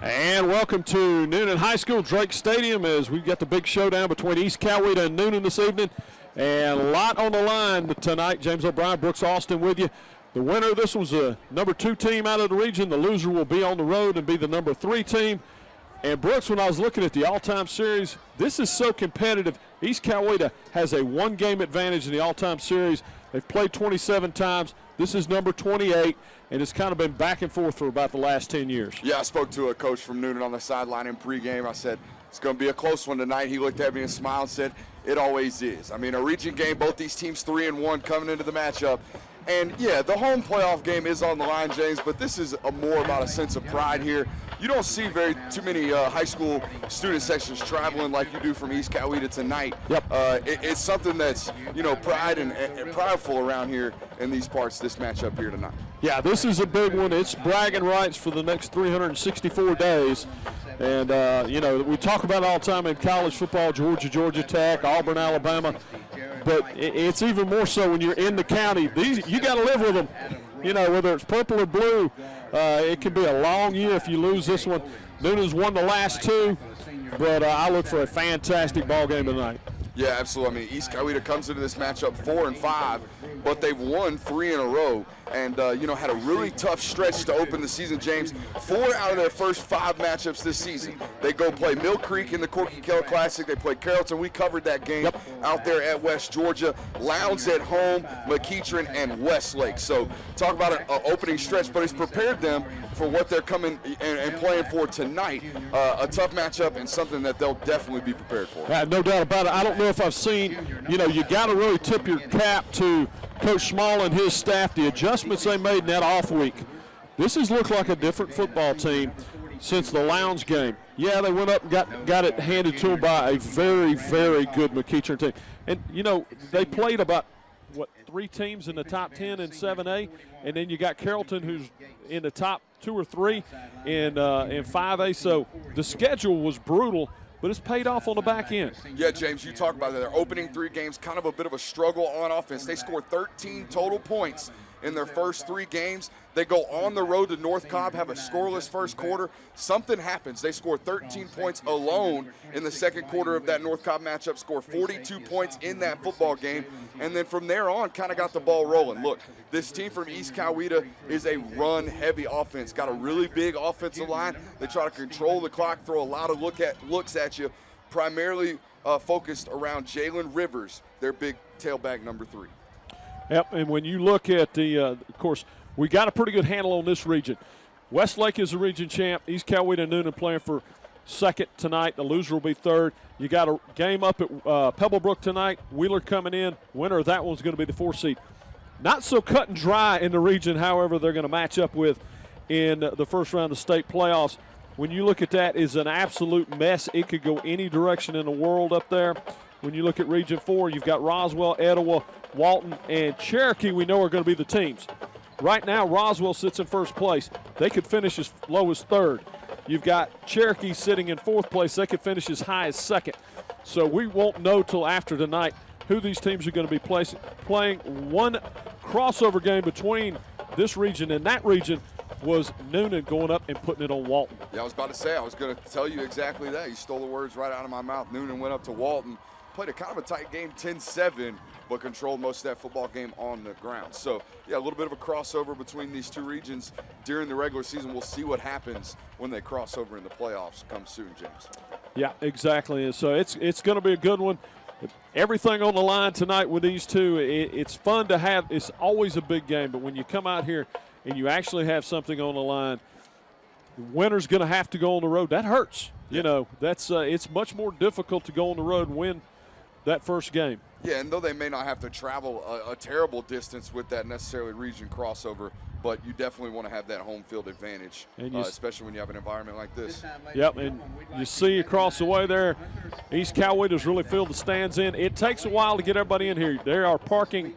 And welcome to Newnan High School, Drake Stadium, as we've got the big showdown between East Coweta and Newnan this evening. And a lot on the line tonight. James O'Brien, Brooks Austin with you. The winner of this was a number 2 team out of the region. The loser will be on the road and be the number 3 team. And Brooks, when I was looking at the all-time series, this is so competitive. East Coweta has a 1-game advantage in the all-time series. They've played 27 times. This is number 28, and it's kind of been back and forth for about the last 10 years. Yeah, I spoke to a coach from Newnan on the sideline in pregame. I said, it's going to be a close one tonight. He looked at me and smiled and said, it always is. I mean, a region game, both these teams 3-1 coming into the matchup. And, yeah, the home playoff game is on the line, James, but this is more about a sense of pride here. You don't see too many high school student sections traveling like you do from East Coweta tonight. Yep. It's something that's, pride and prideful around here in these parts, this matchup here tonight. Yeah, this is a big one. It's bragging rights for the next 364 days. And, we talk about it all the time in college football, Georgia Tech, Auburn, Alabama. But it's even more so when you're in the county. You got to live with them. Whether it's purple or blue, it can be a long year if you lose this one. Noonan's won the last 2, but I look for a fantastic ball game tonight. Yeah, absolutely. I mean, East Coweta comes into this matchup 4-5, but they've won 3 in a row and, had a really tough stretch to open the season, James. 4 out of their first 5 matchups this season. They go play Mill Creek in the Corky Kell Classic. They play Carrollton. We covered that game out there at West Georgia. Lowndes at home, McEachern, and Westlake. So talk about an opening stretch, but it's prepared them for what they're coming and playing for tonight. A tough matchup and something that they'll definitely be prepared for. No doubt about it. I don't know if I've seen, you got to really tip your cap to Coach Small and his staff, the adjustments they made in that off week. This has looked like a different football team since the Lowndes game. Yeah, they went up and got it handed to them by a very, very good McEachern team. And, they played about, 3 teams in the top 10 in 7A, and then you got Carrollton who's in the top 2 or 3 in 5A. So the schedule was brutal, but it's paid off on the back end. Yeah, James, you talk about that. Their opening 3 games, kind of a bit of a struggle on offense. They scored 13 total points in their first 3 games. They go on the road to North Cobb, have a scoreless first quarter. Something happens. They score 13 points alone in the second quarter of that North Cobb matchup, score 42 points in that football game, and then from there on kind of got the ball rolling. Look, this team from East Coweta is a run-heavy offense, got a really big offensive line. They try to control the clock, throw a lot of looks at you, primarily focused around Jalen Rivers, their big tailback number 3. Yep, and when you look at of course, we got a pretty good handle on this region. Westlake is the region champ. East Coweta and Newnan playing for 2nd tonight. The loser will be 3rd. You got a game up at Pebblebrook tonight. Wheeler coming in. Winner of that one's going to be the 4th seed. Not so cut and dry in the region, however, they're going to match up with in the first round of the state playoffs. When you look at that, it's an absolute mess. It could go any direction in the world up there. When you look at Region 4, you've got Roswell, Etowah, Walton, and Cherokee we know are going to be the teams. Right now, Roswell sits in 1st place. They could finish as low as 3rd. You've got Cherokee sitting in 4th place. They could finish as high as 2nd. So we won't know till after tonight who these teams are going to be playing. One crossover game between this region and that region was Newnan going up and putting it on Walton. Yeah, I was about to say, I was going to tell you exactly that. You stole the words right out of my mouth. Newnan went up to Walton, played a kind of a tight game, 10-7, but controlled most of that football game on the ground. So, yeah, a little bit of a crossover between these 2 regions during the regular season. We'll see what happens when they cross over in the playoffs come soon, James. Yeah, exactly. And so it's going to be a good one. Everything on the line tonight with these 2. It's fun to have. It's always a big game, but when you come out here and you actually have something on the line, the winner's going to have to go on the road. That hurts. Yeah. That's it's much more difficult to go on the road and win that first game. Yeah, and though they may not have to travel a terrible distance with that necessarily region crossover, but you definitely want to have that home field advantage, especially when you have an environment like this. Yep, and you see across the way there, East Coweta's really filled the stands in. It takes a while to get everybody in here. They are parking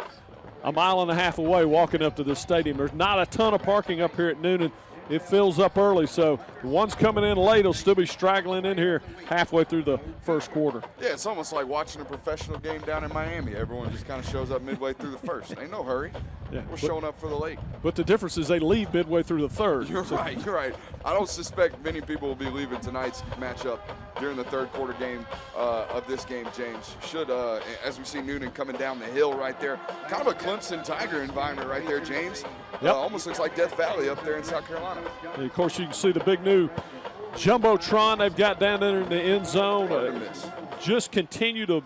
a mile and a half away walking up to this stadium. There's not a ton of parking up here at Newnan. It fills up early, so the ones coming in late will still be straggling in here halfway through the first quarter. Yeah, it's almost like watching a professional game down in Miami. Everyone just kind of shows up midway through the first. Ain't no hurry. we're showing up for the late. But the difference is they leave midway through the third. You're right. I don't suspect many people will be leaving tonight's matchup during the third quarter game of this game, James. Should, as we see Newnan coming down the hill right there. Kind of a Clemson Tiger environment right there, James. Yep. Almost looks like Death Valley up there in South Carolina. And of course, you can see the big new Jumbotron they've got down there in the end zone. Just continue to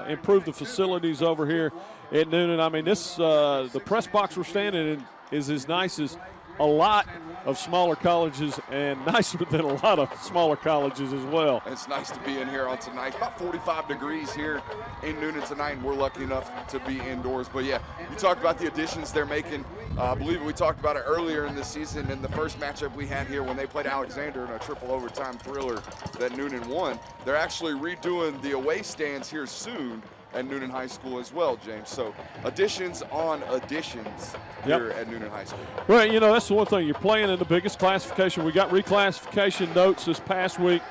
improve the facilities over here at Newnan. I mean, the press box we're standing in is as nice as a lot of smaller colleges and nicer than a lot of smaller colleges as well. It's nice to be in here on tonight. About 45 degrees here in Newnan tonight, and we're lucky enough to be indoors. But yeah, you talked about the additions they're making. I believe we talked about it earlier in the season in the first matchup we had here when they played Alexander in a triple overtime thriller that Newnan won. They're actually redoing the away stands here soon at Newnan High School as well, James. So additions on additions here at Newnan High School. Well, you know, that's the one thing. You're playing in the biggest classification. We got reclassification notes this past week.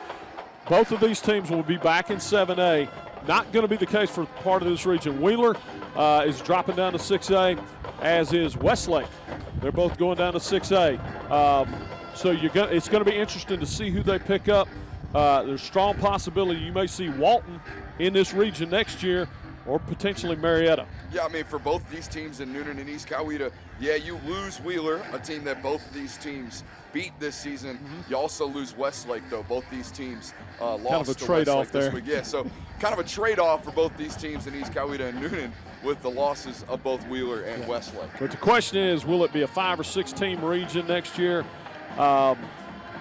Both of these teams will be back in 7A. Not going to be the case for part of this region. Wheeler is dropping down to 6A, as is Westlake. They're both going down to 6A. So it's going to be interesting to see who they pick up. There's strong possibility you may see Walton in this region next year, or potentially Marietta. Yeah, I mean, for both these teams in Newnan and East Coweta, yeah, you lose Wheeler, a team that both of these teams beat this season. You also lose Westlake, though. Both these teams lost kind of a to trade-off this there. week. Yeah, so kind of a trade-off for both these teams in East Coweta and Newnan with the losses of both Wheeler and Westlake. But the question is, will it be a 5 or 6 team region next year?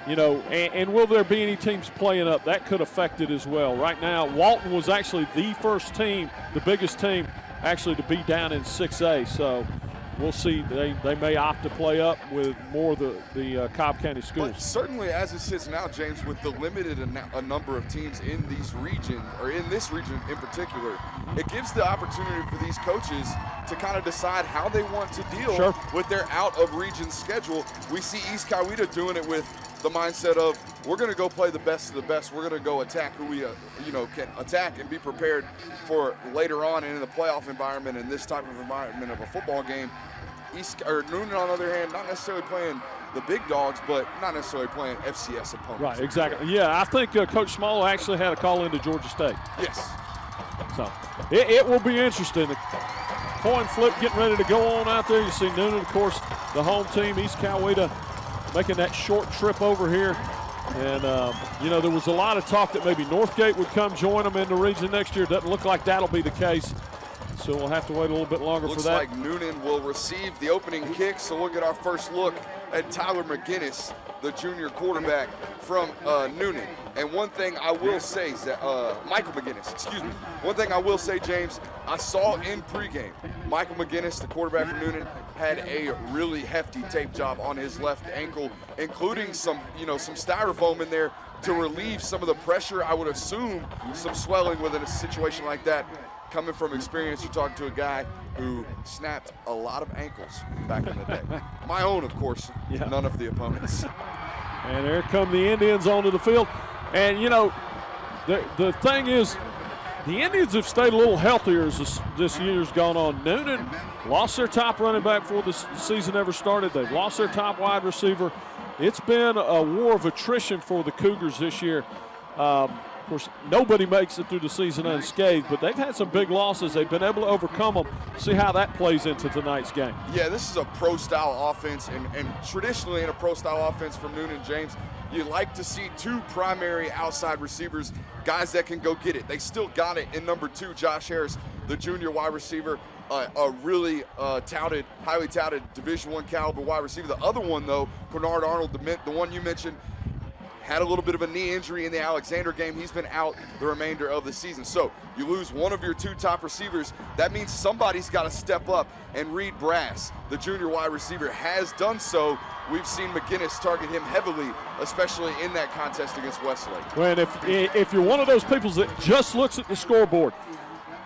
You know, and will there be any teams playing up? That could affect it as well. Right now, Walton was actually the first team, the biggest team, actually to be down in 6A. So we'll see. They may opt to play up with more of the Cobb County schools. But certainly, as it sits now, James, with the limited a number of teams in these regions, or in this region in particular, it gives the opportunity for these coaches to kind of decide how they want to deal with their out-of-region schedule. We see East Coweta doing it with the mindset of, we're going to go play the best of the best. We're going to go attack who we can attack and be prepared for later on in the playoff environment and this type of environment of a football game. Newnan, on the other hand, not necessarily playing the big dogs, but not necessarily playing FCS opponents. Right, exactly. Yeah, I think Coach Small actually had a call into Georgia State. Yes. So it will be interesting. The coin flip getting ready to go on out there. You see Newnan, of course, the home team, East Coweta, making that short trip over here. And, you know, there was a lot of talk that maybe Northgate would come join them in the region next year. Doesn't look like that'll be the case. So we'll have to wait a little bit longer for that. Looks like Newnan will receive the opening kick. So we'll get our first look at Tyler McGinnis, the junior quarterback from Newnan. And one thing I will say is that, Michael McGinnis, excuse me. One thing I will say, James, I saw in pregame, Michael McGinnis, the quarterback from Newnan, had a really hefty tape job on his left ankle, including some styrofoam in there to relieve some of the pressure. I would assume some swelling within a situation like that. Coming from experience, you're talking to a guy who snapped a lot of ankles back in the day. My own, of course, none of the opponents. And there come the Indians onto the field. And, you know, the thing is, the Indians have stayed a little healthier as this year's gone on. Newnan lost their top running back before the season ever started. They've lost their top wide receiver. It's been a war of attrition for the Cougars this year. Of course, nobody makes it through the season unscathed, but they've had some big losses. They've been able to overcome them. See how that plays into tonight's game. Yeah, this is a pro-style offense, and traditionally in a pro-style offense from Newnan, James, you like to see two primary outside receivers, guys that can go get it. They still got it in number 2, Josh Harris, the junior wide receiver, a really highly touted Division I caliber wide receiver. The other one, though, Bernard Arnold, the one you mentioned, had a little bit of a knee injury in the Alexander game. He's been out the remainder of the season. So you lose one of your 2 top receivers. That means somebody's got to step up, and Reed Brass, the junior wide receiver, has done so. We've seen McGinnis target him heavily, especially in that contest against Westlake. Well, and if you're one of those people that just looks at the scoreboard,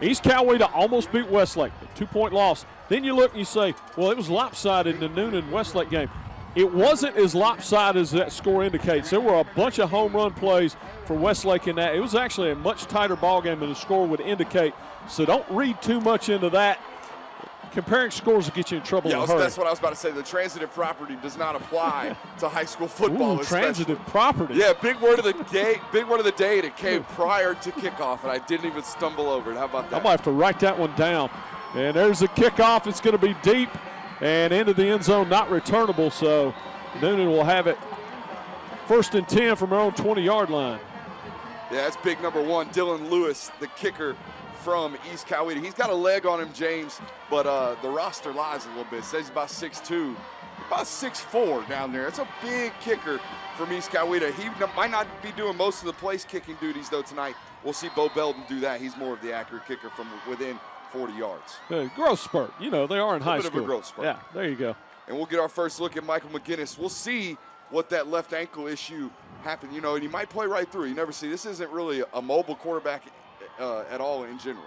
East Coweta almost beat Westlake, a 2-point loss. Then you look and you say, well, it was lopsided in the Newnan-Westlake game. It wasn't as lopsided as that score indicates. There were a bunch of home run plays for Westlake in that. It was actually a much tighter ball game than the score would indicate. So don't read too much into that. comparing scores will get you in trouble in a hurry. That's what I was about to say. The transitive property does not apply to high school football. Ooh, transitive property. Yeah, big word of the day. Big word of the day. It came prior to kickoff, and I didn't even stumble over it. How about that? I might have to write that one down. And there's the kickoff. It's going to be deep and into the end zone, not returnable. So Newnan will have it 1st and 10 from their own 20-yard line. Yeah, that's big number 1, Dylan Lewis, the kicker from East Coweta. He's got a leg on him, James, but the roster lies a little bit. It says he's about 6'2", about 6'4" down there. It's a big kicker from East Coweta. He might not be doing most of the place kicking duties, though, tonight. We'll see Bo Belden do that. He's more of the accurate kicker from within 40 yards. Growth spurt. You know, they are in high school. A bit of a growth spurt. Yeah, there you go. And we'll get our first look at Michael McGinnis. We'll see what that left ankle issue happened. You know, and he might play right through. You never see. This isn't really a mobile quarterback at all in general.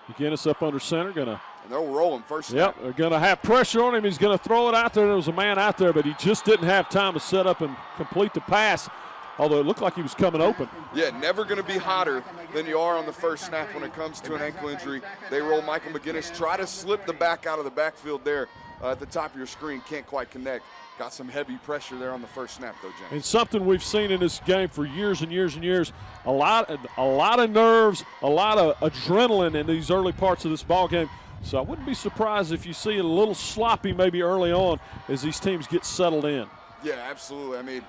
McGinnis up under center, and they'll roll him first snap. Yep, they're going to have pressure on him. He's going to throw it out there. There was a man out there, but he just didn't have time to set up and complete the pass, although it looked like he was coming open. Yeah, never going to be hotter than you are on the first snap when it comes to an ankle injury. They roll Michael McGinnis. Try to slip the back out of the backfield there at the top of your screen. Can't quite connect. Got some heavy pressure there on the first snap, though, James. And something we've seen in this game for years and years and years, a lot of nerves, a lot of adrenaline in these early parts of this ball game. So I wouldn't be surprised if you see it a little sloppy maybe early on as these teams get settled in. Yeah, absolutely. I mean,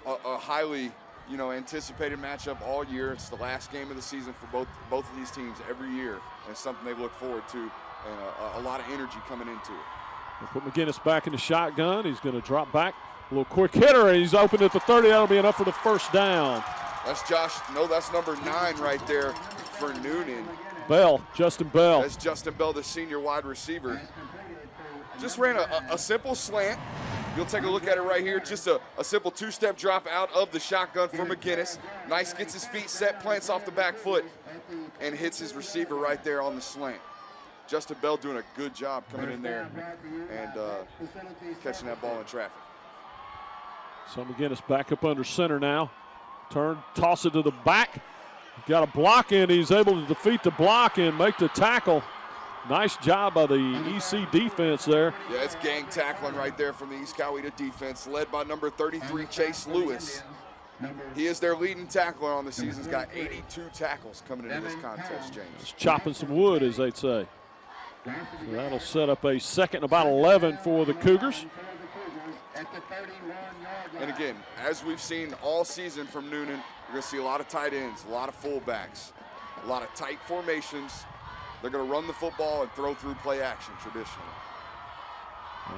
a highly, anticipated matchup all year. It's the last game of the season for both of these teams every year, and it's something they look forward to, and a lot of energy coming into it. We'll put McGinnis back in the shotgun. He's going to drop back. A little quick hitter, and he's open at the 30. That'll be enough for the first down. That's that's number 9 right there for Newnan. Justin Bell. That's Justin Bell, the senior wide receiver. Just ran a simple slant. You'll take a look at it right here. Just a simple 2-step drop out of the shotgun for McGinnis. Nice, gets his feet set, plants off the back foot, and hits his receiver right there on the slant. Justin Bell doing a good job coming in there and catching that ball in traffic. So McGinnis back up under center now. Toss it to the back. Got a block in. He's able to defeat the block and make the tackle. Nice job by the EC defense there. Yeah, it's gang tackling right there from the East Coweta defense, led by number 33, Chase Lewis. He is their leading tackler on the season. He's got 82 tackles coming into this contest, James. Just chopping some wood, as they'd say. So that'll set up a 2nd and about 11 for the Cougars. And again, as we've seen all season from Newnan, you're going to see a lot of tight ends, a lot of fullbacks, a lot of tight formations. They're going to run the football and throw through play action traditionally.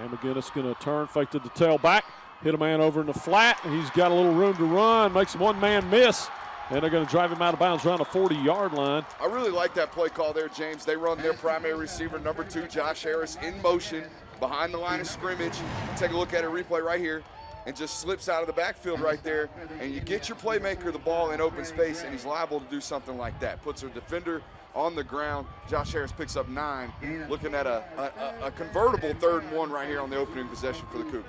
And McGinnis going to turn, fake to the tailback, hit a man over in the flat. He's got a little room to run, makes one man miss. And they're going to drive him out of bounds around the 40-yard line. I really like that play call there, James. They run their primary receiver, number 2, Josh Harris, in motion behind the line of scrimmage. Take a look at a replay right here, and just slips out of the backfield right there. And you get your playmaker the ball in open space, and he's liable to do something like that. Puts a defender on the ground. Josh Harris picks up 9, looking at a convertible 3rd and 1 right here on the opening possession for the Cougars.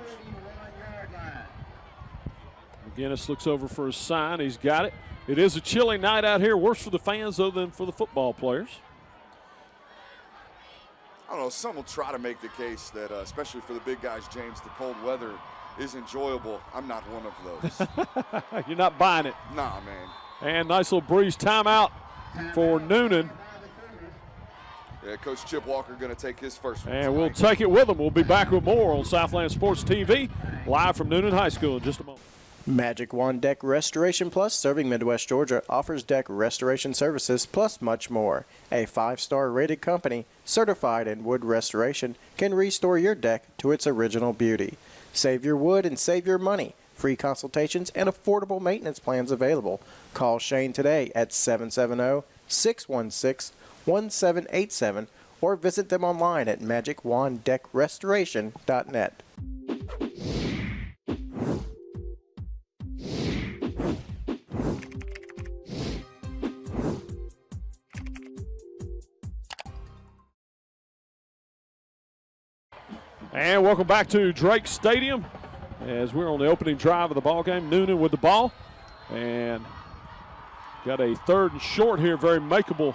McGinnis looks over for his sign. He's got it. It is a chilly night out here. Worse for the fans, though, than for the football players. I don't know. Some will try to make the case that, especially for the big guys, James, the cold weather is enjoyable. I'm not one of those. You're not buying it. Nah, man. And nice little breeze timeout for Newnan. Yeah, Coach Chip Walker going to take his first one. And tonight. We'll take it with him. We'll be back with more on Southland Sports TV, live from Newnan High School in just a moment. Magic Wand Deck Restoration Plus, serving Midwest Georgia, offers deck restoration services plus much more. A 5-star rated company, certified in wood restoration, can restore your deck to its original beauty. Save your wood and save your money. Free consultations and affordable maintenance plans available. Call Shane today at 770-616-1787 or visit them online at magicwanddeckrestoration.net. And welcome back to Drake Stadium as we're on the opening drive of the ball game. Newnan with the ball, and got a 3rd and short here. Very makeable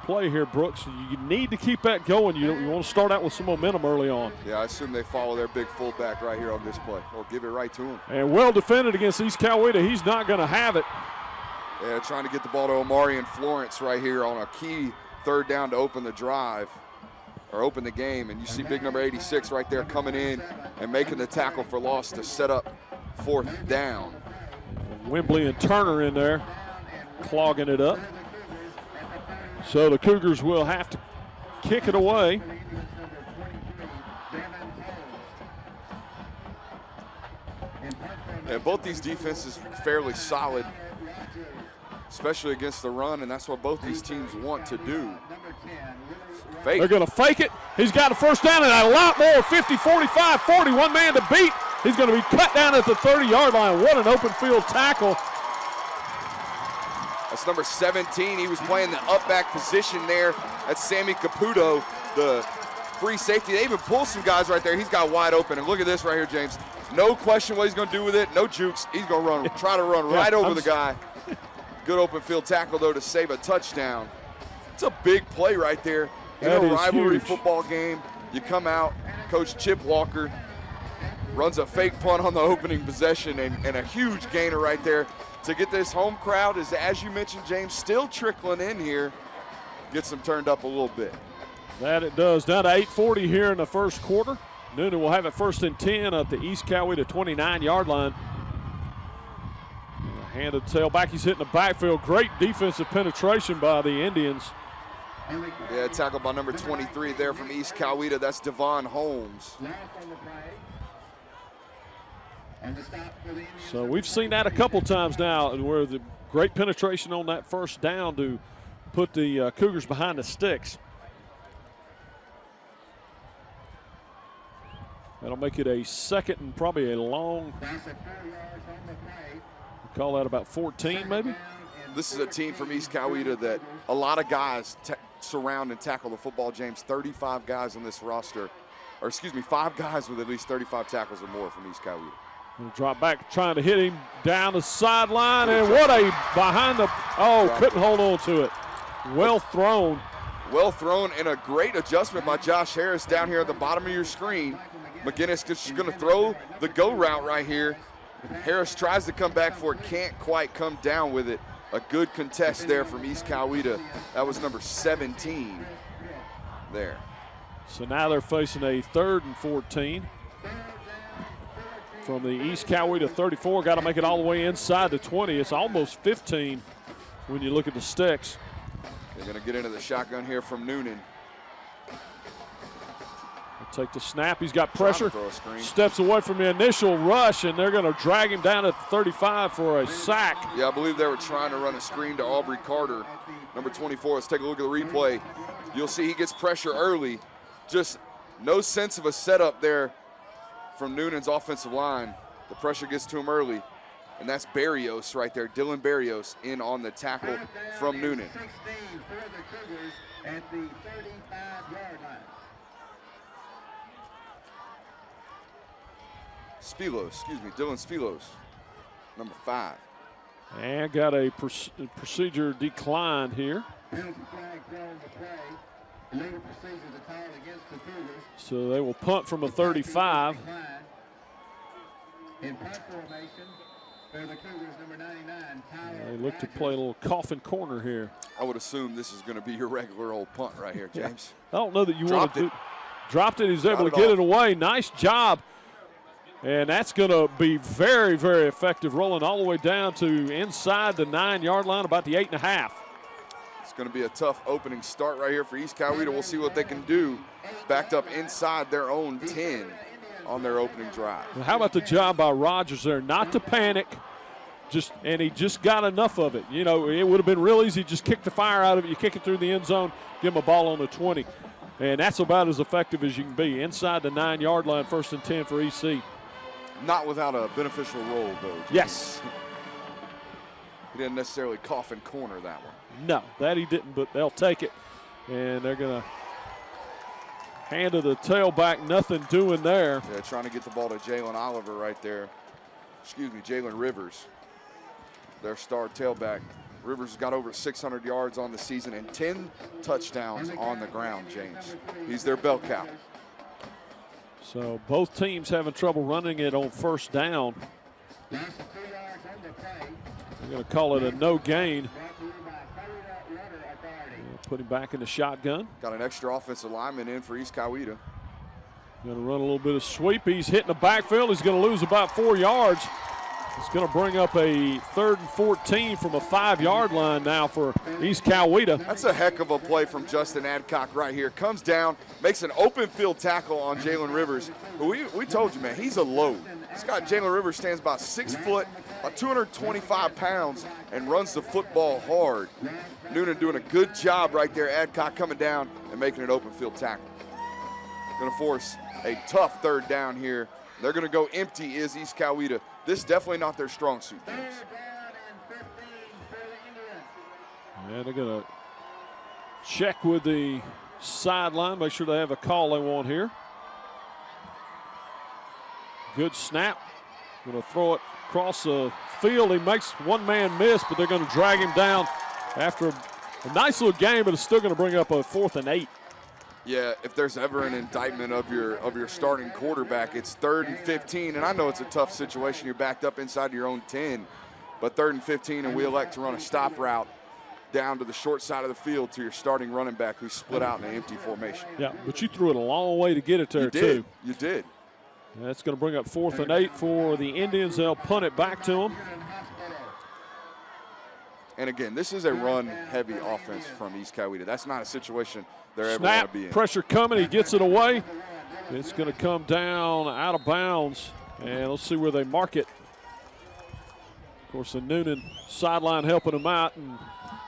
play here, Brooks. You need to keep that going. You want to start out with some momentum early on. Yeah, I assume they follow their big fullback right here on this play, or give it right to him. And well defended against East Coweta. He's not going to have it. Yeah, trying to get the ball to Omari and Florence right here on a key third down to open the drive, or open the game. And you see big number 86 right there coming in and making the tackle for loss to set up fourth down. Wembley and Turner in there clogging it up. So the Cougars will have to kick it away. Yeah, both these defenses fairly solid, especially against the run, and that's what both these teams want to do. Fake. They're going to fake it. He's got a first down and a lot more. 50, 45, 40. One man to beat. He's going to be cut down at the 30-yard line. What an open field tackle. That's number 17. He was playing the up back position there. That's Sammy Caputo, the free safety. They even pull some guys right there. He's got wide open. And look at this right here, James. No question what he's going to do with it. No jukes. He's going to run, try to run right over the guy. Good open field tackle, though, to save a touchdown. It's a big play right there. In a rivalry football game, you come out, Coach Chip Walker runs a fake punt on the opening possession, and a huge gainer right there to get this home crowd, is, as you mentioned, James, still trickling in here. Gets them turned up a little bit. That it does. Down to 8:40 here in the first quarter. Newnan will have it 1st and 10 at the East Coweta 29-yard line. Handed tailback. He's hitting the backfield. Great defensive penetration by the Indians. Yeah, tackled by number 23 there from East Coweta. That's Devon Holmes. So we've seen that a couple times now, where the great penetration on that first down to put the Cougars behind the sticks. That'll make it a second and probably a long. Call that about 14 maybe. This is a team from East Coweta that a lot of guys surround and tackle the football, James. 35 guys on this roster, or excuse me, 5 guys with at least 35 tackles or more from East Coweta. He'll drop back, trying to hit him down the sideline, and what a behind the, couldn't hold on to it. Well thrown. Well thrown, and a great adjustment by Josh Harris down here at the bottom of your screen. McGinnis is going to throw the go route right here. Harris tries to come back for it, can't quite come down with it. A good contest there from East Coweta. That was number 17 there. So now they're facing a 3rd and 14. From the East Coweta 34, got to make it all the way inside the 20. It's almost 15 when you look at the sticks. They're going to get into the shotgun here from Newnan. Take the snap. He's got pressure. Steps away from the initial rush, and they're going to drag him down at the 35 for a sack. Yeah, I believe they were trying to run a screen to Aubrey Carter, number 24. Let's take a look at the replay. You'll see he gets pressure early. Just no sense of a setup there from Noonan's offensive line. The pressure gets to him early, and that's Barrios right there. Dylan Barrios in on the tackle from Newnan. At the 35-yard line. Dylan Spilos, number 5. And got a procedure declined here. So they will punt from a 35. In punt formation for the Cougars, number 99. They look to play a little coffin corner here. I would assume this is going to be your regular old punt right here, James. I don't know that you want to do. Dropped it. He's able to get it away. Nice job. And that's going to be very, very effective, rolling all the way down to inside the 9-yard line, about the 8.5. It's going to be a tough opening start right here for East Coweta. We'll see what they can do, backed up inside their own 10 on their opening drive. Well, how about the job by Rogers there? Not to panic, and he just got enough of it. You know, it would have been real easy, just kick the fire out of it. You kick it through the end zone, give him a ball on the 20. And that's about as effective as you can be. Inside the 9-yard line, 1st and 10 for EC. Not without a beneficial roll, though. Yes. He didn't necessarily coffin corner that one. No, that he didn't, but they'll take it. And they're going to hand to the tailback, nothing doing there. Yeah, trying to get the ball to Jalen Oliver right there. Excuse me, Jalen Rivers. Their star tailback Rivers got over 600 yards on the season and 10 touchdowns on the ground, James. He's their bell cow. So both teams having trouble running it on first down. They're going to call it a no gain. Put him back in the shotgun. Got an extra offensive lineman in for East Coweta. Going to run a little bit of sweep. He's hitting the backfield. He's going to lose about 4 yards. It's going to bring up a 3rd and 14 from a 5-yard line now for East Coweta. That's a heck of a play from Justin Adcock right here. Comes down, makes an open field tackle on Jalen Rivers. We told you, man, he's a load. Jalen Rivers stands about 6 foot, about 225 pounds, and runs the football hard. Newnan doing a good job right there. Adcock coming down and making an open field tackle. Going to force a tough 3rd down here. They're going to go empty is East Coweta. This is definitely not their strong suit, James. Yeah, they're going to check with the sideline, make sure they have a call they want here. Good snap. Going to throw it across the field. He makes one man miss, but they're going to drag him down after a nice little game, but it's still going to bring up a 4th and 8. Yeah, if there's ever an indictment of your starting quarterback, it's 3rd and 15. And I know it's a tough situation. You're backed up inside your own 10, but 3rd and 15, and we elect to run a stop route down to the short side of the field to your starting running back who's split out in an empty formation. Yeah, but you threw it a long way to get it there, too. You did. That's going to bring up 4th and 8 for the Indians. They'll punt it back to them. And again, this is a run-heavy offense from East Coweta. That's not a situation they're ever going to be in. Pressure coming. He gets it away. It's going to come down out of bounds. And let's see where they mark it. Of course, the Newnan sideline helping them out. And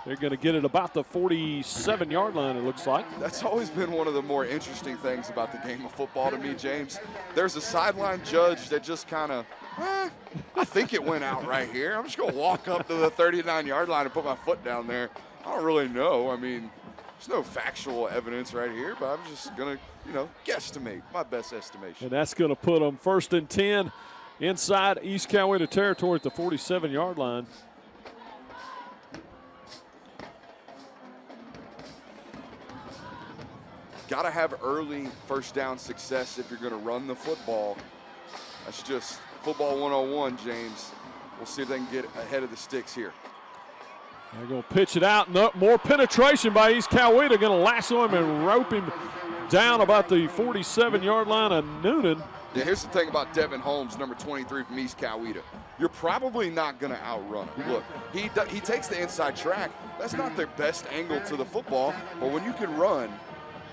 they're going to get it about the 47-yard line, it looks like. That's always been one of the more interesting things about the game of football to me, James. There's a sideline judge that just kind of, I think it went out right here. I'm just going to walk up to the 39-yard line and put my foot down there. I don't really know. I mean, there's no factual evidence right here, but I'm just going to, guesstimate, my best estimation. And that's going to put them 1st and 10 inside East Coweta territory at the 47-yard line. Got to have early first down success if you're going to run the football. That's just football 101, James. We'll see if they can get ahead of the sticks here. They're going to pitch it out. No, more penetration by East Coweta. Going to lasso him and rope him down about the 47-yard line of Newnan. Yeah, here's the thing about Devin Holmes, number 23 from East Coweta. You're probably not going to outrun him. Look, he takes the inside track. That's not their best angle to the football, but when you can run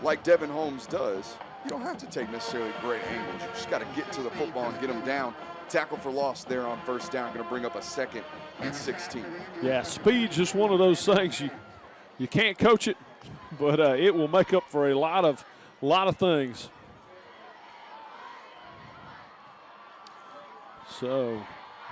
like Devin Holmes does, you don't have to take necessarily great angles. You just got to get to the football and get them down. Tackle for loss there on first down, going to bring up a 2nd and 16. Yeah, speed's just one of those things. You can't coach it, but it will make up for a lot of things. So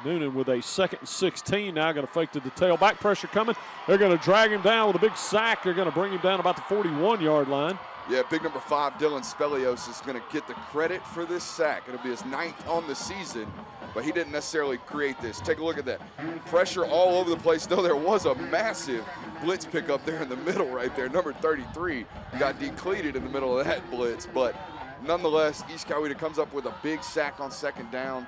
Newnan with a 2nd and 16 now, going to fake to the tailback. Pressure coming. They're going to drag him down with a big sack. They're going to bring him down about the 41-yard line. Yeah, big number 5, Dylan Spelios, is going to get the credit for this sack. It'll be his 9th on the season, but he didn't necessarily create this. Take a look at that. Pressure all over the place, though there was a massive blitz pickup there in the middle right there. Number 33 got decleated in the middle of that blitz, but nonetheless, East Coweta comes up with a big sack on 2nd down,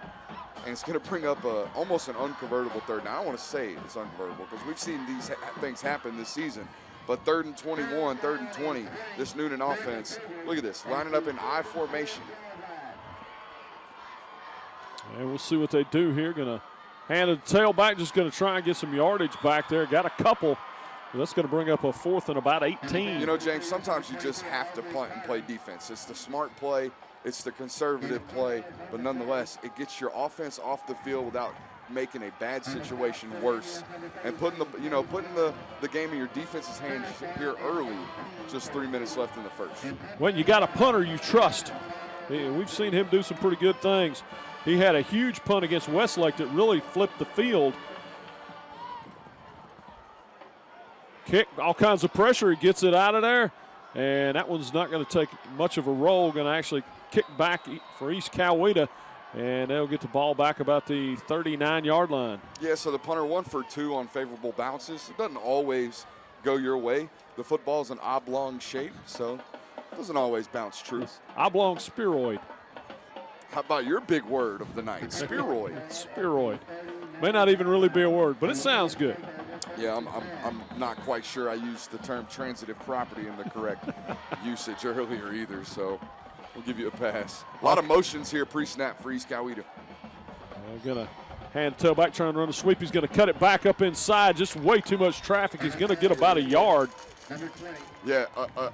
and it's going to bring up almost an unconvertible 3rd. Now, I don't want to say it's unconvertible because we've seen these things happen this season. But 3rd and 21, 3rd and 20, this Newnan offense, look at this, lining up in I formation. And we'll see what they do here. Going to hand it the tailback, just going to try and get some yardage back there. Got a couple. That's going to bring up a 4th and about 18. You know, James, sometimes you just have to punt and play defense. It's the smart play. It's the conservative play. But nonetheless, it gets your offense off the field without making a bad situation worse and putting the game in your defense's hands here early. Just 3 minutes left in the first. When you got a punter you trust, we've seen him do some pretty good things. He had a huge punt against Westlake that really flipped the field. Kick, all kinds of pressure. He gets it out of there, and that one's not going to take much of a roll. Going to actually kick back for East Coweta. And they'll get the ball back about the 39-yard line. Yeah, so the punter 1 for 2 on favorable bounces. It doesn't always go your way. The football is an oblong shape, so it doesn't always bounce true. Oblong spheroid. How about your big word of the night, spheroid? Spheroid. May not even really be a word, but it sounds good. Yeah, I'm not quite sure I used the term transitive property in the correct usage earlier either, so we'll give you a pass. A lot of motions here pre-snap for East Coweta. They're going to hand tailback, trying to run a sweep. He's going to cut it back up inside. Just way too much traffic. He's going to get about a yard. Yeah,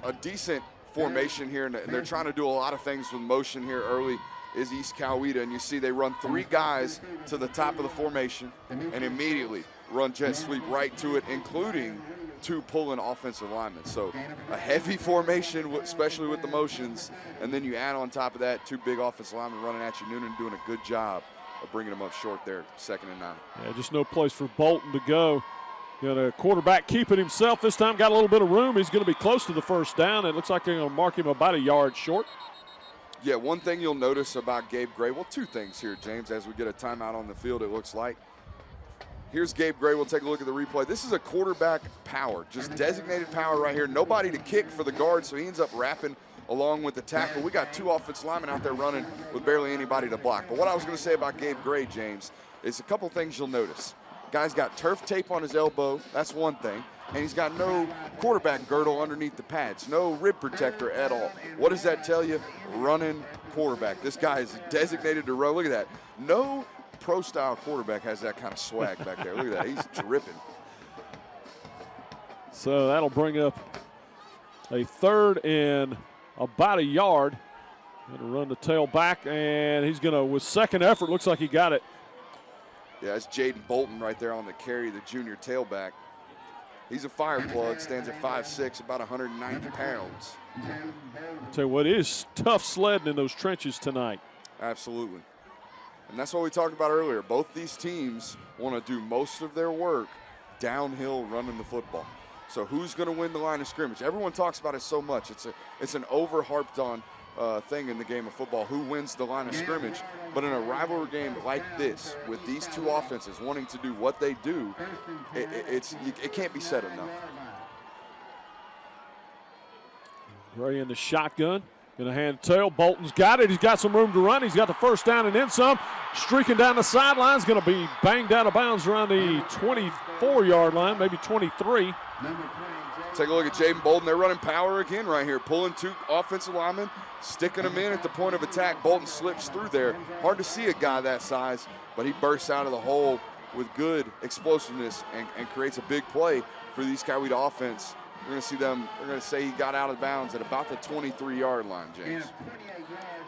a decent formation here, and they're trying to do a lot of things with motion here early is East Coweta, and you see they run 3 guys to the top of the formation and immediately run jet sweep right to it, including 2 pulling offensive linemen. So a heavy formation, especially with the motions, and then you add on top of that 2 big offensive linemen running at you. Newnan doing a good job of bringing them up short there, 2nd and 9. Yeah, just no place for Bolton to go. Got a quarterback keeping himself this time, got a little bit of room. He's going to be close to the first down. It looks like they're going to mark him about a yard short. Yeah, one thing you'll notice about Gabe Gray, well, 2 things here, James, as we get a timeout on the field, it looks like. Here's Gabe Gray. We'll take a look at the replay. This is a quarterback power, just designated power right here. Nobody to kick for the guard, so he ends up wrapping along with the tackle. We got 2 offensive linemen out there running with barely anybody to block. But what I was going to say about Gabe Gray, James, is a couple things you'll notice. Guy's got turf tape on his elbow. That's one thing. And he's got no quarterback girdle underneath the pads, no rib protector at all. What does that tell you? Running quarterback. This guy is designated to run. Look at that. No pro-style quarterback has that kind of swag back there. Look at that. He's dripping. So that'll bring up a 3rd and about a yard. Going to run the tail back, and he's going to, with second effort, looks like he got it. Yeah, that's Jaden Bolton right there on the carry, the junior tailback. He's a fire plug, stands at 5'6", about 190 pounds. I'll tell you what, it is tough sledding in those trenches tonight. Absolutely. And that's what we talked about earlier. Both these teams want to do most of their work downhill running the football. So who's going to win the line of scrimmage? Everyone talks about it so much. It's an over-harped on thing in the game of football, who wins the line of scrimmage. But in a rivalry game like this, with these 2 offenses wanting to do what they do, it can't be said enough. Gray in the shotgun. Going to hand tail. Bolton's got it. He's got some room to run. He's got the first down and then some. Streaking down the sidelines. Going to be banged out of bounds around the 24-yard line, maybe 23. Take a look at Jaden Bolton. They're running power again right here, pulling 2 offensive linemen, sticking them in at the point of attack. Bolton slips through there. Hard to see a guy that size, but he bursts out of the hole with good explosiveness and creates a big play for the East Coweta offense. We're going to see them, they're going to say he got out of bounds at about the 23-yard line, James.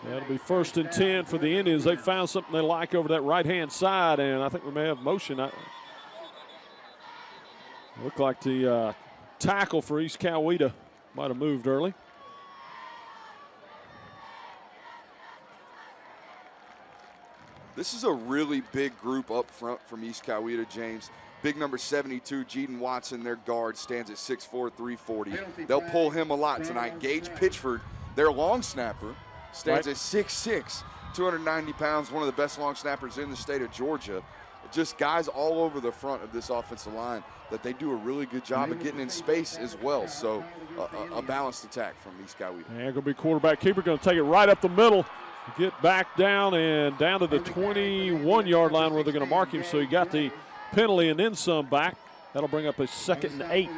That'll be 1st and 10 for the Indians. They found something they like over that right-hand side, and I think we may have motion. Looked like the tackle for East Coweta might have moved early. This is a really big group up front from East Coweta, James. Big number 72, Jaden Watson, their guard, stands at 6'4", 340. They'll pull him a lot tonight. Gage Pitchford, their long snapper, stands at 6'6", 290 pounds, one of the best long snappers in the state of Georgia. Just guys all over the front of this offensive line that they do a really good job of getting in space as well. So a balanced attack from East Coweta. And going to be quarterback keeper, going to take it right up the middle. Get back down and down to the 21-yard line where they're going to mark him. So he got the penalty and then some back. That'll bring up a 2nd and 8.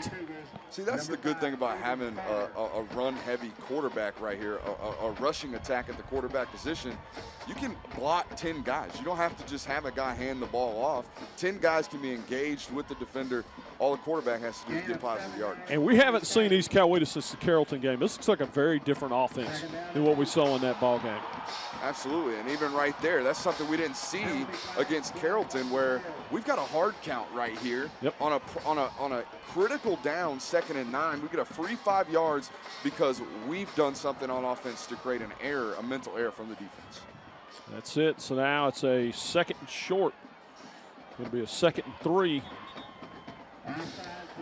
See, that's the good thing about having a run-heavy quarterback right here, a rushing attack at the quarterback position. You can block 10 guys. You don't have to just have a guy hand the ball off. 10 guys can be engaged with the defender. All the quarterback has to do is get positive yardage. And we haven't seen East Coweta since the Carrollton game. This looks like a very different offense than what we saw in that ball game. Absolutely, and even right there, that's something we didn't see against Carrollton, where we've got a hard count right here. Yep. on a critical down, 2nd and 9. We get a free 5 yards because we've done something on offense to create an error, a mental error from the defense. That's it. So now it's a 2nd and short. It'll be a 2nd and 3.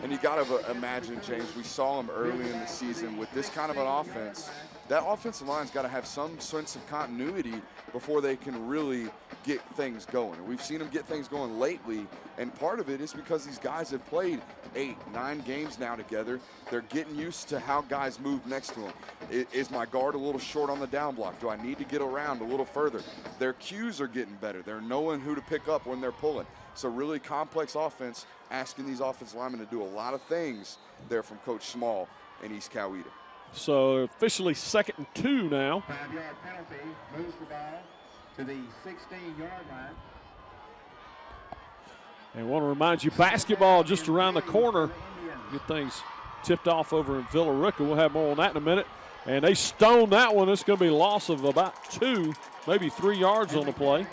And you got to imagine, James, we saw him early in the season with this kind of an offense. that offensive line's got to have some sense of continuity before they can really get things going. And we've seen them get things going lately, and part of it is because these guys have played 8, 9 games now together. They're getting used to how guys move next to them. Is my guard a little short on the down block? Do I need to get around a little further? Their cues are getting better. They're knowing who to pick up when they're pulling. It's a really complex offense, asking these offensive linemen to do a lot of things there from Coach Small and East Coweta. So officially 2nd and 2 now. 5-yard penalty, moves the ball to the 16-yard line. And want to remind you, basketball just around the corner. Get things tipped off over in Villa Rica. We'll have more on that in a minute. And they stoned that one. It's going to be a loss of about 2, maybe 3 yards on the play.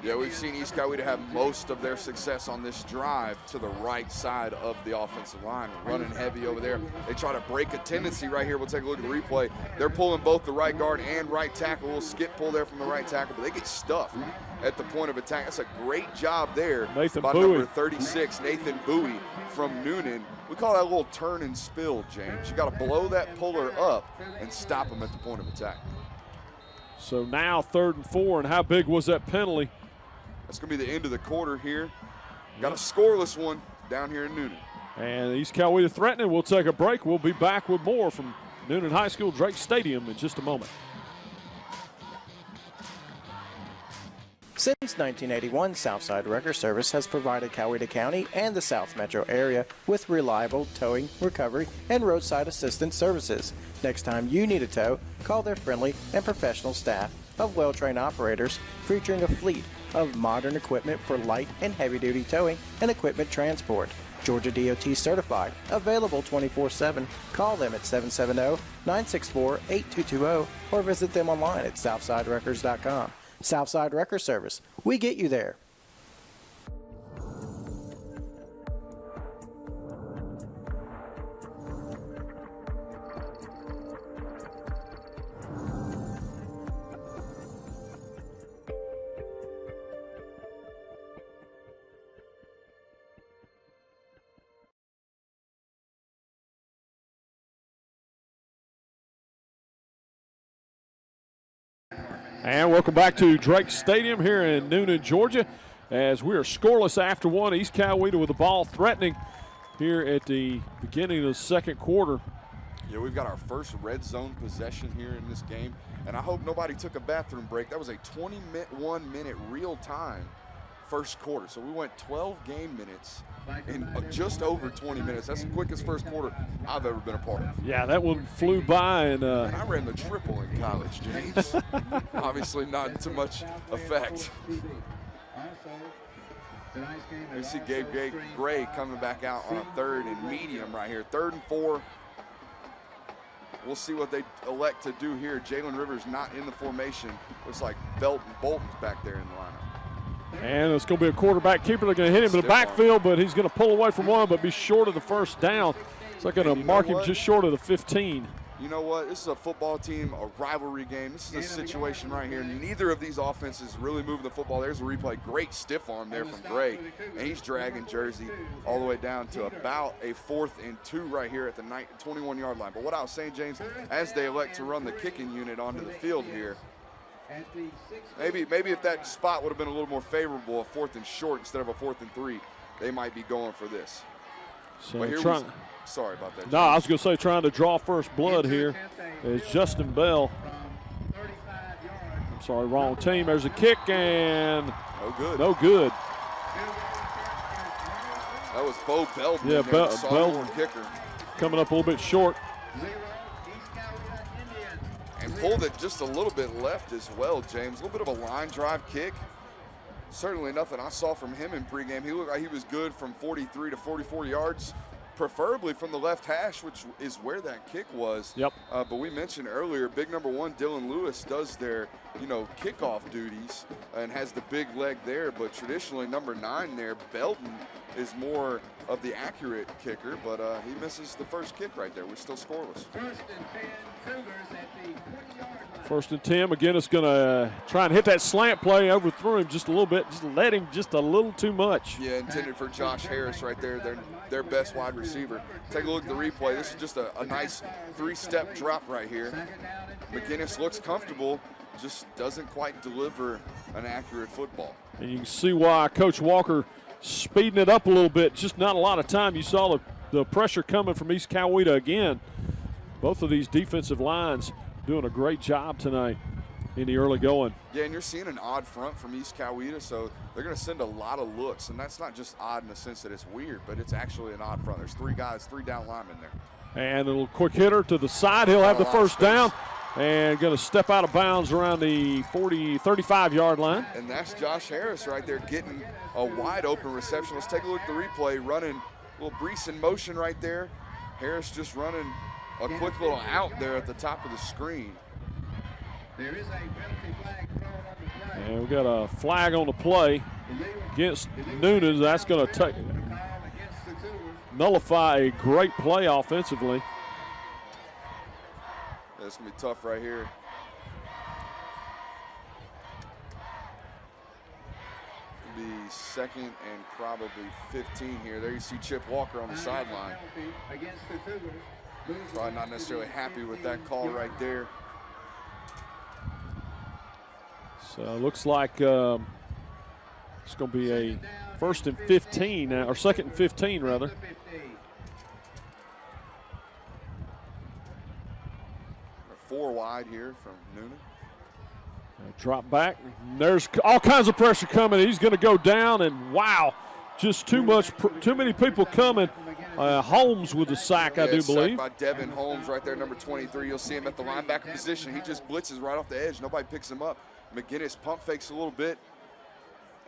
Yeah, we've seen East Coweta have most of their success on this drive to the right side of the offensive line, running heavy over there. They try to break a tendency right here. We'll take a look at the replay. They're pulling both the right guard and right tackle. A little skip pull there from the right tackle, but they get stuffed at the point of attack. That's a great job there by number 36, Nathan Bowie from Newnan. We call that a little turn and spill, James. You got to blow that puller up and stop them at the point of attack. So now 3rd and 4, and how big was that penalty? That's going to be the end of the quarter here. Got a scoreless one down here in Newnan. And East Coweta threatening. We'll take a break. We'll be back with more from Newnan High School Drake Stadium in just a moment. Since 1981, Southside Wrecker Service has provided Coweta County and the South Metro area with reliable towing, recovery, and roadside assistance services. Next time you need a tow, call their friendly and professional staff of well-trained operators featuring a fleet of modern equipment for light and heavy-duty towing and equipment transport. Georgia DOT certified, available 24/7. Call them at 770-964-8220 or visit them online at southsiderecords.com. Southside Wrecker Service, we get you there. And welcome back to Drake Stadium here in Newnan, Georgia, as we are scoreless after 1. East Coweta with the ball threatening here at the beginning of the 2nd quarter. Yeah, we've got our first red zone possession here in this game, and I hope nobody took a bathroom break. That was a 21-minute real-time first quarter. So we went 12 game minutes in just over 20 minutes. That's the quickest first quarter I've ever been a part of. Yeah, that one flew by. And I ran the triple in college, James. Obviously not too much effect. We see Gabe Gray coming back out on a 3rd and medium right here. 3rd and 4. We'll see what they elect to do here. Jalen Rivers not in the formation. Looks like Bolton's back there in the lineup. And it's going to be a quarterback keeper. They're going to hit him in the backfield, but he's going to pull away from one, but be short of the first down. So they're going to mark him just short of the 15. You know what? This is a football team, a rivalry game. This is a situation right here. Neither of these offenses really moving the football. There's a replay. Great stiff arm there from Gray. And he's dragging Jersey all the way down to about a 4th and 2 right here at the 21-yard line. But what I was saying, James, as they elect to run the kicking unit onto the field here, maybe if that spot would have been a little more favorable, a 4th and short instead of a 4th and 3, they might be going for this. So but here sorry about that. No, I was going to say trying to draw first blood here is Justin Bell. I'm sorry, wrong team. There's a kick and no good. No good. That was Bo Belton. Yeah, Belton kicker coming up a little bit short. And pulled it just a little bit left as well, James. A little bit of a line drive kick. Certainly nothing I saw from him in pregame. He looked like he was good from 43 to 44 yards, preferably from the left hash, which is where that kick was. Yep. But we mentioned earlier, big number 1, Dylan Lewis, does their, kickoff duties and has the big leg there. But traditionally, number 9 there, Belton, is more of the accurate kicker. But he misses the first kick right there. We're still scoreless. 1st and 10, Cougars at the 20-yard line. First and 10. Again, it's going to try and hit that slant play. Overthrew him just a little bit. Just let him just a little too much. Yeah, intended for Josh Harris right there, their best wide receiver. Take a look at the replay. This is just a nice 3-step drop right here. McGinnis looks comfortable, just doesn't quite deliver an accurate football. And you can see why Coach Walker speeding it up a little bit. Just not a lot of time. You saw the pressure coming from East Coweta again. Both of these defensive lines doing a great job tonight in the early going. Yeah, and you're seeing an odd front from East Coweta, so they're going to send a lot of looks. And that's not just odd in the sense that it's weird, but it's actually an odd front. There's 3 guys, 3 down linemen there. And a little quick hitter to the side. He'll have the first down. And going to step out of bounds around the 35-yard line. And that's Josh Harris right there getting a wide open reception. Let's take a look at the replay. Running a little Brees in motion right there. Harris just running a quick little out there at the top of the screen. There is a penalty flag thrown on the play. And we've got a flag on the play against Newnan. That's going to nullify a great play offensively. It's going to be tough right here. It'll be second and probably 15 here. There you see Chip Walker on the sideline. Probably not necessarily happy with that call right there. So it looks like it's going to be a first and 15 now, or second and 15 rather. Four wide here from Newnan. Drop back. There's all kinds of pressure coming. He's going to go down, and wow, just too many people coming. Holmes with the sack, I do believe. Sacked by Devin Holmes right there, number 23. You'll see him at the linebacker position. He just blitzes right off the edge. Nobody picks him up. McGinnis pump fakes a little bit,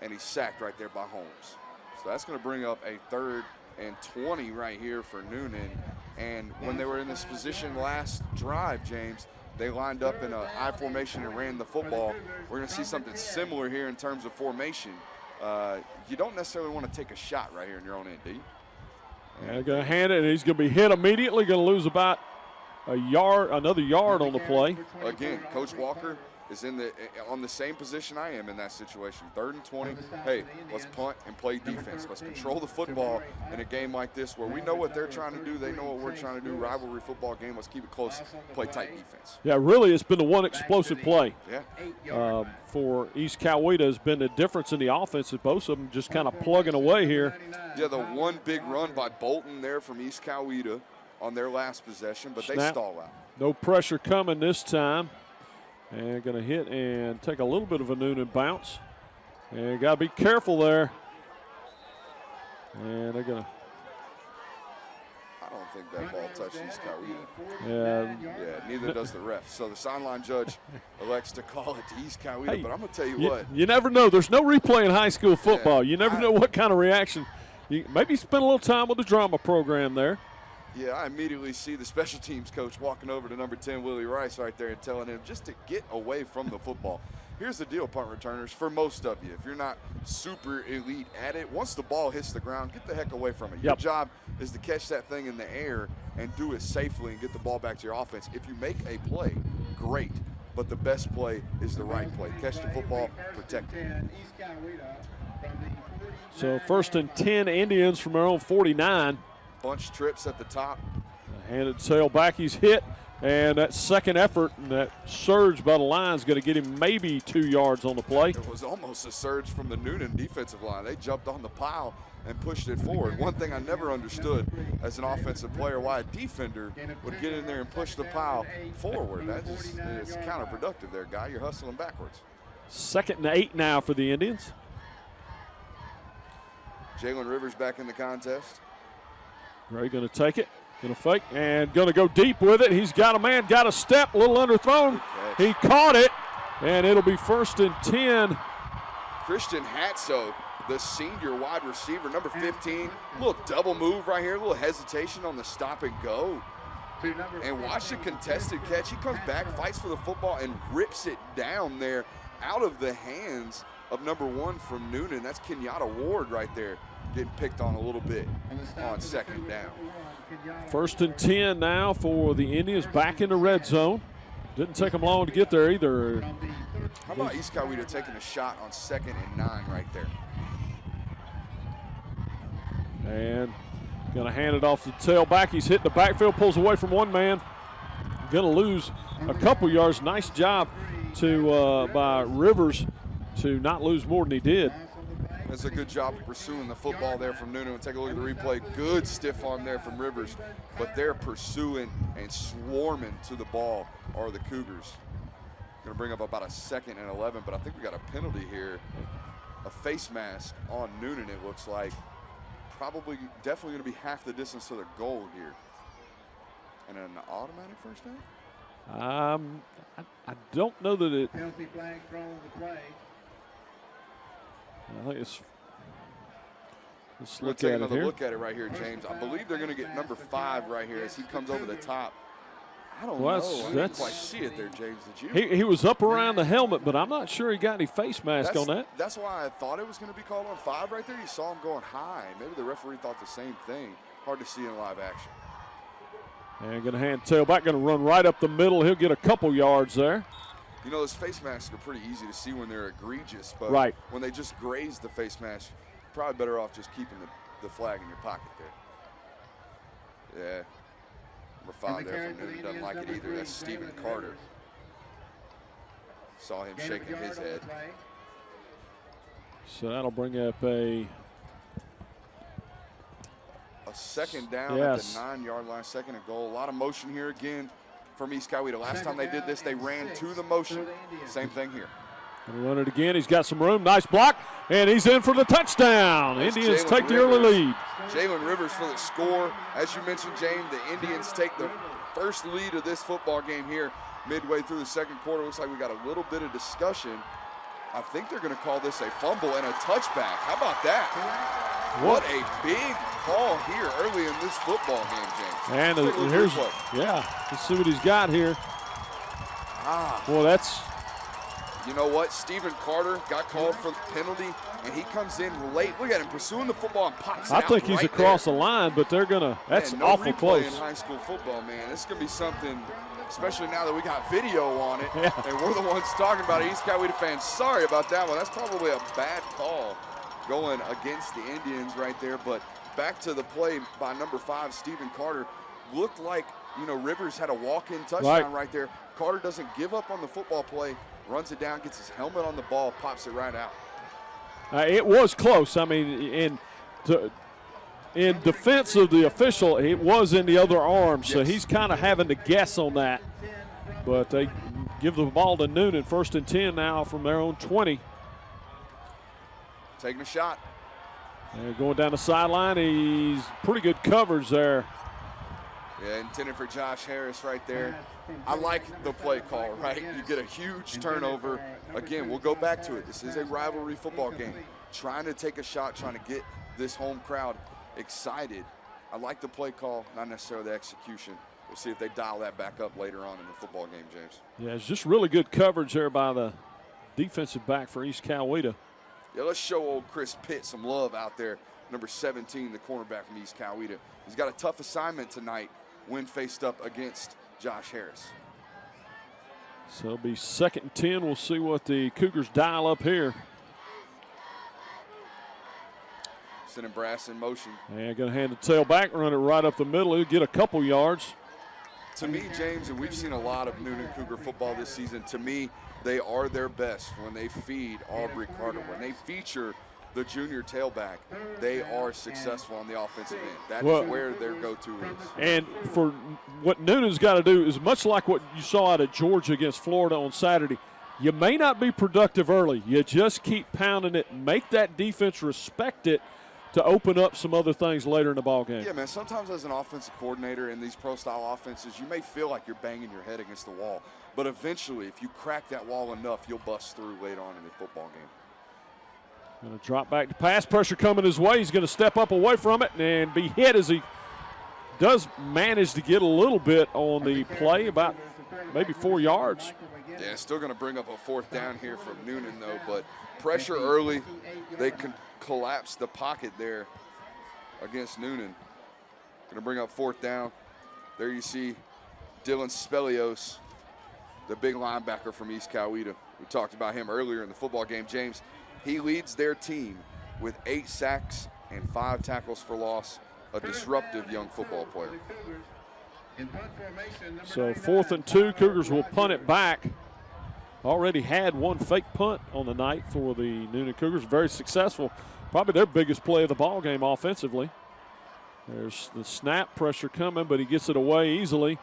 and he's sacked right there by Holmes. So that's going to bring up a 3rd and 20 right here for Newnan. And when they were in this position last drive, James, they lined up in an I formation and ran the football. We're going to see something similar here in terms of formation. You don't necessarily want to take a shot right here in your own end, do you? They're going to hand it, and he's going to be hit immediately. Going to lose about another yard on the play. Again, Coach Walker is on the same position I am in that situation. 3rd and 20. Hey, let's punt and play defense. Let's control the football in a game like this where we know what they're trying to do. They know what we're trying to do. Rivalry football game. Let's keep it close. Play tight defense. Yeah, really, it's been the one explosive play. Yeah. For East Coweta has been the difference in the offense. Both of them just kind of plugging away here. Yeah, the one big run by Bolton there from East Coweta on their last possession, but they stall out. No pressure coming this time. And going to hit and take a little bit of a Newnan bounce. And got to be careful there. And they're going to. I don't think that ball touched East Coweta. Yeah, neither does the ref. So the sideline judge elects to call it to East Coweta. But I'm going to tell you what. You never know. There's no replay in high school football. You never know what kind of reaction. Maybe spend a little time with the drama program there. Yeah, I immediately see the special teams coach walking over to number 10, Willie Rice, right there and telling him just to get away from the football. Here's the deal, punt returners, for most of you. If you're not super elite at it, once the ball hits the ground, get the heck away from it. Your job is to catch that thing in the air and do it safely and get the ball back to your offense. If you make a play, great. But the best play is the right play. Catch the football, protect it. So 1st and 10 Indians from their own 49. Bunch trips at the top. Handed sail back, he's hit, and that second effort and that surge by the line is going to get him maybe 2 yards on the play. It was almost a surge from the Newnan defensive line. They jumped on the pile and pushed it forward. One thing I never understood as an offensive player, why a defender would get in there and push the pile forward. It's counterproductive there, guy. You're hustling backwards. 2nd and 8 now for the Indians. Jalen Rivers back in the contest. Gray going to take it, going to fake, and going to go deep with it. He's got a man, got a step, a little underthrown. He caught it, and it'll be 1st and 10. Christian Hatso, the senior wide receiver, number 15. A little double move right here, a little hesitation on the stop and go. And watch the contested catch. He comes back, fights for the football, and rips it down there out of the hands of number 1 from Newnan. That's Kenyatta Ward right there, getting picked on a little bit on 2nd down. 1st and 10 now for the Indians, back in the red zone. Didn't take them long to get there either. How about East Coweta taking a shot on 2nd and 9 right there? And going to hand it off to the tailback. He's hitting the backfield, pulls away from one man. Going to lose a couple yards. Nice job by Rivers to not lose more than he did. That's a good job of pursuing the football there from Newnan. Take a look at the replay. Good stiff arm there from Rivers, but they're pursuing and swarming to the ball are the Cougars. Going to bring up about a 2nd and 11, but I think we got a penalty here. A face mask on Newnan, it looks like. Probably, definitely going to be half the distance to the goal here. And an automatic first down? I don't know that it. Penalty flag thrown the play. I think it's. Let's We'll look take at it another here. look at it right here, James. I believe they're going to get number 5 right here as he comes over the top. I don't Well, know. I didn't quite see it there, James. Did you? He was up around the helmet, but I'm not sure he got any face mask on that. That's why I thought it was going to be called on 5 right there. You saw him going high. Maybe the referee thought the same thing. Hard to see in live action. And going to hand tailback, going to run right up the middle. He'll get a couple yards there. You know, those face masks are pretty easy to see when they're egregious, but Right. when they just graze the face mask, probably better off just keeping the flag in your pocket there. Yeah. Number 5 there from Newnan doesn't like it either. That's Stephen Carter. Saw him shaking his head. So that'll bring up a 2nd down Yes. at the 9-yard line, 2nd and goal. A lot of motion here again from East Coweta. Last time they did this, they ran to the motion. Same thing here. Gonna run it again. He's got some room. Nice block, and he's in for the touchdown. There's Indians Jalen take the early Rivers. lead. Jalen Rivers for the score. As you mentioned, James, the Indians take the first lead of this football game here midway through the 2nd quarter. Looks like we got a little bit of discussion. I think they're going to call this a fumble and a touchback. How about that? What a big call here early in this football game, James. And Take a look at here's, the replay. yeah, let's see what he's got here. Well, that's. You know what? Stephen Carter got called for the penalty, and he comes in late. Look at him pursuing the football and pops I out think he's right across there. the line, but they're gonna. That's Man, no awful replay close. in high school football, man. This is gonna be something, especially now that we got video on it, Yeah. and we're the ones talking about it. East Coweta fans, sorry about that one. That's probably a bad call going against the Indians right there. But back to the play by number 5, Stephen Carter. Looked like, you know, Rivers had a walk-in touchdown right there. Carter doesn't give up on the football play, runs it down, gets his helmet on the ball, pops it right out. It was close. I mean, in defense of the official, it was in the other arm, so Yes. he's kind of having to guess on that. But they give the ball to Newnan, 1st and 10 now from their own 20. Taking a shot. And going down the sideline, he's pretty good coverage there. Yeah, intended for Josh Harris right there. I like the play call, right? You get a huge turnover. Again, we'll go back to it. This is a rivalry football game. Trying to take a shot, trying to get this home crowd excited. I like the play call, not necessarily the execution. We'll see if they dial that back up later on in the football game, James. Yeah, it's just really good coverage there by the defensive back for East Coweta. Yeah, let's show old Chris Pitt some love out there. Number 17, the cornerback from East Coweta. He's got a tough assignment tonight when faced up against Josh Harris. So it'll be 2nd and 10. We'll see what the Cougars dial up here. Sending Brass in motion. And going to hand the tail back, run it right up the middle. He'll get a couple yards. To me, James, and we've seen a lot of Newnan Cougar football this season, to me, they are their best when they feed Aubrey Carter. When they feature the junior tailback, they are successful on the offensive end. That is where their go-to is. And for what Noonan's got to do is much like what you saw out at Georgia against Florida on Saturday. You may not be productive early. You just keep pounding it, make that defense respect it to open up some other things later in the ball game. Yeah, man, sometimes as an offensive coordinator in these pro-style offenses, you may feel like you're banging your head against the wall. But eventually, if you crack that wall enough, you'll bust through later on in the football game. Going to drop back to pass. Pressure coming his way. He's going to step up away from it and be hit as he does manage to get a little bit on the play, about maybe 4 yards. Yeah, still going to bring up a 4th down here from Newnan, though. But pressure early. They can collapse the pocket there against Newnan. Going to bring up 4th down. There you see Dylan Spelios the big linebacker from East Coweta. We talked about him earlier in the football game, James. He leads their team with 8 sacks and 5 tackles for loss, a disruptive young football player. So 4th and 2, Cougars will punt it back. Already had one fake punt on the night for the Newnan Cougars. Very successful. Probably their biggest play of the ball game offensively. There's the snap, pressure coming, but he gets it away easily.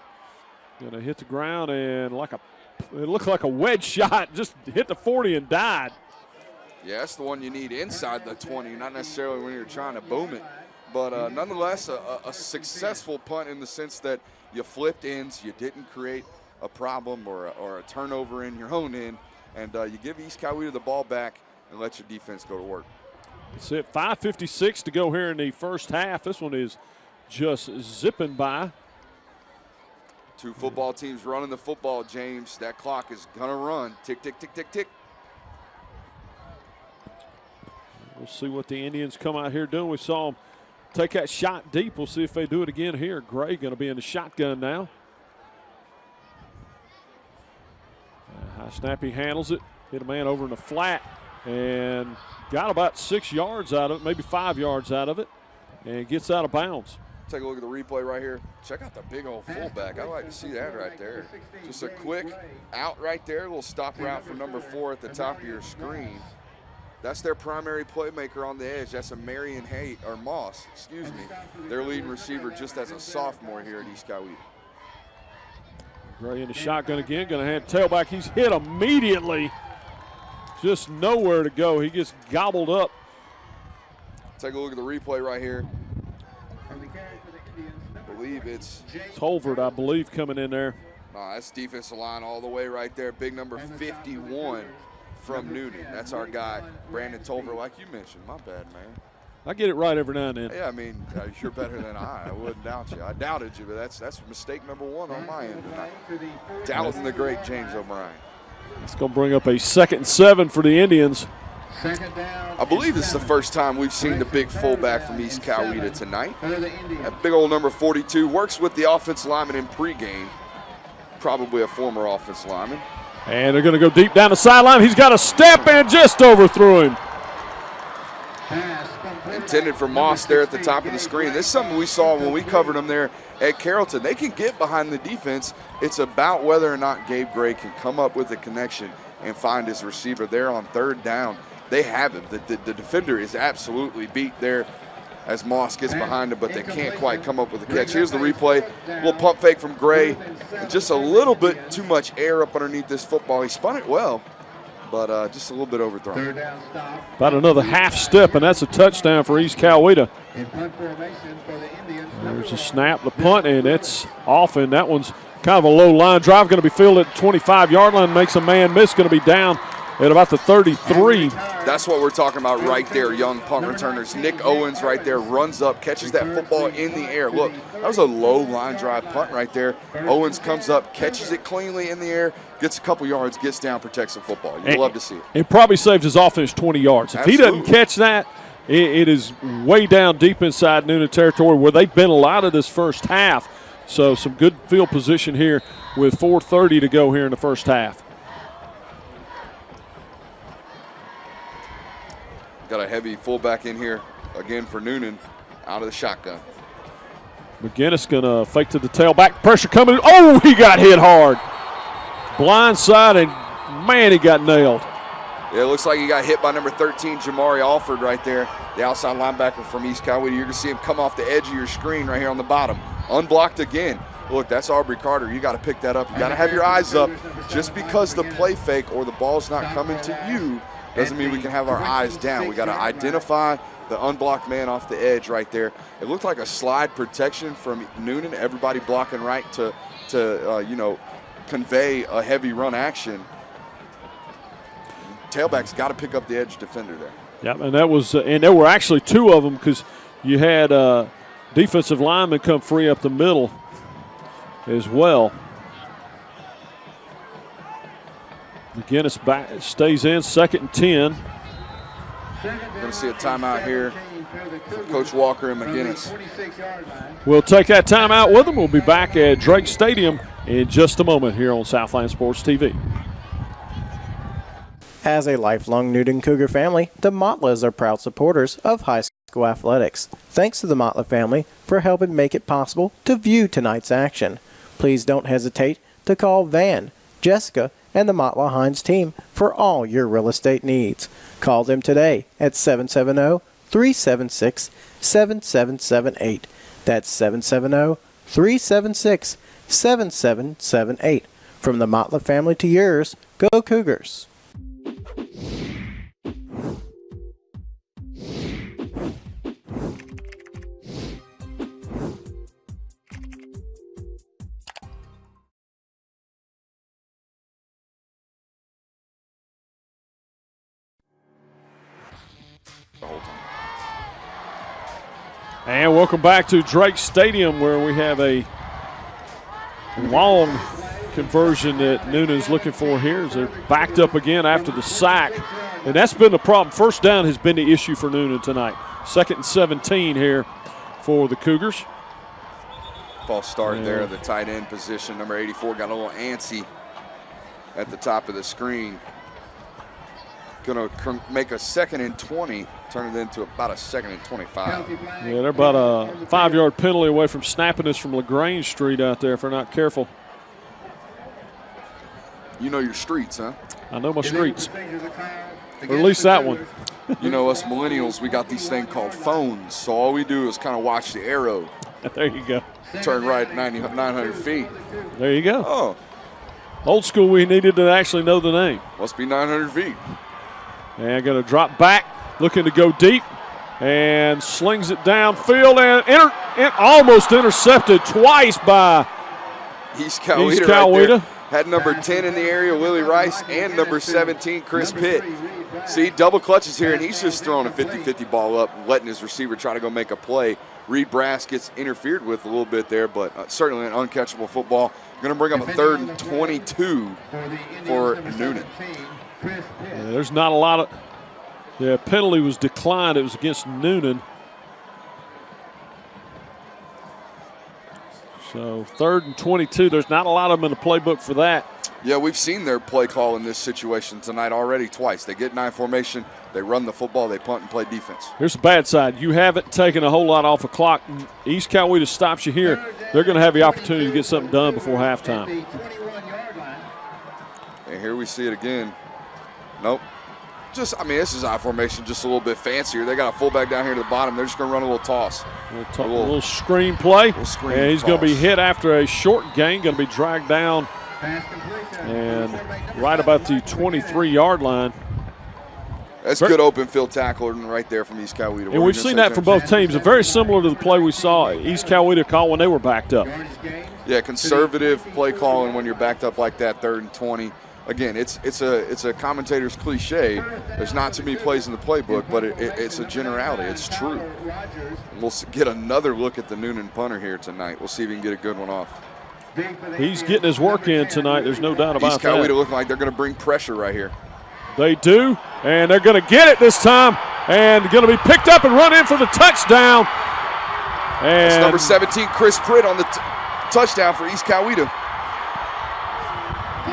Gonna hit the ground and it looked like a wedge shot, just hit the 40 and died. Yeah, that's the one you need inside the 20, not necessarily when you're trying to boom it. But nonetheless, a successful punt in the sense that you flipped ends, you didn't create a problem or a turnover in your own end, and you give East Coweta the ball back and let your defense go to work. That's it, 5:56 to go here in the first half. This one is just zipping by. 2 football teams running the football, James. That clock is gonna run. Tick, tick, tick, tick, tick. We'll see what the Indians come out here doing. We saw them take that shot deep. We'll see if they do it again here. Gray going to be in the shotgun now. High snap, he handles it. Hit a man over in the flat and got about 6 yards out of it, maybe 5 yards out of it, and gets out of bounds. Take a look at the replay right here. Check out the big old fullback. I like to see that right there. Just a quick out right there. A little stop route from number 4 at the top of your screen. That's their primary playmaker on the edge. That's a Marion Moss, excuse me. Their leading receiver just as a sophomore here at East Coweta. Gray in the shotgun again, going to hand tailback. He's hit immediately. Just nowhere to go. He gets gobbled up. Take a look at the replay right here. I believe it's Tolvert, I believe, coming in there. That's defensive line all the way right there. Big number 51 from Newnan. That's our guy, Brandon Tolvert, like you mentioned. My bad, man. I get it right every now and then. Yeah, I mean, you're better than I wouldn't doubt you. I doubted you, but that's mistake number 1 on my end tonight. Doubting the great James O'Brien. It's going to bring up a 2nd and 7 for the Indians. I believe this is the first time we've seen the big fullback from East Coweta tonight. That big old number 42 works with the offensive lineman in pregame. Probably a former offensive lineman. And they're going to go deep down the sideline. He's got a step and just overthrew him. Intended for Moss there at the top of the screen. This is something we saw when we covered him there at Carrollton. They can get behind the defense. It's about whether or not Gabe Gray can come up with a connection and find his receiver there on 3rd down. They have him. The defender is absolutely beat there as Moss gets behind him, but they can't quite come up with a catch. Here's the replay. A little pump fake from Gray. And just a little bit too much air up underneath this football. He spun it well, but just a little bit overthrown. About another half step, and that's a touchdown for East Coweta. There's a snap, the punt, and it's off, and that one's kind of a low line drive. Going to be fielded at the 25-yard line, makes a man miss, going to be down at about the 33. That's what we're talking about right there, young punt returners. Nick Owens right there runs up, catches that football in the air. Look, that was a low line drive punt right there. Owens comes up, catches it cleanly in the air, gets a couple yards, gets down, protects the football. You'd love to see it. It probably saved his offense 20 yards. If he doesn't catch that, it is way down deep inside Newnan territory where they've been a lot of this first half. So some good field position here with 4:30 to go here in the first half. Got a heavy fullback in here again for Newnan, out of the shotgun. McGinnis going to fake to the tailback. Pressure coming. Oh, he got hit hard. Blind side, and man, he got nailed. Yeah, it looks like he got hit by number 13, Jamari Alford right there, the outside linebacker from East Coweta. You're going to see him come off the edge of your screen right here on the bottom. Unblocked again. Look, that's Aubrey Carter. You got to pick that up. You got to have your eyes up. Just because the play fake or the ball's not coming to you doesn't mean we can have our eyes down. We got to identify the unblocked man off the edge right there. It looked like a slide protection from Newnan. Everybody blocking right to convey a heavy run action. Tailback's got to pick up the edge defender there. Yeah, and that was, and there were actually 2 of them because you had defensive lineman come free up the middle as well. McGinnis back, stays in, 2nd and 10. We're going to see a timeout here for Coach Walker and McGinnis. We'll take that timeout with them. We'll be back at Drake Stadium in just a moment here on Southland Sports TV. As a lifelong Newnan Cougar family, the Motlas are proud supporters of high school athletics. Thanks to the Motla family for helping make it possible to view tonight's action. Please don't hesitate to call Van, Jessica, and the Motla Hines team for all your real estate needs. Call them today at 770-376-7778. That's 770-376-7778. From the Motla family to yours, go Cougars. And welcome back to Drake Stadium, where we have a long conversion that Newnan's looking for here as they're backed up again after the sack. And that's been the problem. First down has been the issue for Newnan tonight. 2nd and 17 here for the Cougars. False start there, the tight end position. Number 84 got a little antsy at the top of the screen. Going to make a 2nd and 20, turn it into about a 2nd and 25. Yeah, they're about a 5-yard penalty away from snapping this from LaGrange Street out there if they're not careful. You know your streets, huh? I know my streets, or at least that one. You know, us millennials, we got these things called phones, so all we do is kind of watch the arrow. There you go. Turn right 900 feet. There you go. Oh. Old school, we needed to actually know the name. Must be 900 feet. And going to drop back, looking to go deep, and slings it downfield, and almost intercepted twice by East Coweta. Right there. Had number 10 in the area, Willie Rice, and number 17, Chris Pitt. See, double clutches here, and he's just throwing a 50-50 ball up, letting his receiver try to go make a play. Reed Brass gets interfered with a little bit there, but certainly an uncatchable football. Going to bring up a 3rd and 22 for Newnan. Yeah, there's not a lot of – yeah, penalty was declined. It was against Newnan. So 3rd and 22. There's not a lot of them in the playbook for that. Yeah, we've seen their play call in this situation tonight already twice. They get 9 formation, they run the football, they punt and play defense. Here's the bad side. You haven't taken a whole lot off the clock. East Coweta stops you here. They're going to have the opportunity to get something done before halftime. And here we see it again. Nope. Just, I mean, this is I formation, just a little bit fancier. They got a fullback down here to the bottom. They're just going to run a little toss. A little screen play. And he's going to be hit after a short gain, going to be dragged down. And right about the 23-yard line. That's good open field tackle right there from East Coweta. And we've seen that from both teams. It's very similar to the play we saw East Coweta call when they were backed up. Yeah, conservative play calling when you're backed up like that, 3rd and 20. Again, it's a commentator's cliche. There's not too many plays in the playbook, but it's a generality. It's true. We'll get another look at the Newnan punter here tonight. We'll see if he can get a good one off. He's getting his work in tonight. There's no doubt about that. East Coweta looking like they're going to bring pressure right here. They do, and they're going to get it this time, and going to be picked up and run in for the touchdown. And that's number 17, Chris Pritt, on the touchdown for East Coweta.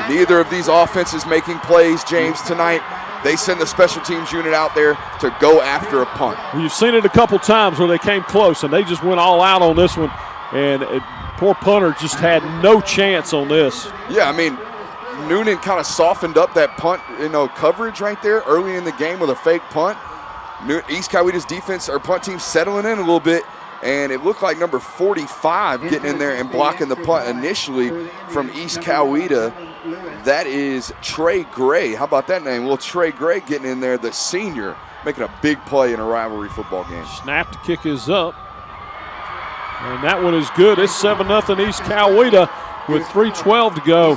Neither of these offenses making plays, James, tonight. They send the special teams unit out there to go after a punt. You've seen it a couple times where they came close, and they just went all out on this one. And poor punter just had no chance on this. Yeah, I mean, Newnan kind of softened up that punt, coverage right there early in the game with a fake punt. East Coweta's defense, or punt team, settling in a little bit. And it looked like number 45 getting in there and blocking the punt initially from East Coweta. That is Trey Gray. How about that name? Well, Trey Gray getting in there, the senior, making a big play in a rivalry football game. Snap to kick is up. And that one is good. It's 7-0 East Coweta with 3:12 to go.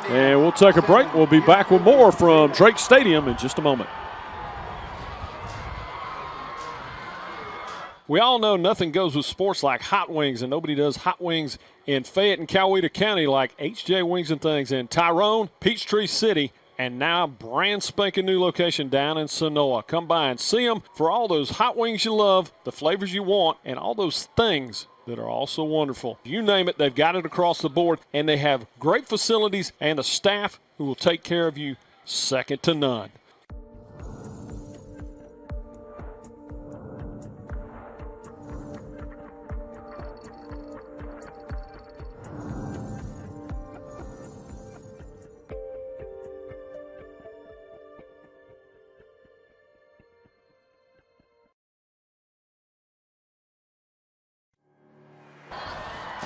And we'll take a break. We'll be back with more from Drake Stadium in just a moment. We all know nothing goes with sports like hot wings, and nobody does hot wings in Fayette and Coweta County like HJ Wings and Things in Tyrone, Peachtree City, and now brand spanking new location down in Sonoa. Come by and see them for all those hot wings you love, the flavors you want, and all those things that are also wonderful. You name it, they've got it across the board, and they have great facilities and a staff who will take care of you second to none.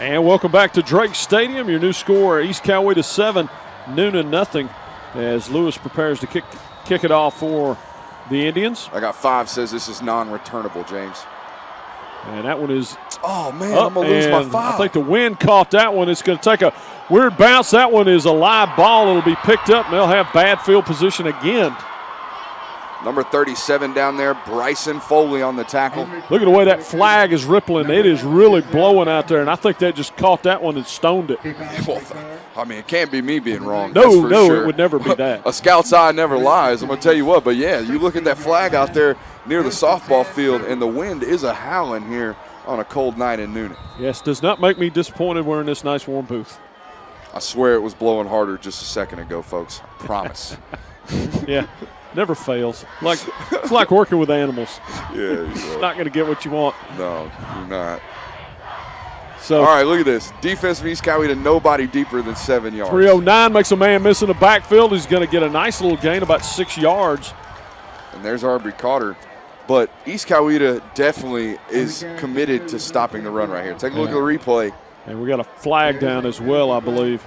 And welcome back to Drake Stadium. Your new score, East Coweta 7, Newnan nothing, as Lewis prepares to kick it off for the Indians. I got 5 says this is non-returnable, James. And that one is oh, man, I'm going to lose my 5. I think the wind caught that one. It's going to take a weird bounce. That one is a live ball. It'll be picked up, and they'll have bad field position again. Number 37 down there, Bryson Foley on the tackle. Look at the way that flag is rippling. It is really blowing out there, and I think that just caught that one and stoned it. Well, I mean, it can't be me being wrong. No, sure. It would never be that. A scout's eye never lies, I'm going to tell you what. But, yeah, you look at that flag out there near the softball field, and the wind is a-howling here on a cold night in Newnan. Yes, does not make me disappointed wearing this nice warm booth. I swear it was blowing harder just a second ago, folks. I promise. Yeah. Never fails. It's like working with animals. Yeah, it's not going to get what you want. No, you're not. So, all right, look at this. Defense of East Coweta, nobody deeper than 7 yards. 309 makes a man miss in the backfield. He's going to get a nice little gain, about 6 yards. And there's Aubrey Carter. But East Coweta definitely is committed to stopping the run right here. Take a look at the replay. And we got a flag down as well, I believe.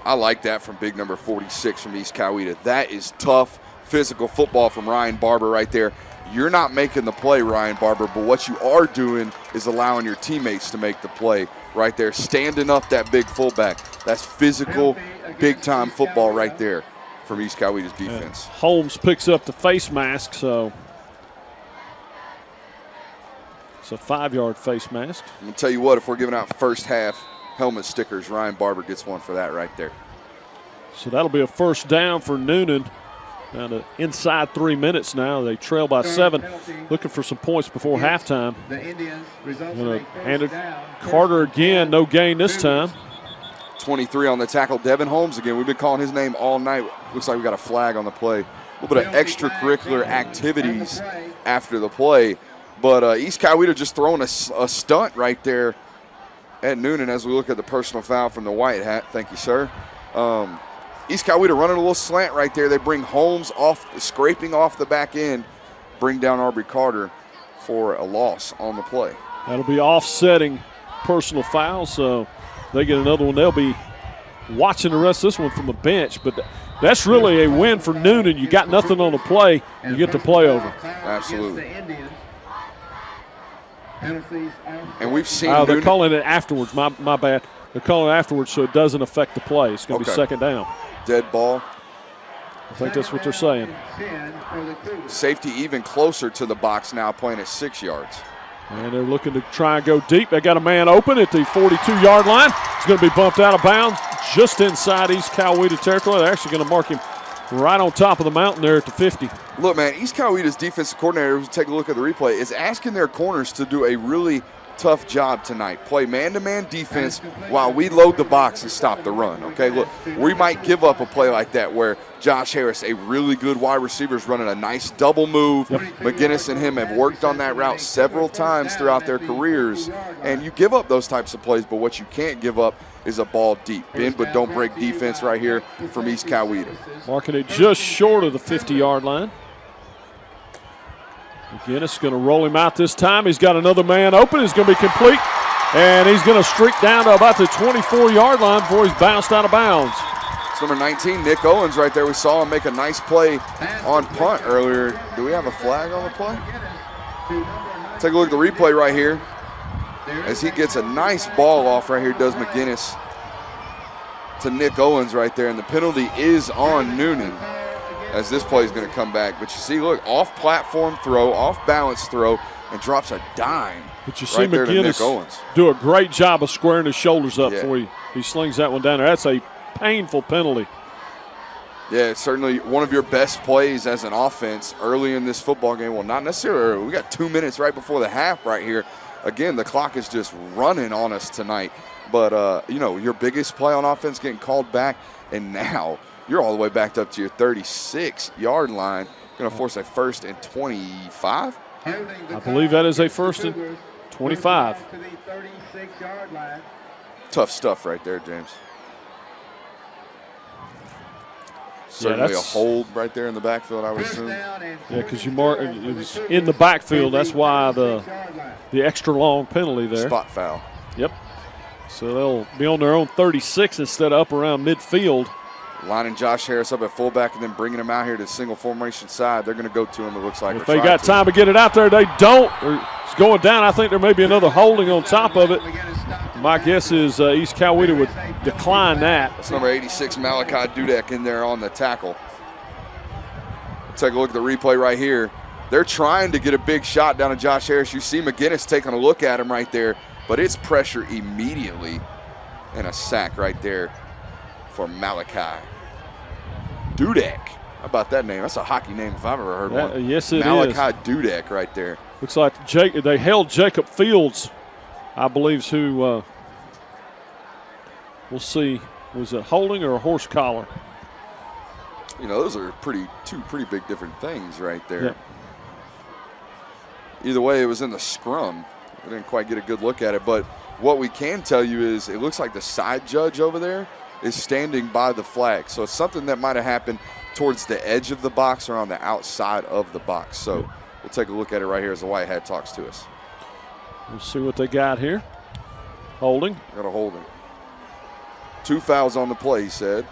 I like that from big number 46 from East Coweta. That is tough, physical football from Ryan Barber right there. You're not making the play, Ryan Barber, but what you are doing is allowing your teammates to make the play right there, standing up that big fullback. That's physical, big-time football right there from East Coweta's defense. Holmes picks up the face mask, so it's a 5-yard face mask. I'm going to tell you what, if we're giving out first half helmet stickers, Ryan Barber gets one for that right there. So that'll be a first down for Newnan. Down to inside 3 minutes now. They trail by 7, looking for some points before halftime. Going to hand it Carter again, no gain this time. 23 on the tackle, Devin Holmes again. We've been calling his name all night. Looks like we got a flag on the play. A little bit of extracurricular activities after the play. But East Coweta just throwing a stunt right there at Newnan as we look at the personal foul from the white hat. Thank you, sir. East Coweta running a little slant right there. They bring Holmes off, scraping off the back end, bring down Aubrey Carter for a loss on the play. That'll be offsetting personal foul, so they get another one. They'll be watching the rest of this one from the bench, but that's really a win for Newnan. You got nothing on the play, you get the play over. Absolutely. And we've seen they're calling it afterwards. My bad. They're calling it afterwards so it doesn't affect the play. It's going to be second down. Dead ball. I think that's what they're saying. Safety even closer to the box now, playing at 6 yards. And they're looking to try and go deep. They got a man open at the 42-yard line. He's going to be bumped out of bounds just inside East Coweta territory. They're actually going to mark him right on top of the mountain there at the 50. Look, man, East Coweta's defensive coordinator, take a look at the replay, is asking their corners to do a really tough job tonight. Play man-to-man defense while we load the box and stop the run, okay? Look, we might give up a play like that where Josh Harris, a really good wide receiver, is running a nice double move. McGinnis and him have worked on that route several times throughout their careers, and you give up those types of plays, but what you can't give up is a ball deep. Bend but don't break defense right here from East Coweta. Marking it just short of the 50-yard line. McGinnis going to roll him out this time. He's got another man open. He's going to be complete, and he's going to streak down to about the 24-yard line before he's bounced out of bounds. It's number 19, Nick Owens right there. We saw him make a nice play on punt earlier. Do we have a flag on the play? Take a look at the replay right here as he gets a nice ball off right here, does McGinnis to Nick Owens right there, and the penalty is on Newnan as this play is going to come back. But you see, look, off-platform throw, off-balance throw, and drops a dime. But you see right there to Nick McGinnis Owens. Do a great job of squaring his shoulders up before he slings that one down there. That's a painful penalty. Yeah, it's certainly one of your best plays as an offense early in this football game. Well, not necessarily early. We got 2 minutes right before the half right here. again, the clock is just running on us tonight. But, you know, your biggest play on offense getting called back, and now you're all the way backed up to your 36-yard line. Going to force a 1st and 25. I believe that is a 1st and 25. Tough stuff right there, James. Certainly a hold right there in the backfield, I would assume. Yeah, because you mark it was in the backfield. That's why the extra long penalty there. Spot foul. Yep. So they'll be on their own 36 instead of up around midfield. Lining Josh Harris up at fullback and then bringing him out here to the single formation side. They're going to go to him, it looks like. If they got time to get it out there, they don't. It's going down. I think there may be another holding on top of it. My guess is East Coweta would decline that. That's number 86, Malachi Dudek, in there on the tackle. Take a look at the replay right here. They're trying to get a big shot down to Josh Harris. You see McGinnis taking a look at him right there, but it's pressure immediately and a sack right there for Malachi Dudek. How about that name? That's a hockey name if I've ever heard one. Yes, it Malachi is. Dudek right there. Looks like they held Jacob Fields, I believe, who we'll see. Was it holding or a horse collar? You know, those are two pretty big different things right there. Yeah. Either way, it was in the scrum. We didn't quite get a good look at it, but what we can tell you is it looks like the side judge over there is standing by the flag. So it's something that might have happened towards the edge of the box or on the outside of the box. So we'll take a look at it right here as the white hat talks to us. We'll see what they got here. Holding. Got a holding. 2 fouls on the play, he said.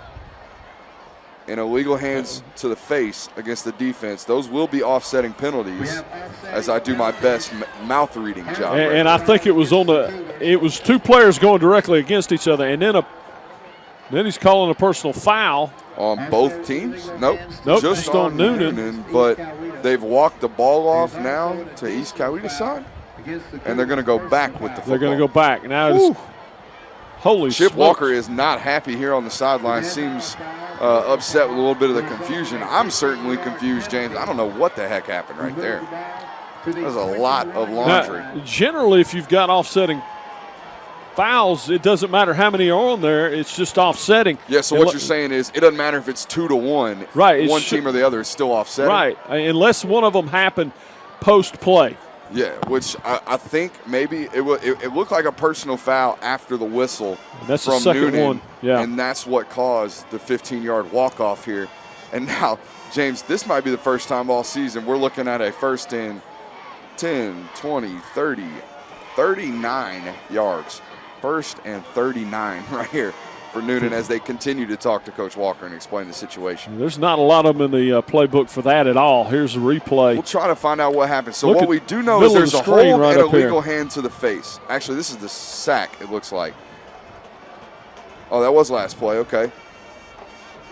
And illegal hands to the face against the defense. Those will be offsetting penalties as I do my best mouth reading job. And I think it was it was 2 players going directly against each other, and then he's calling a personal foul. On both teams? Nope. Just on Newnan. But they've walked the ball off now to East Coweta's side, and they're going to go back with the football. They're going to go back. Now it's holy Chip smokes. Walker is not happy here on the sideline. Seems upset with a little bit of the confusion. I'm certainly confused, James. I don't know what the heck happened right there. There's a lot of laundry. Now, generally, if you've got offsetting fouls, it doesn't matter how many are on there. It's just offsetting. Yeah, so what you're saying is it doesn't matter if it's 2-1. Right. One team or the other is still offsetting. Right, unless one of them happened post-play. Yeah, which I think maybe it looked like a personal foul after the whistle. And that's from the second Newnan, one. Yeah. And that's what caused the 15-yard walk-off here. And now, James, this might be the first time all season we're looking at a 1st and 10, 20, 30, 39 yards. 1st and 39 right here for Newnan as they continue to talk to Coach Walker and explain the situation. There's not a lot of them in the playbook for that at all. Here's the replay. We'll try to find out what happened. So what we do know is there's a hold and a legal hand to the face. Actually, this is the sack, it looks like. Oh, that was last play. Okay.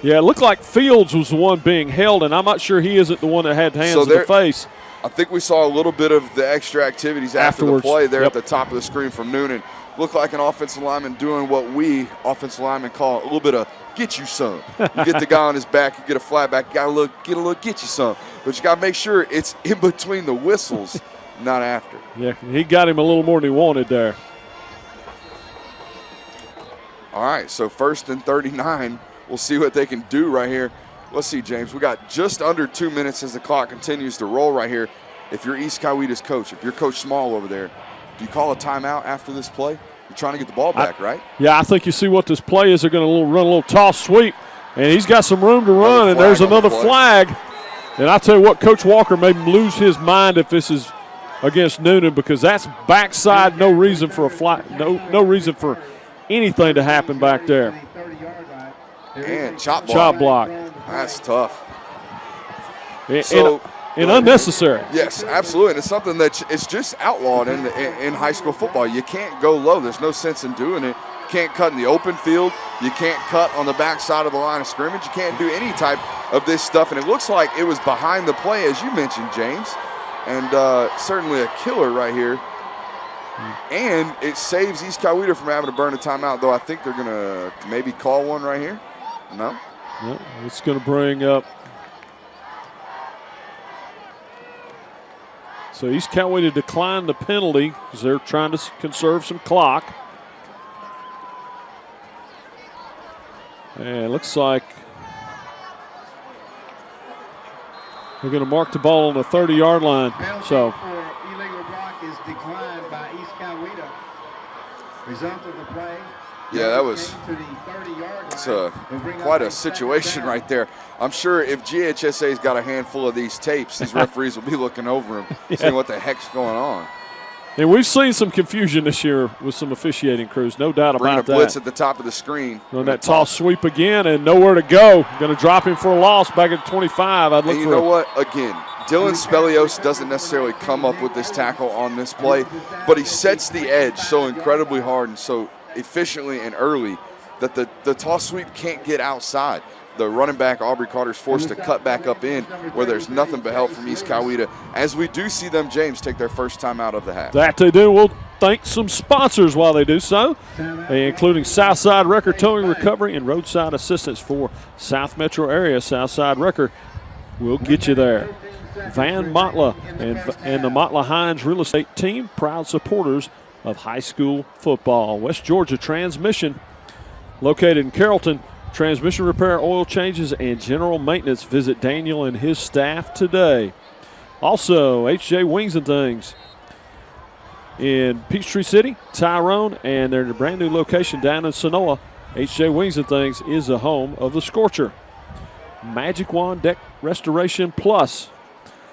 Yeah, it looked like Fields was the one being held, and I'm not sure he isn't the one that had hands to the face. I think we saw a little bit of the extra activities after the play there at the top of the screen from Newnan. Looked like an offensive lineman doing what we offensive linemen call a little bit of get you some. You get the guy on his back, you get a flat back, you got to get a little get you some. But you got to make sure it's in between the whistles, not after. Yeah, he got him a little more than he wanted there. All right, so 1st and 39. We'll see what they can do right here. Let's see, James. We got just under 2 minutes as the clock continues to roll right here. If you're East Coweta's coach, if you're Coach Small over there, do you call a timeout after this play? You're trying to get the ball back, right? Yeah, I think you see what this play is. They're going to run a little toss sweep, and he's got some room to run, and there's another flag. And I tell you what, Coach Walker made him lose his mind if this is against Newnan, because that's backside, no reason for a flag, no reason for anything to happen back there. And chop block. Chop block. That's tough. And unnecessary. Yes, absolutely. And it's something that it's just outlawed in high school football. You can't go low. There's no sense in doing it. You can't cut in the open field. You can't cut on the backside of the line of scrimmage. You can't do any type of this stuff. And it looks like it was behind the play, as you mentioned, James. And certainly a killer right here. And it saves East Coweta from having to burn a timeout, though I think they're going to maybe call one right here. No? No, it's going to bring up So East Coweta declined the penalty because they're trying to conserve some clock. And it looks like they're going to mark the ball on the 30-yard line. So for illegal block is declined by East Coweta. Result of the play. Yeah, that was quite a situation right there. I'm sure if GHSA's got a handful of these tapes, these referees will be looking over them, seeing what the heck's going on. And we've seen some confusion this year with some officiating crews, no doubt Bring about a blitz at the top of the screen. On that toss sweep again, and nowhere to go. Going to drop him for a loss back at 25. And you know what? Again, Dylan Spelios doesn't necessarily come up with this tackle on this play, but he sets the edge so incredibly hard and so efficiently and early that the toss sweep can't get outside. The running back, Aubrey Carter, is forced to cut back up in where there's nothing but help from East Coweta, as we do see them, James, take their first time out of the half. That they do. We'll thank some sponsors while they do so, including Southside Wrecker Towing Recovery and Roadside Assistance for South Metro area. Southside Wrecker will get you there. Van Motla and the Motla Hines Real Estate Team, proud supporters of high school football. West Georgia Transmission, located in Carrollton. Transmission repair, oil changes, and general maintenance. Visit Daniel and his staff today. Also, HJ Wings and Things in Peachtree City, Tyrone, and their brand new location down in Sonoa. HJ Wings and Things is the home of the Scorcher. Magic Wand Deck Restoration Plus,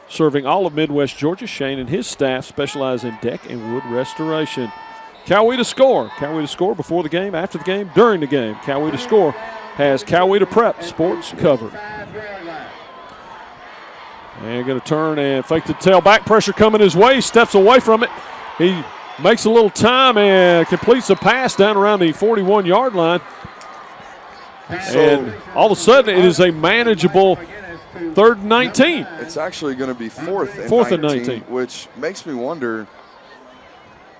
serving all of Midwest Georgia. Shane and his staff specialize in deck and wood restoration. Coweta Score. Coweta Score before the game, after the game, during the game. Coweta Score has Coweta Prep Sports covered. And going to turn and fake the tailback. Pressure coming his way. He steps away from it. He makes a little time and completes a pass down around the 41-yard line. And all of a sudden, it is a manageable 3rd and 19. It's actually going to be 4th and 19, which makes me wonder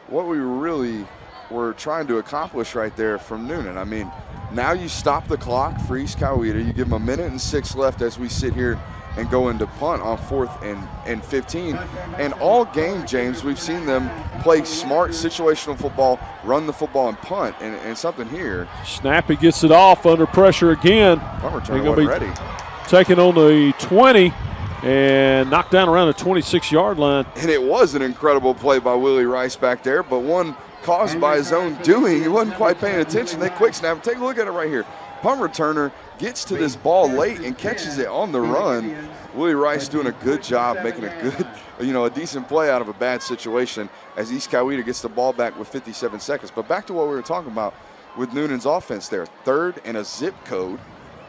what we really were trying to accomplish right there from Newnan. I mean, now you stop the clock for East Coweta. You give them 1:06 left as we sit here and go into punt on 4th and 15. And all game, James, we've seen them play smart situational football, run the football, and punt. And something here. Snappy gets it off under pressure again. Punt return wasn't ready. Taken on the 20 and knocked down around the 26-yard line. And it was an incredible play by Willie Rice back there, but one caused by his own doing. He wasn't quite paying attention. They quick snap. Take a look at it right here. Punt returner gets to this ball late and catches it on the run. Willie Rice doing a good job making a good, a decent play out of a bad situation as East Coweta gets the ball back with 57 seconds. But back to what we were talking about with Newnan's offense there. 3rd and a zip code.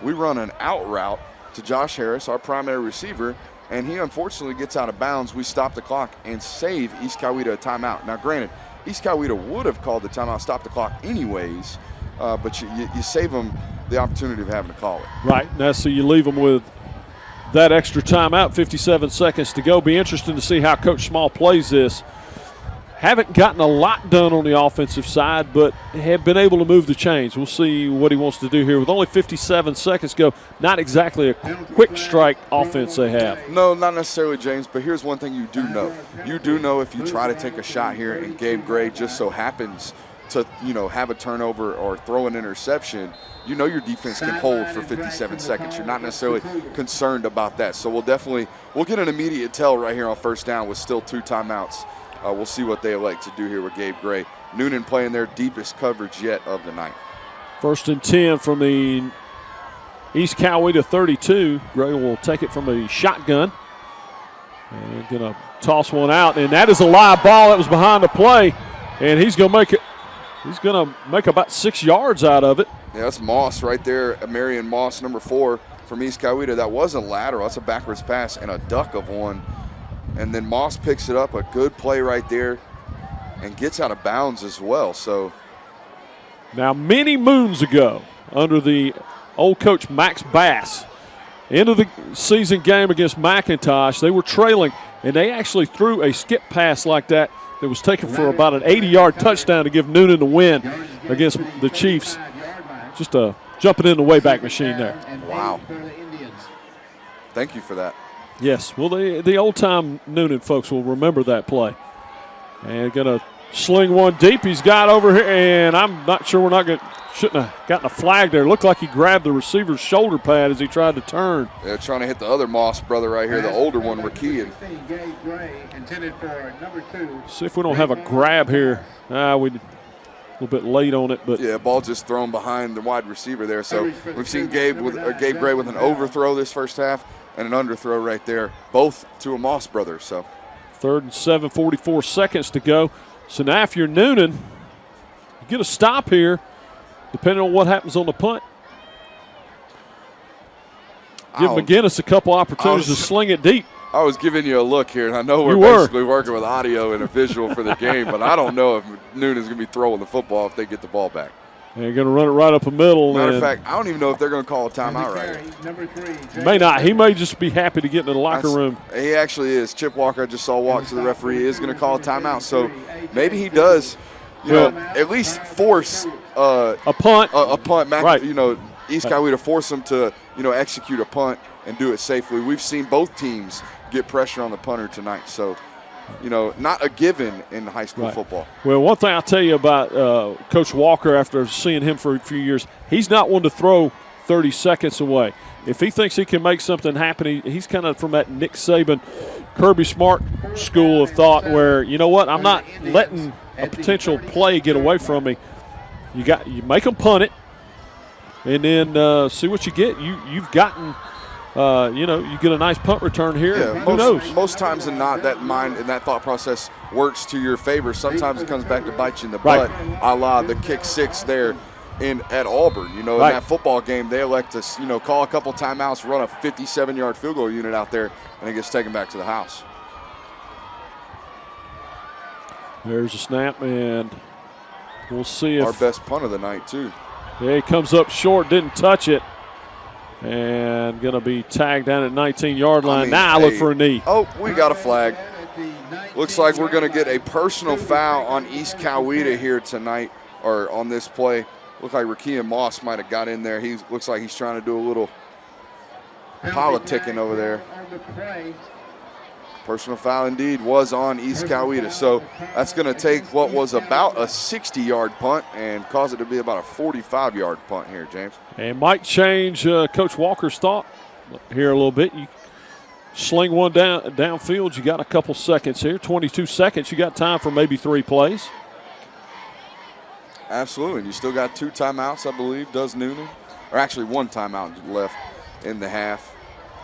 We run an out route to Josh Harris, our primary receiver, and he unfortunately gets out of bounds. We stop the clock and save East Coweta a timeout. Now, granted, East Coweta would have called the timeout, stop the clock anyways, but you save them the opportunity of having to call it. Right. Now, so you leave them with that extra timeout, 57 seconds to go. Be interesting to see how Coach Small plays this. Haven't gotten a lot done on the offensive side, but have been able to move the chains. We'll see what he wants to do here. With only 57 seconds to go, not exactly a quick strike offense they have. No, not necessarily, James, but here's one thing you do know. You do know if you try to take a shot here and Gabe Gray just so happens to, have a turnover or throw an interception, your defense can hold for 57 seconds. You're not necessarily concerned about that. So we'll get an immediate tell right here on 1st down with still 2 timeouts. We'll see what they elect to do here with Gabe Gray. Newnan playing their deepest coverage yet of the night. 1st and 10 from the East Coweta 32. Gray will take it from a shotgun. And going to toss one out. And that is a live ball that was behind the play. And he's going to make it. He's going to make about 6 yards out of it. Yeah, that's Moss right there. Marion Moss, number 4 from East Coweta. That wasn't lateral. That's a backwards pass and a duck of one. And then Moss picks it up, a good play right there, and gets out of bounds as well. So now, many moons ago, under the old coach Max Bass, end of the season game against McIntosh, they were trailing, and they actually threw a skip pass like that was taken for about an 80-yard touchdown to give Newnan the win against the Chiefs. Just a jumping in the way back machine there. Wow. Thank you for that. Yes, well, the old-time Newnan folks will remember that play. And going to sling one deep. He's got over here, and I'm not sure shouldn't have gotten a flag there. Looked like he grabbed the receiver's shoulder pad as he tried to turn. They're trying to hit the other Moss brother right here, the older one, Rakian. See if we don't have a grab here. We a little bit late on it, but yeah, ball just thrown behind the wide receiver there. So we've seen Gabe Gray with an overthrow this first half and an underthrow right there, both to a Moss brother. So 3rd and 7, 44 seconds to go. So now if you're Newnan, you get a stop here, depending on what happens on the punt. Give McGinnis a couple opportunities to sling it deep. I was giving you a look here, and I know we're basically working with audio and a visual for the game, but I don't know if Noonan's going to be throwing the football if they get the ball back. They're going to run it right up the middle. Matter of fact, I don't even know if they're going to call a timeout right here. May not. He may just be happy to get into the locker room. He actually is. Chip Walker, I just saw walk to the referee, is going to call a timeout. So maybe he does, at least force a punt. A punt. Right. East Coweta force them to, execute a punt and do it safely. We've seen both teams get pressure on the punter tonight. So, not a given in high school football. Well, one thing I'll tell you about Coach Walker after seeing him for a few years, he's not one to throw 30 seconds away. If he thinks he can make something happen, he's kind of from that Nick Saban, Kirby Smart school of thought where, you know what, I'm not letting a potential play get away from me. You make them punt it, and then see what you get. You've gotten – you get a nice punt return here. Yeah, who knows? Most times than not, that mind and that thought process works to your favor. Sometimes it comes back to bite you in the butt, a la the kick six there at Auburn. In that football game, they elect to call a couple timeouts, run a 57-yard field goal unit out there, and it gets taken back to the house. There's a snap, and we'll see if our best punt of the night too. Yeah, he comes up short, didn't touch it. And going to be tagged down at 19-yard line. Now look for a knee. Oh, we got a flag. Looks like we're going to get a personal foul on East Coweta here tonight, or on this play. Looks like Rakeem Moss might have got in there. He looks like he's trying to do a little politicking over there. Personal foul indeed was on East Coweta. So that's going to take what was about a 60-yard punt and cause it to be about a 45-yard punt here, James. And might change Coach Walker's thought here a little bit. You sling one downfield, you got a couple seconds here. 22 seconds, you got time for maybe 3 plays. Absolutely, and you still got 2 timeouts, I believe, does Newnan. Or actually 1 timeout left in the half,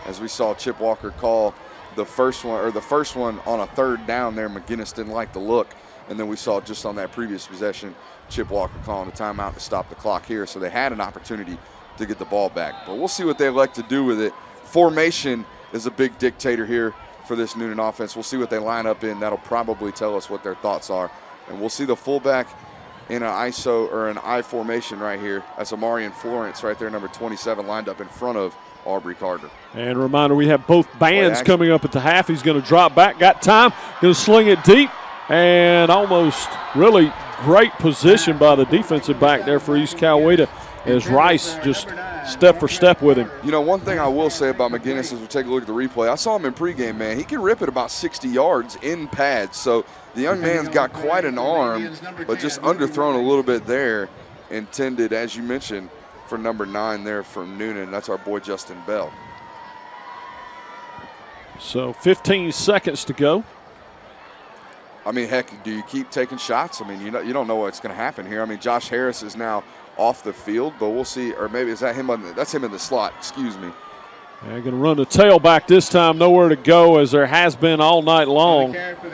as we saw Chip Walker call the first one on a 3rd down there. McGinnis didn't like the look, and then we saw just on that previous possession Chip Walker calling a timeout to stop the clock here. So they had an opportunity to get the ball back, but we'll see what they like to do with it. Formation is a big dictator here for this Newnan offense. We'll see what they line up in. That'll probably tell us what their thoughts are, and we'll see the fullback in an ISO or an I formation right here. That's Amarian Florence right there, number 27, lined up in front of Aubrey Carter. And a reminder, we have both bands coming up at the half. He's going to drop back, got time, going to sling it deep, and almost really great position by the defensive back there for East Coweta as Rice just step for step with him. One thing I will say about McGinnis as we take a look at the replay, I saw him in pregame, man. He can rip it about 60 yards in pads. So the young man's got quite an arm, but just underthrown a little bit there. Intended, as you mentioned, for number 9 there from Newnan. That's our boy Justin Bell. So 15 seconds to go. I mean, heck, do you keep taking shots? I mean, you don't know what's going to happen here. I mean, Josh Harris is now off the field, but we'll see. Or maybe is that him? That's him in the slot. Excuse me. They're going to run the tailback this time. Nowhere to go, as there has been all night long. I think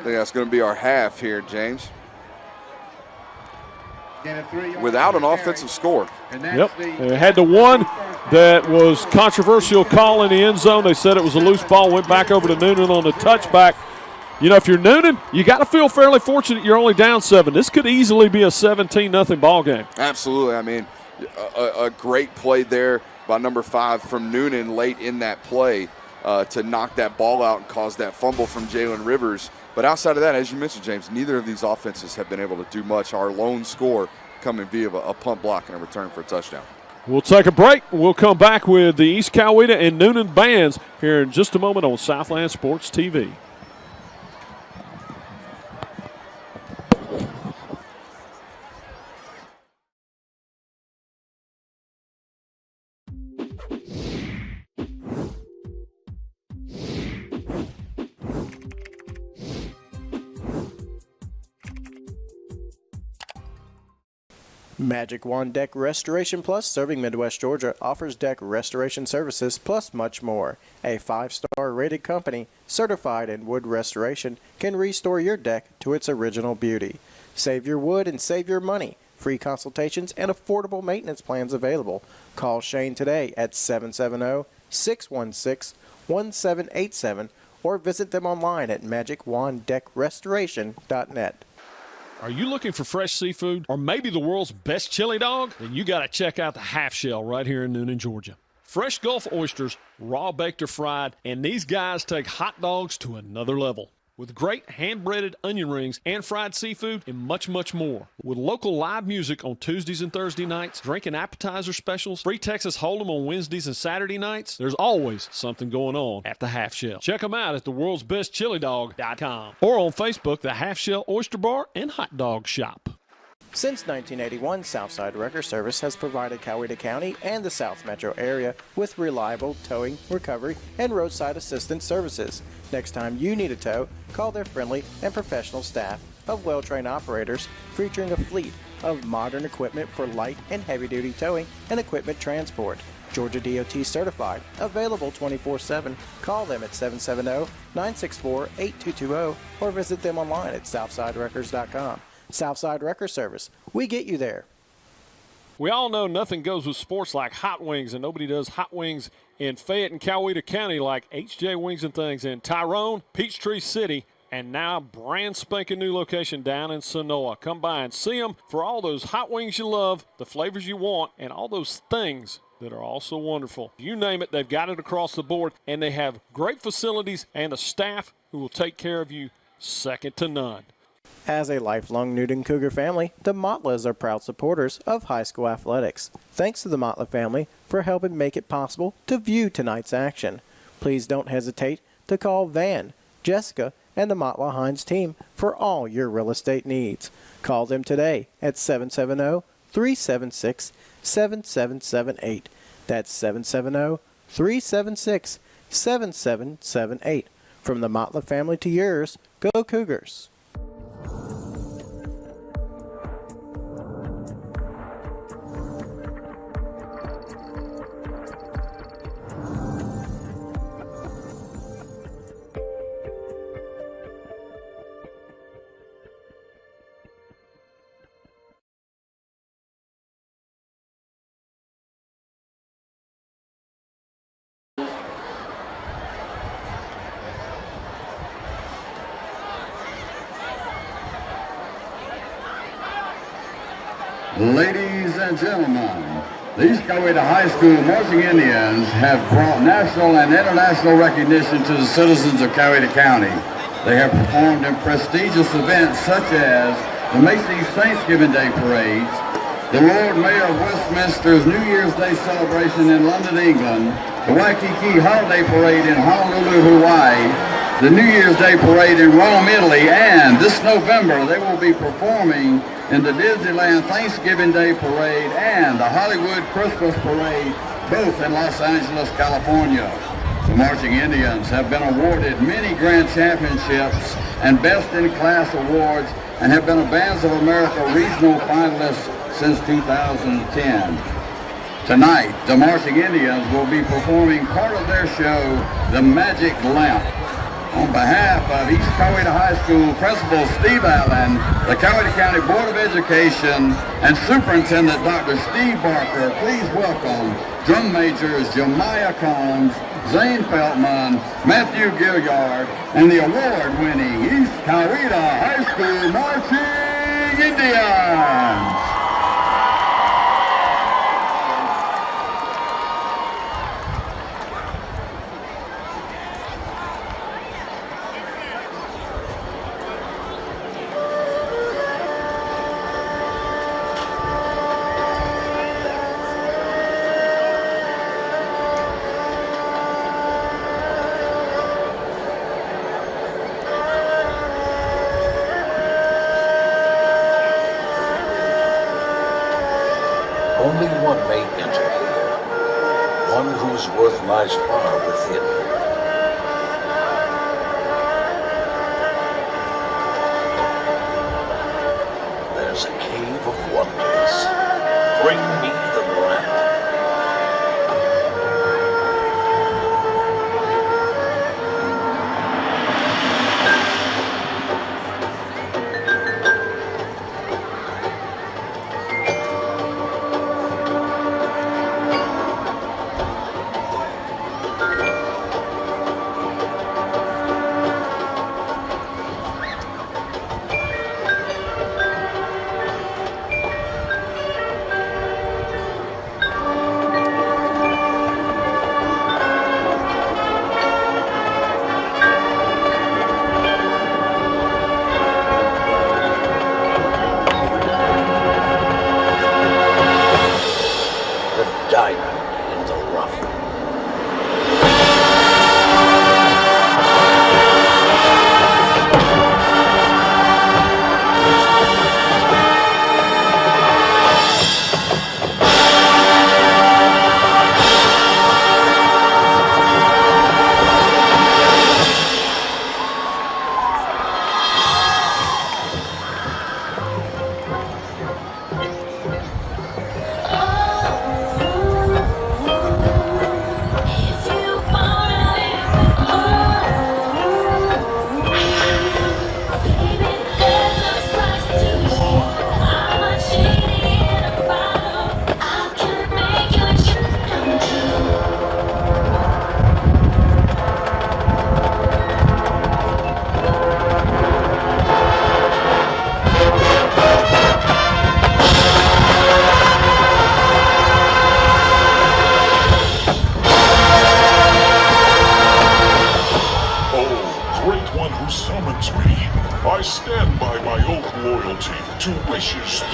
that's going to be our half here, James. Without an offensive score. Yep. They had the one that was controversial call in the end zone. They said it was a loose ball, went back over to Newnan on the touchback. If you're Newnan, you got to feel fairly fortunate you're only down 7. This could easily be a 17-0 ball game. Absolutely. I mean, a great play there by number 5 from Newnan late in that play to knock that ball out and cause that fumble from Jalen Rivers. But outside of that, as you mentioned, James, neither of these offenses have been able to do much. Our lone score coming via a punt block and a return for a touchdown. We'll take a break. We'll come back with the East Coweta and Newnan bands here in just a moment on Southland Sports TV. Magic Wand Deck Restoration Plus, serving Midwest Georgia, offers deck restoration services plus much more. A 5-star rated company, certified in wood restoration, can restore your deck to its original beauty. Save your wood and save your money. Free consultations and affordable maintenance plans available. Call Shane today at 770-616-1787 or visit them online at magicwanddeckrestoration.net. Are you looking for fresh seafood or maybe the world's best chili dog? Then you got to check out the Half Shell right here in Newnan, Georgia. Fresh Gulf oysters, raw baked or fried, and these guys take hot dogs to another level. With great hand-breaded onion rings and fried seafood and much, much more. With local live music on Tuesdays and Thursday nights, drink and appetizer specials, free Texas Hold'em on Wednesdays and Saturday nights, there's always something going on at the Half Shell. Check them out at theworldsbestchilidog.com or on Facebook, the Half Shell Oyster Bar and Hot Dog Shop. Since 1981, Southside Wrecker Service has provided Coweta County and the South Metro area with reliable towing, recovery, and roadside assistance services. Next time you need a tow, call their friendly and professional staff of well-trained operators featuring a fleet of modern equipment for light and heavy-duty towing and equipment transport. Georgia DOT certified, available 24/7. Call them at 770-964-8220 or visit them online at southsidewreckers.com. Southside Wrecker Service. We get you there. We all know nothing goes with sports like hot wings, and nobody does hot wings in Fayette and Coweta County like HJ Wings and Things in Tyrone, Peachtree City, and now brand spanking new location down in Sonoa. Come by and see them for all those hot wings you love, the flavors you want, and all those things that are also wonderful. You name it, they've got it across the board, and they have great facilities and a staff who will take care of you second to none. As a lifelong Newnan Cougar family, the Motlas are proud supporters of high school athletics. Thanks to the Motla family for helping make it possible to view tonight's action. Please don't hesitate to call Van, Jessica, and the Motla Hines team for all your real estate needs. Call them today at 770-376-7778. That's 770-376-7778. From the Motla family to yours, go Cougars. Ladies and gentlemen, the East Coweta High School Marching Indians have brought national and international recognition to the citizens of Coweta County. They have performed in prestigious events such as the Macy's Thanksgiving Day Parades, the Lord Mayor of Westminster's New Year's Day celebration in London, England, the Waikiki Holiday Parade in Honolulu, Hawaii, the New Year's Day Parade in Rome, Italy, and this November they will be performing in the Disneyland Thanksgiving Day Parade and the Hollywood Christmas Parade, both in Los Angeles, California. The Marching Indians have been awarded many grand championships and Best in Class awards and have been a Bands of America regional finalist since 2010. Tonight, the Marching Indians will be performing part of their show, The Magic Lamp. On behalf of East Coweta High School Principal Steve Allen, the Coweta County Board of Education, and Superintendent Dr. Steve Barker, please welcome Drum Majors Jemiah Combs, Zane Feltman, Matthew Gilliard, and the award-winning East Coweta High School Marching Indians. one who's worth my spar within. There's a cave of wonders. Bring me the lamp. I stand by my oath loyalty to Wishes 3.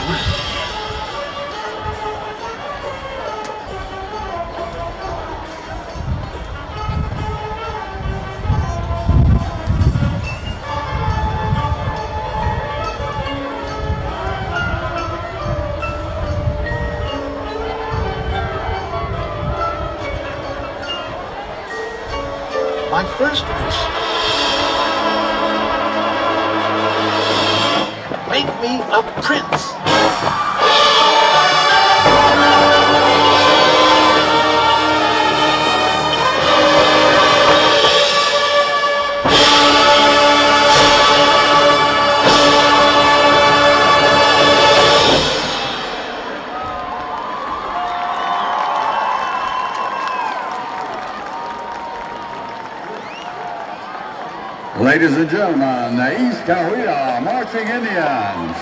My first wish. Make me a prince. Ladies and gentlemen, the East Coweta Marching Indians.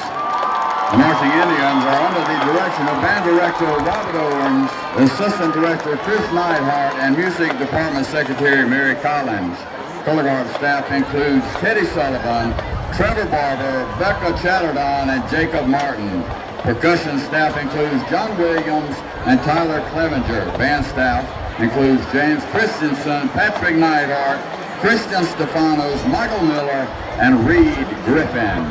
The Marching Indians are under the direction of Band Director Robert Owens, Assistant Director Chris Neidhart, and Music Department Secretary Mary Collins. Color Guard staff includes Teddy Sullivan, Trevor Barber, Becca Chatterdon, and Jacob Martin. Percussion staff includes John Williams and Tyler Clevenger. Band staff includes James Christensen, Patrick Neidhart, Christian Stefanos, Michael Miller, and Reed Griffin.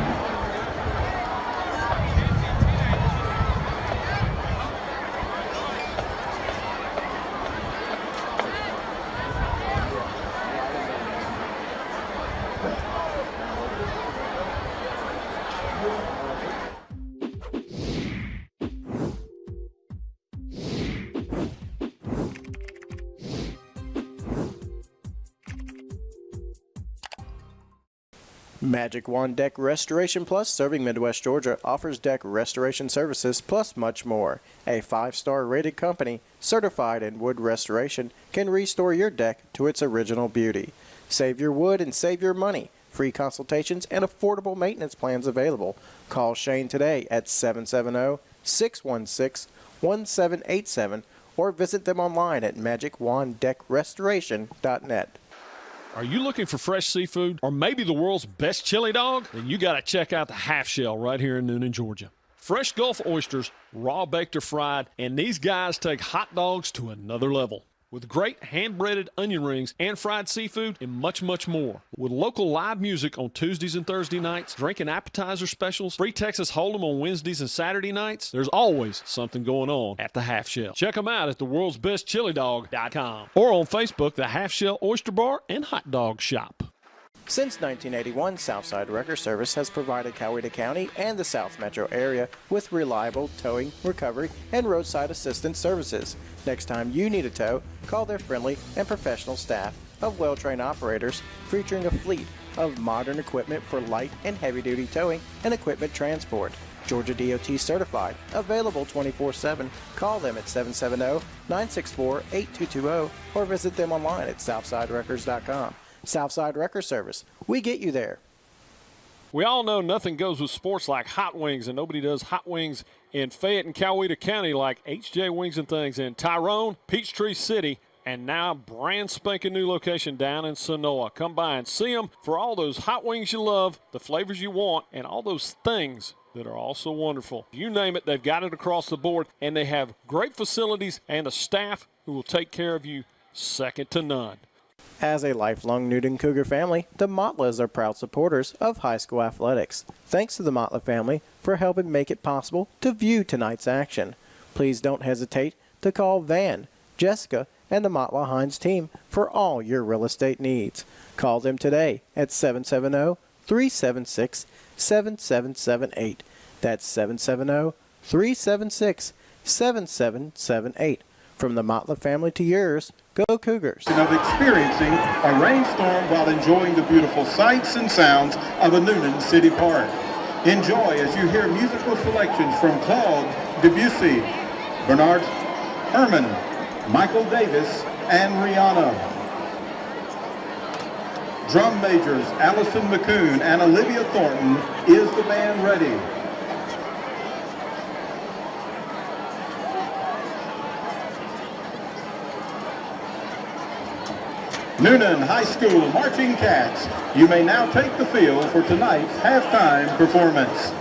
Magic Wand Deck Restoration Plus, serving Midwest Georgia, offers deck restoration services plus much more. A 5-star rated company, certified in wood restoration, can restore your deck to its original beauty. Save your wood and save your money. Free consultations and affordable maintenance plans available. Call Shane today at 770-616-1787 or visit them online at magicwanddecrestoration.net. Are you looking for fresh seafood or maybe the world's best chili dog? Then you got to check out the Half Shell right here in Newnan, Georgia. Fresh Gulf oysters, raw baked or fried, and these guys take hot dogs to another level. with great hand-breaded onion rings and fried seafood and much, much more. With local live music on Tuesdays and Thursday nights, drink and appetizer specials, free Texas Hold'em on Wednesdays and Saturday nights, there's always something going on at the Half Shell. Check them out at theworldsbestchilidog.com or on Facebook, the Half Shell Oyster Bar and Hot Dog Shop. Since 1981, Southside Wrecker Service has provided Coweta County and the South Metro area with reliable towing, recovery, and roadside assistance services. Next time you need a tow, call their friendly and professional staff of well-trained operators featuring a fleet of modern equipment for light and heavy-duty towing and equipment transport. Georgia DOT certified, available 24/7. Call them at 770-964-8220 or visit them online at southsiderecords.com. Southside Wrecker Service. We get you there. We all know nothing goes with sports like hot wings, and nobody does hot wings in Fayette and Coweta County like HJ Wings and Things in Tyrone, Peachtree City, and now brand spanking new location down in Sonoa. Come by and see them for all those hot wings you love, the flavors you want, and all those things that are also wonderful. You name it, they've got it across the board, and they have great facilities and a staff who will take care of you second to none. As a lifelong Newnan Cougar family, the Motlas are proud supporters of high school athletics. Thanks to the Motla family for helping make it possible to view tonight's action. Please don't hesitate to call Van, Jessica, and the Motla Hines team for all your real estate needs. Call them today at 770-376-7778. That's 770-376-7778. From the Motla family to yours, go Cougars. Of experiencing a rainstorm while enjoying the beautiful sights and sounds of a Newnan City Park. Enjoy as you hear musical selections from Claude Debussy, Bernard Herrmann, Michael Davis, and Rihanna. Drum majors Allison McCoon and Olivia Thornton. Is the band ready? Newnan High School Marching Cats, you may now take the field for tonight's halftime performance.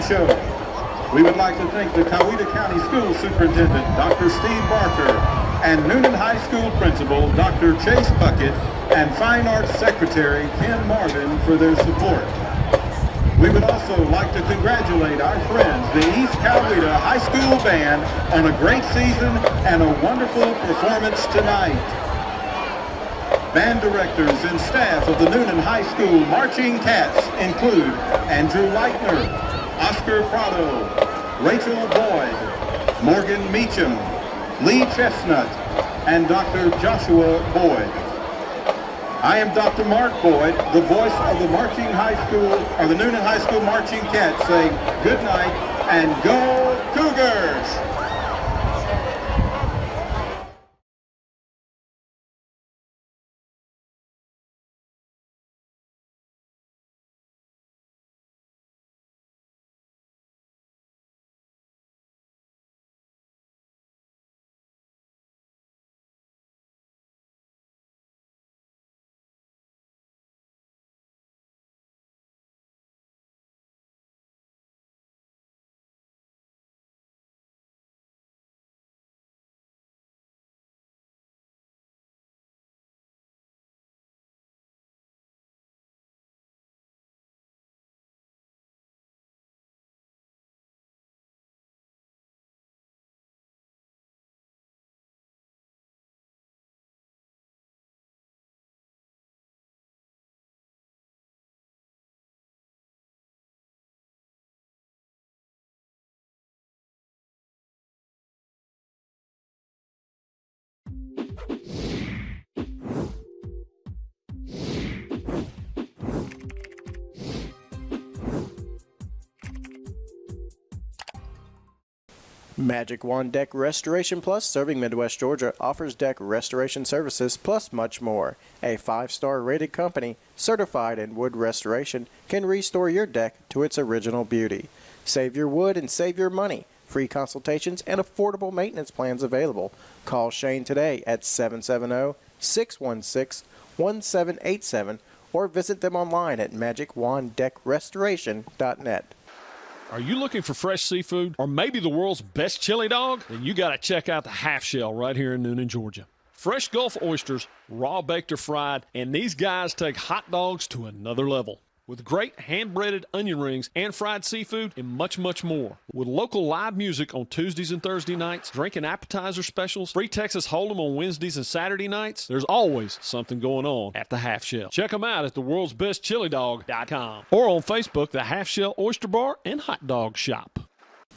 show. We would like to thank the Coweta County School Superintendent, Dr. Steve Barker, and Newnan High School Principal, Dr. Chase Puckett, and Fine Arts Secretary, Ken Marvin, for their support. We would also like to congratulate our friends, the East Coweta High School Band, on a great season and a wonderful performance tonight. Band directors and staff of the Newnan High School Marching Cats include Andrew Leitner, Oscar Prado, Rachel Boyd, Morgan Meacham, Lee Chestnut, and Dr. Joshua Boyd. I am Dr. Mark Boyd, the voice of the Marching High School, or the Newnan High School Marching Cats, saying good night and go Cougars! Magic Wand Deck Restoration Plus, serving Midwest Georgia, offers deck restoration services plus much more. A 5-star rated company, certified in wood restoration, can restore your deck to its original beauty. Save your wood and save your money. Free consultations and affordable maintenance plans available. Call Shane today at 770-616-1787 or visit them online at magicwanddeckrestoration.net. Are you looking for fresh seafood or maybe the world's best chili dog? Then you got to check out the Half Shell right here in Newnan, Georgia. Fresh Gulf oysters, raw baked or fried, and these guys take hot dogs to another level. With great hand-breaded onion rings and fried seafood and much, much more. With local live music on Tuesdays and Thursday nights, drink and appetizer specials, free Texas Hold'em on Wednesdays and Saturday nights, there's always something going on at the Half Shell. Check them out at theworldsbestchilidog.com or on Facebook, the Half Shell Oyster Bar and Hot Dog Shop.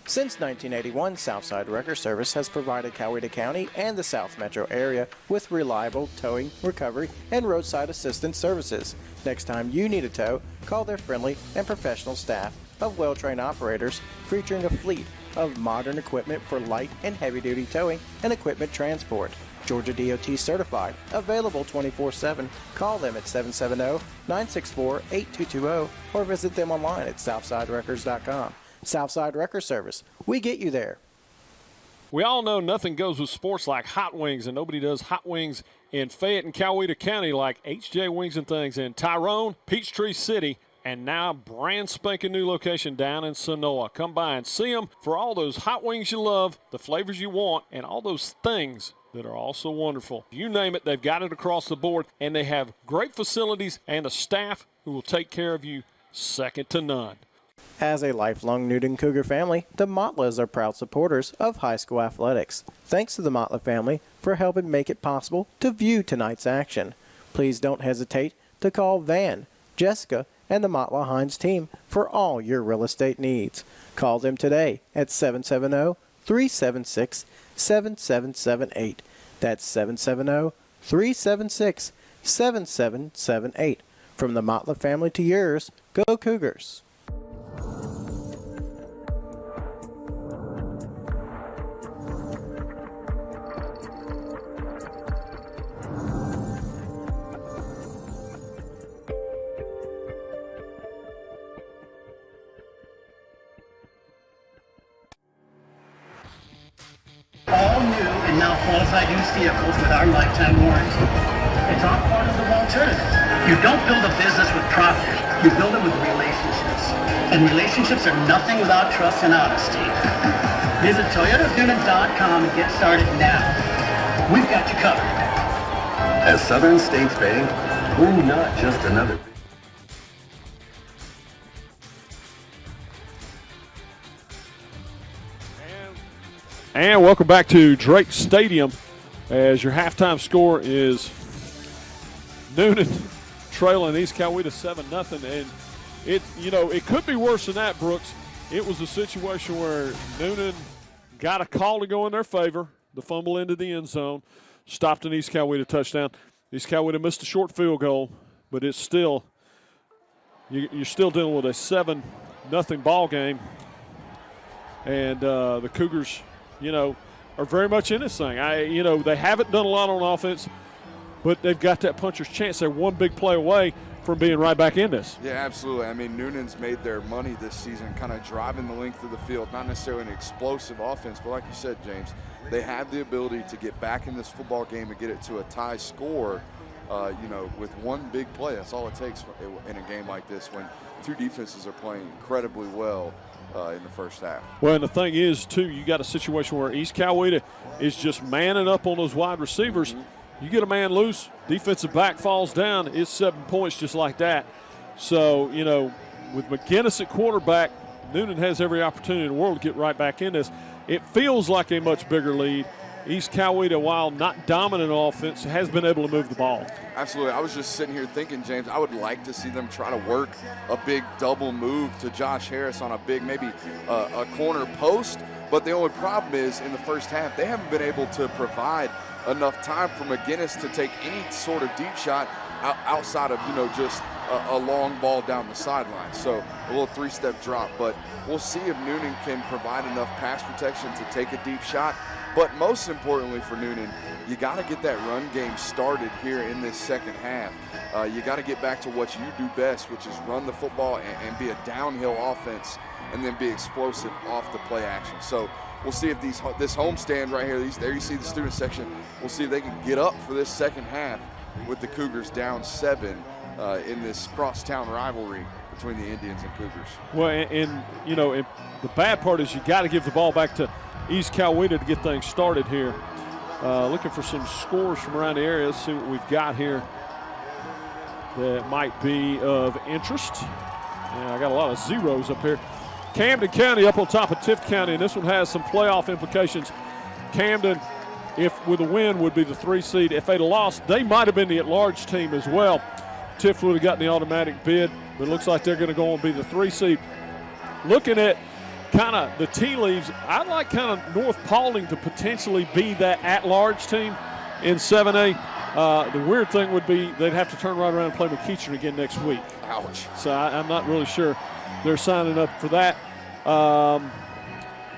Since 1981, Southside Wrecker Service has provided Coweta County and the South Metro area with reliable towing, recovery, and roadside assistance services. Next time you need a tow, call their friendly and professional staff of well-trained operators featuring a fleet of modern equipment for light and heavy-duty towing and equipment transport. Georgia DOT certified, available 24/7. Call them at 770-964-8220 or visit them online at southsiderecords.com. Southside Wrecker Service. We get you there. We all know nothing goes with sports like hot wings, and nobody does hot wings in Fayette and Coweta County like HJ Wings and Things in Tyrone, Peachtree City, and now brand spanking new location down in Sonoa. Come by and see them for all those hot wings you love, the flavors you want, and all those things that are also wonderful. You name it, they've got it across the board, and they have great facilities and a staff who will take care of you second to none. As a lifelong Newnan Cougar family, the Motlas are proud supporters of high school athletics. Thanks to the Motla family for helping make it possible to view tonight's action. Please don't hesitate to call Van, Jessica, and the Motla Hines team for all your real estate needs. Call them today at 770-376-7778. That's 770-376-7778. From the Motla family to yours, go Cougars. All new and now qualified used vehicles with our lifetime warranty. It's all part of the alternative. You don't build a business with profit. You build it with relationships. And relationships are nothing without trust and honesty. Visit ToyotaNewnan.com and get started now. We've got you covered. At Southern States Bank, we're not just another. And welcome back to Drake Stadium, as your halftime score is Newnan trailing East Coweta 7-0. And it could be worse than that, Brooks. It was a situation where Newnan got a call to go in their favor, the fumble into the end zone, stopped an East Coweta touchdown. East Coweta missed a short field goal, but it's still, you're still dealing with a 7-0 ball game. And the Cougars, are very much in this thing. They haven't done a lot on offense, but they've got that puncher's chance. They're one big play away from being right back in this. Yeah, absolutely. I mean, Newnan's made their money this season kind of driving the length of the field, not necessarily an explosive offense, but like you said, James, they have the ability to get back in this football game and get it to a tie score, with one big play. That's all it takes in a game like this when two defenses are playing incredibly well in the first half. Well, and the thing is, too, you got a situation where East Coweta is just manning up on those wide receivers. Mm-hmm. You get a man loose, defensive back falls down, it's 7 points just like that. So, with McGinnis at quarterback, Newnan has every opportunity in the world to get right back in this. It feels like a much bigger lead. East Coweta, while not dominant offense, has been able to move the ball. Absolutely. I was just sitting here thinking, James, I would like to see them try to work a big double move to Josh Harris on a big, maybe a corner post. But the only problem is in the first half, they haven't been able to provide enough time for McGinnis to take any sort of deep shot outside of, just a long ball down the sideline. So a little three-step drop. But we'll see if Newnan can provide enough pass protection to take a deep shot. But most importantly for Newnan, you got to get that run game started here in this second half. You got to get back to what you do best, which is run the football and be a downhill offense and then be explosive off the play action. So we'll see if this homestand right here, there you see the student section, we'll see if they can get up for this second half with the Cougars down 7 in this crosstown rivalry between the Indians and Cougars. Well, and the bad part is you got to give the ball back to East Coweta to get things started here. Looking for some scores from around the area. Let's see what we've got here that might be of interest. Yeah, I got a lot of zeros up here. Camden County up on top of Tift County, and this one has some playoff implications. Camden, if with a win, would be the 3 seed. If they'd lost, they might have been the at-large team as well. Tift would have gotten the automatic bid, but it looks like they're going to go and be the 3 seed. Looking at kind of the tea leaves, I'd like kind of North Paulding to potentially be that at-large team in 7A. The weird thing would be they'd have to turn right around and play McEachern again next week. Ouch. So I'm not really sure they're signing up for that. A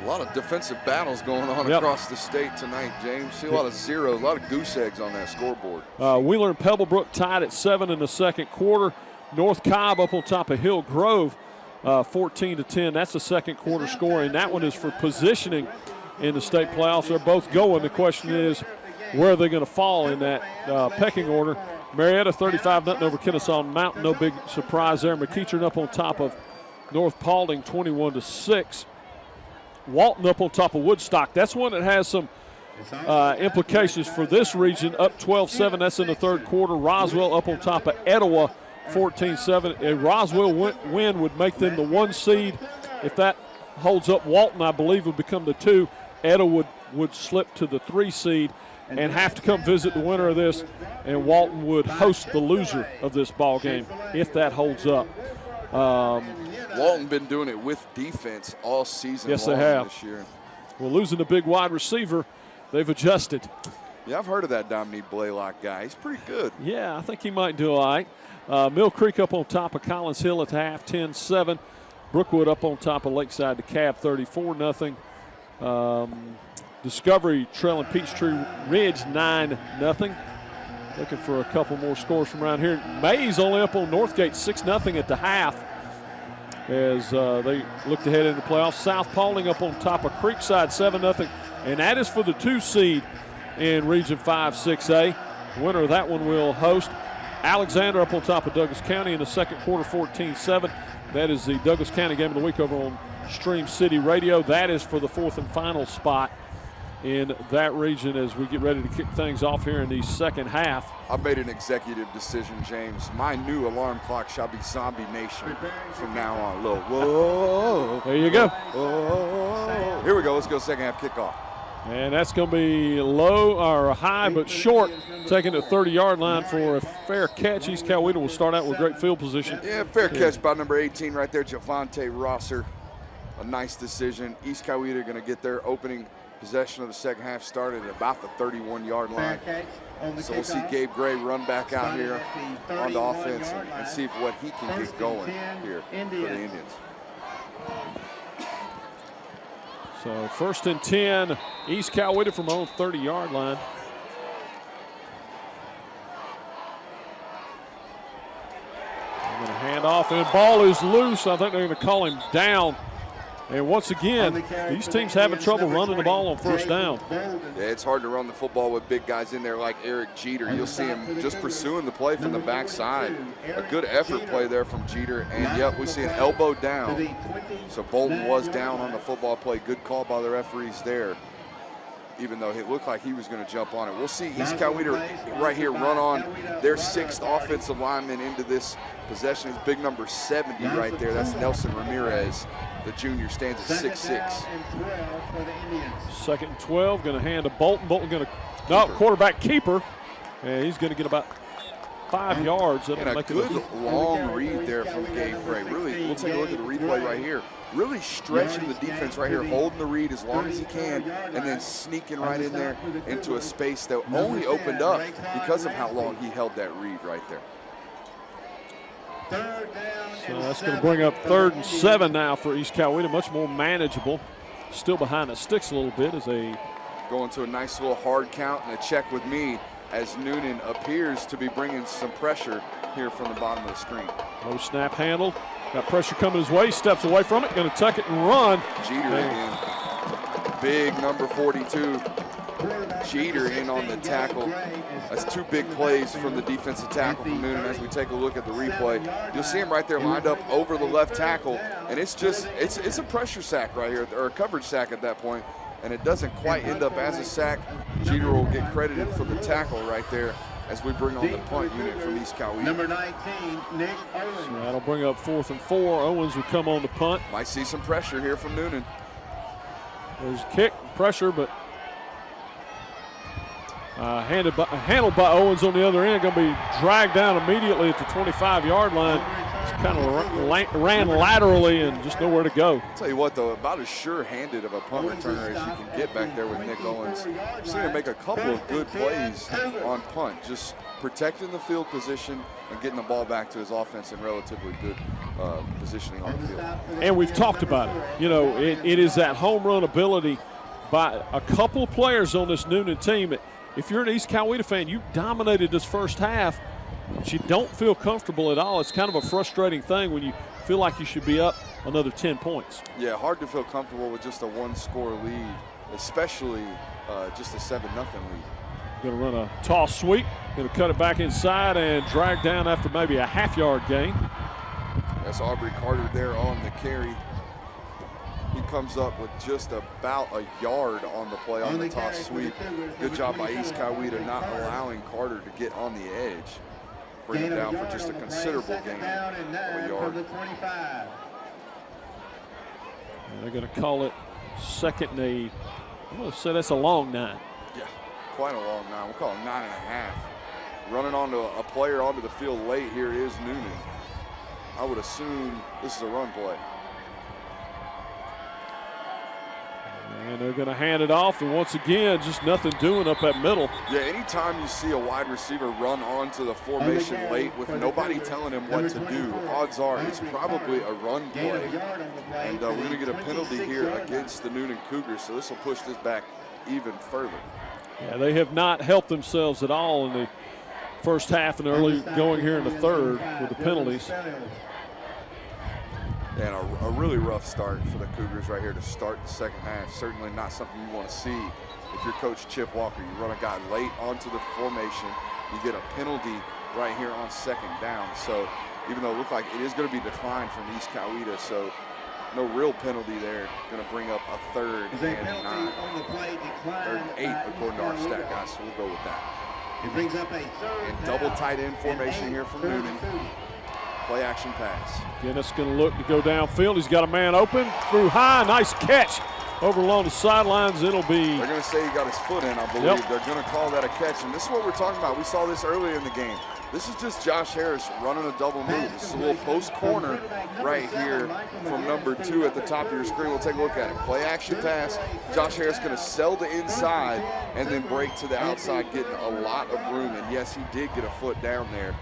lot of defensive battles going on across the state tonight, James. See a lot of zeros, a lot of goose eggs on that scoreboard. Wheeler and Pebblebrook tied at 7 in the second quarter. North Cobb up on top of Hill Grove, 14-10. That's the second quarter score, and that one is for positioning in the state playoffs. They're both going. The question is, where are they going to fall in that pecking order? Marietta 35-0 over Kennesaw Mountain. No big surprise there. McEachern up on top of North Paulding, 21-6. Walton up on top of Woodstock. That's one that has some implications for this region. Up 12-7. That's in the third quarter. Roswell up on top of Etowah, 14-7. A Roswell win would make them the 1 seed. If that holds up, Walton, I believe, would become the 2. Etowah would slip to the 3 seed and have to come visit the winner of this, and Walton would host the loser of this ball game if that holds up. Walton been doing it with defense all season yes, long they have. This year. Well, losing the big wide receiver, they've adjusted. Yeah, I've heard of that Dominique Blaylock guy. He's pretty good. Yeah, I think he might do all right. Mill Creek up on top of Collins Hill at half, 10-7. Brookwood up on top of Lakeside DeKalb, 34-0. Discovery trailing Peachtree Ridge, 9-0. Looking for a couple more scores from around here. Mays only up on Northgate, 6-0 at the half as they look to head into the playoffs. South Paulding up on top of Creekside, 7-0. And that is for the 2 seed in Region 5-6A. The winner of that one will host. Alexander up on top of Douglas County in the second quarter, 14-7. That is the Douglas County Game of the Week over on Stream City Radio. That is for the 4th and final spot in that region as we get ready to kick things off here in the second half. I've made an executive decision, James. My new alarm clock shall be Zombie Nation from now on. Little whoa. There you go. Whoa. Here we go. Let's go second half kickoff. And that's going to be low or high but short, taking the 30-yard line for a fair catch. East Coweta will start out with great field position. Yeah, fair catch by number 18 right there, Javante Rosser. A nice decision. East Coweta going to get their opening possession of the second half started at about the 31-yard line. So we'll see Gabe Gray run back out here on the offense and see what he can get going here for the Indians. So 1st and 10, East Coweta from on 30-yard line. I'm going to hand off, and the ball is loose. I think they're going to call him down. And once again, these teams having trouble running the ball on first down. Yeah, it's hard to run the football with big guys in there like Eric Jeter. You'll see him just pursuing the play from the backside. A good effort play there from Jeter. And, yep, we see an elbow down. So Bolton was down on the football play. Good call by the referees there, even though it looked like he was going to jump on it. We'll see East Coweta right here run on their 6th offensive lineman into this possession. It's big number 70 right there. That's Nelson Ramirez. The junior stands at 6'6". 2nd and 12, going to hand to Bolton. Bolton going to, quarterback keeper. And he's going to get about 5 yards. And a good long read there from Gabe Gray. Really, we'll take a look at the replay right here. Really stretching the defense right here, holding the read as long as he can, and then sneaking right in there into a space that only opened up because of how long he held that read right there. So that's going to bring up 3rd and 7 now for East Coweta, much more manageable. Still behind the sticks a little bit as they go into a nice little hard count and a check with me as Newnan appears to be bringing some pressure here from the bottom of the screen. Low snap handle. Got pressure coming his way. Steps away from it. Going to tuck it and run. Jeter again. Big number 42. Jeter in on the tackle. That's 2 big plays from the defensive tackle from Newnan. As we take a look at the replay, you'll see him right there lined up over the left tackle, and it's a pressure sack right here, or a coverage sack at that point, and it doesn't quite end up as a sack. Jeter will get credited for the tackle right there as we bring on the punt unit from East Coweta. Number 19, Nick Owens. So that'll bring up 4th and 4. Owens will come on the punt. Might see some pressure here from Newnan. There's a kick, pressure, but handled by Owens on the other end. Going to be dragged down immediately at the 25-yard line. Just kind of ran laterally and just nowhere to go. I'll tell you what, though, about as sure-handed of a punt returner as you can get back there with Nick Owens. I've seen him make a couple of good plays on punt, just protecting the field position and getting the ball back to his offense in relatively good positioning on the field. And we've talked about it. You know, it is that home run ability by a couple of players on this Newnan team. If you're an East Coweta fan, you dominated this first half, but you don't feel comfortable at all. It's kind of a frustrating thing when you feel like you should be up another 10 points. Yeah, hard to feel comfortable with just a 1-score lead, especially just a 7-0 lead. Going to run a toss sweep, going to cut it back inside and drag down after maybe a half-yard gain. That's Aubrey Carter there on the carry. He comes up with just about a yard on the play on the toss sweep. Good job by East Coweta not allowing Carter to get on the edge. Bring him down for just a considerable gain of a yard. And they're going to call it 2nd and I'm going to say that's a long 9. Yeah, quite a long 9. We'll call it 9.5. Running onto a player onto the field late. Here it is Newnan. I would assume this is a run play. And they're going to hand it off, and once again, just nothing doing up that middle. Yeah, anytime you see a wide receiver run onto the formation late with nobody telling him what to do, odds are it's probably a run play. And we're going to get a penalty here against the Newnan Cougars, so this will push this back even further. Yeah, they have not helped themselves at all in the first half and early going here in the third with the penalties. And a really rough start for the Cougars right here to start the second half. Certainly not something you want to see if you're Coach Chip Walker. You run a guy late onto the formation, you get a penalty right here on 2nd down. So even though it looked like it is going to be declined from East Coweta. So no real penalty there. Going to bring up a 3rd and 9. 3rd and 8 according to our stat guys, so we'll go with that. It brings up a 3rd and double tight end formation here from Newnan. Play action pass. Guinness going to look to go downfield. He's got a man open, threw high, nice catch over along the sidelines. It'll be. They're going to say he got his foot in, I believe. Yep. They're going to call that a catch, and this is what we're talking about. We saw this earlier in the game. This is just Josh Harris running a double move. This is a little post corner right here from number 2 at the top of your screen. We'll take a look at it. Play action pass. Josh Harris going to sell the inside and then break to the outside, getting a lot of room. And yes, he did get a foot down there.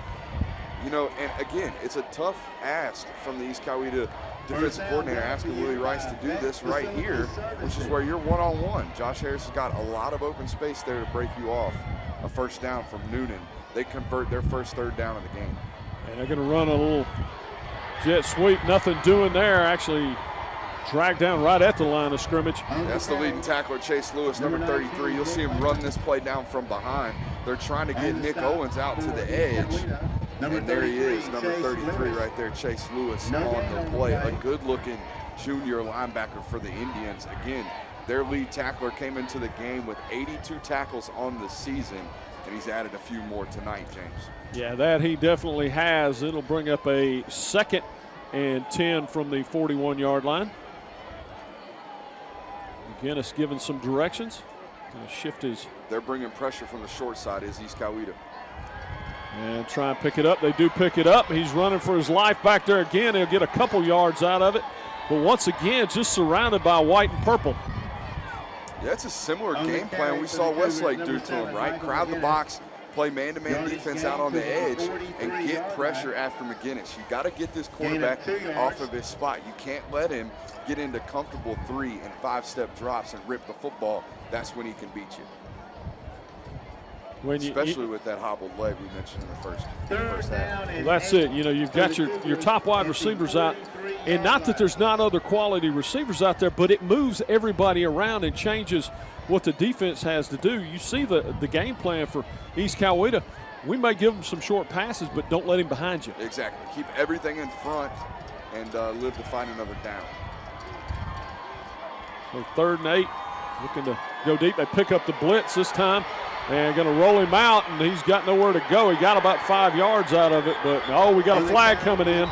You know, and again, it's a tough ask from the East Coweta defensive coordinator asking Willie Rice to do this right here, which is where you're one-on-one. Josh Harris has got a lot of open space there to break you off. A first down from Newnan. They convert their first 3rd down of the game. And they're going to run a little jet sweep. Nothing doing there. Actually dragged down right at the line of scrimmage. That's the leading tackler, Chase Lewis, number 33. You'll see him run this play down from behind. They're trying to get Nick Owens out to the edge. And there he is, number 33 right there, Chase Lewis on the play. A good-looking junior linebacker for the Indians. Again, their lead tackler came into the game with 82 tackles on the season, and he's added a few more tonight, James. Yeah, that he definitely has. It'll bring up a 2nd and 10 from the 41-yard line. Guinness giving some directions. Going to shift his. They're bringing pressure from the short side is East Coweta. And try and pick it up. They do pick it up. He's running for his life back there again. He'll get a couple yards out of it. But once again, just surrounded by white and purple. Yeah, it's a similar game plan we saw Westlake do to him, right? Crowd the box, play man-to-man defense out on the edge, and get pressure after McGinnis. You got to get this quarterback off of his spot. You can't let him get into comfortable 3- and 5-step drops and rip the football. That's when he can beat you. Especially with that hobbled leg we mentioned in the first half. Well, that's it. You know, you've got your top wide receivers out. And not that there's not other quality receivers out there, but it moves everybody around and changes what the defense has to do. You see the game plan for East Coweta. We may give them some short passes, but don't let him behind you. Exactly. Keep everything in front and live to find another down. So 3rd and 8, looking to go deep. They pick up the blitz this time. And going to roll him out, and he's got nowhere to go. He got about 5 yards out of it, but we got a flag coming in. I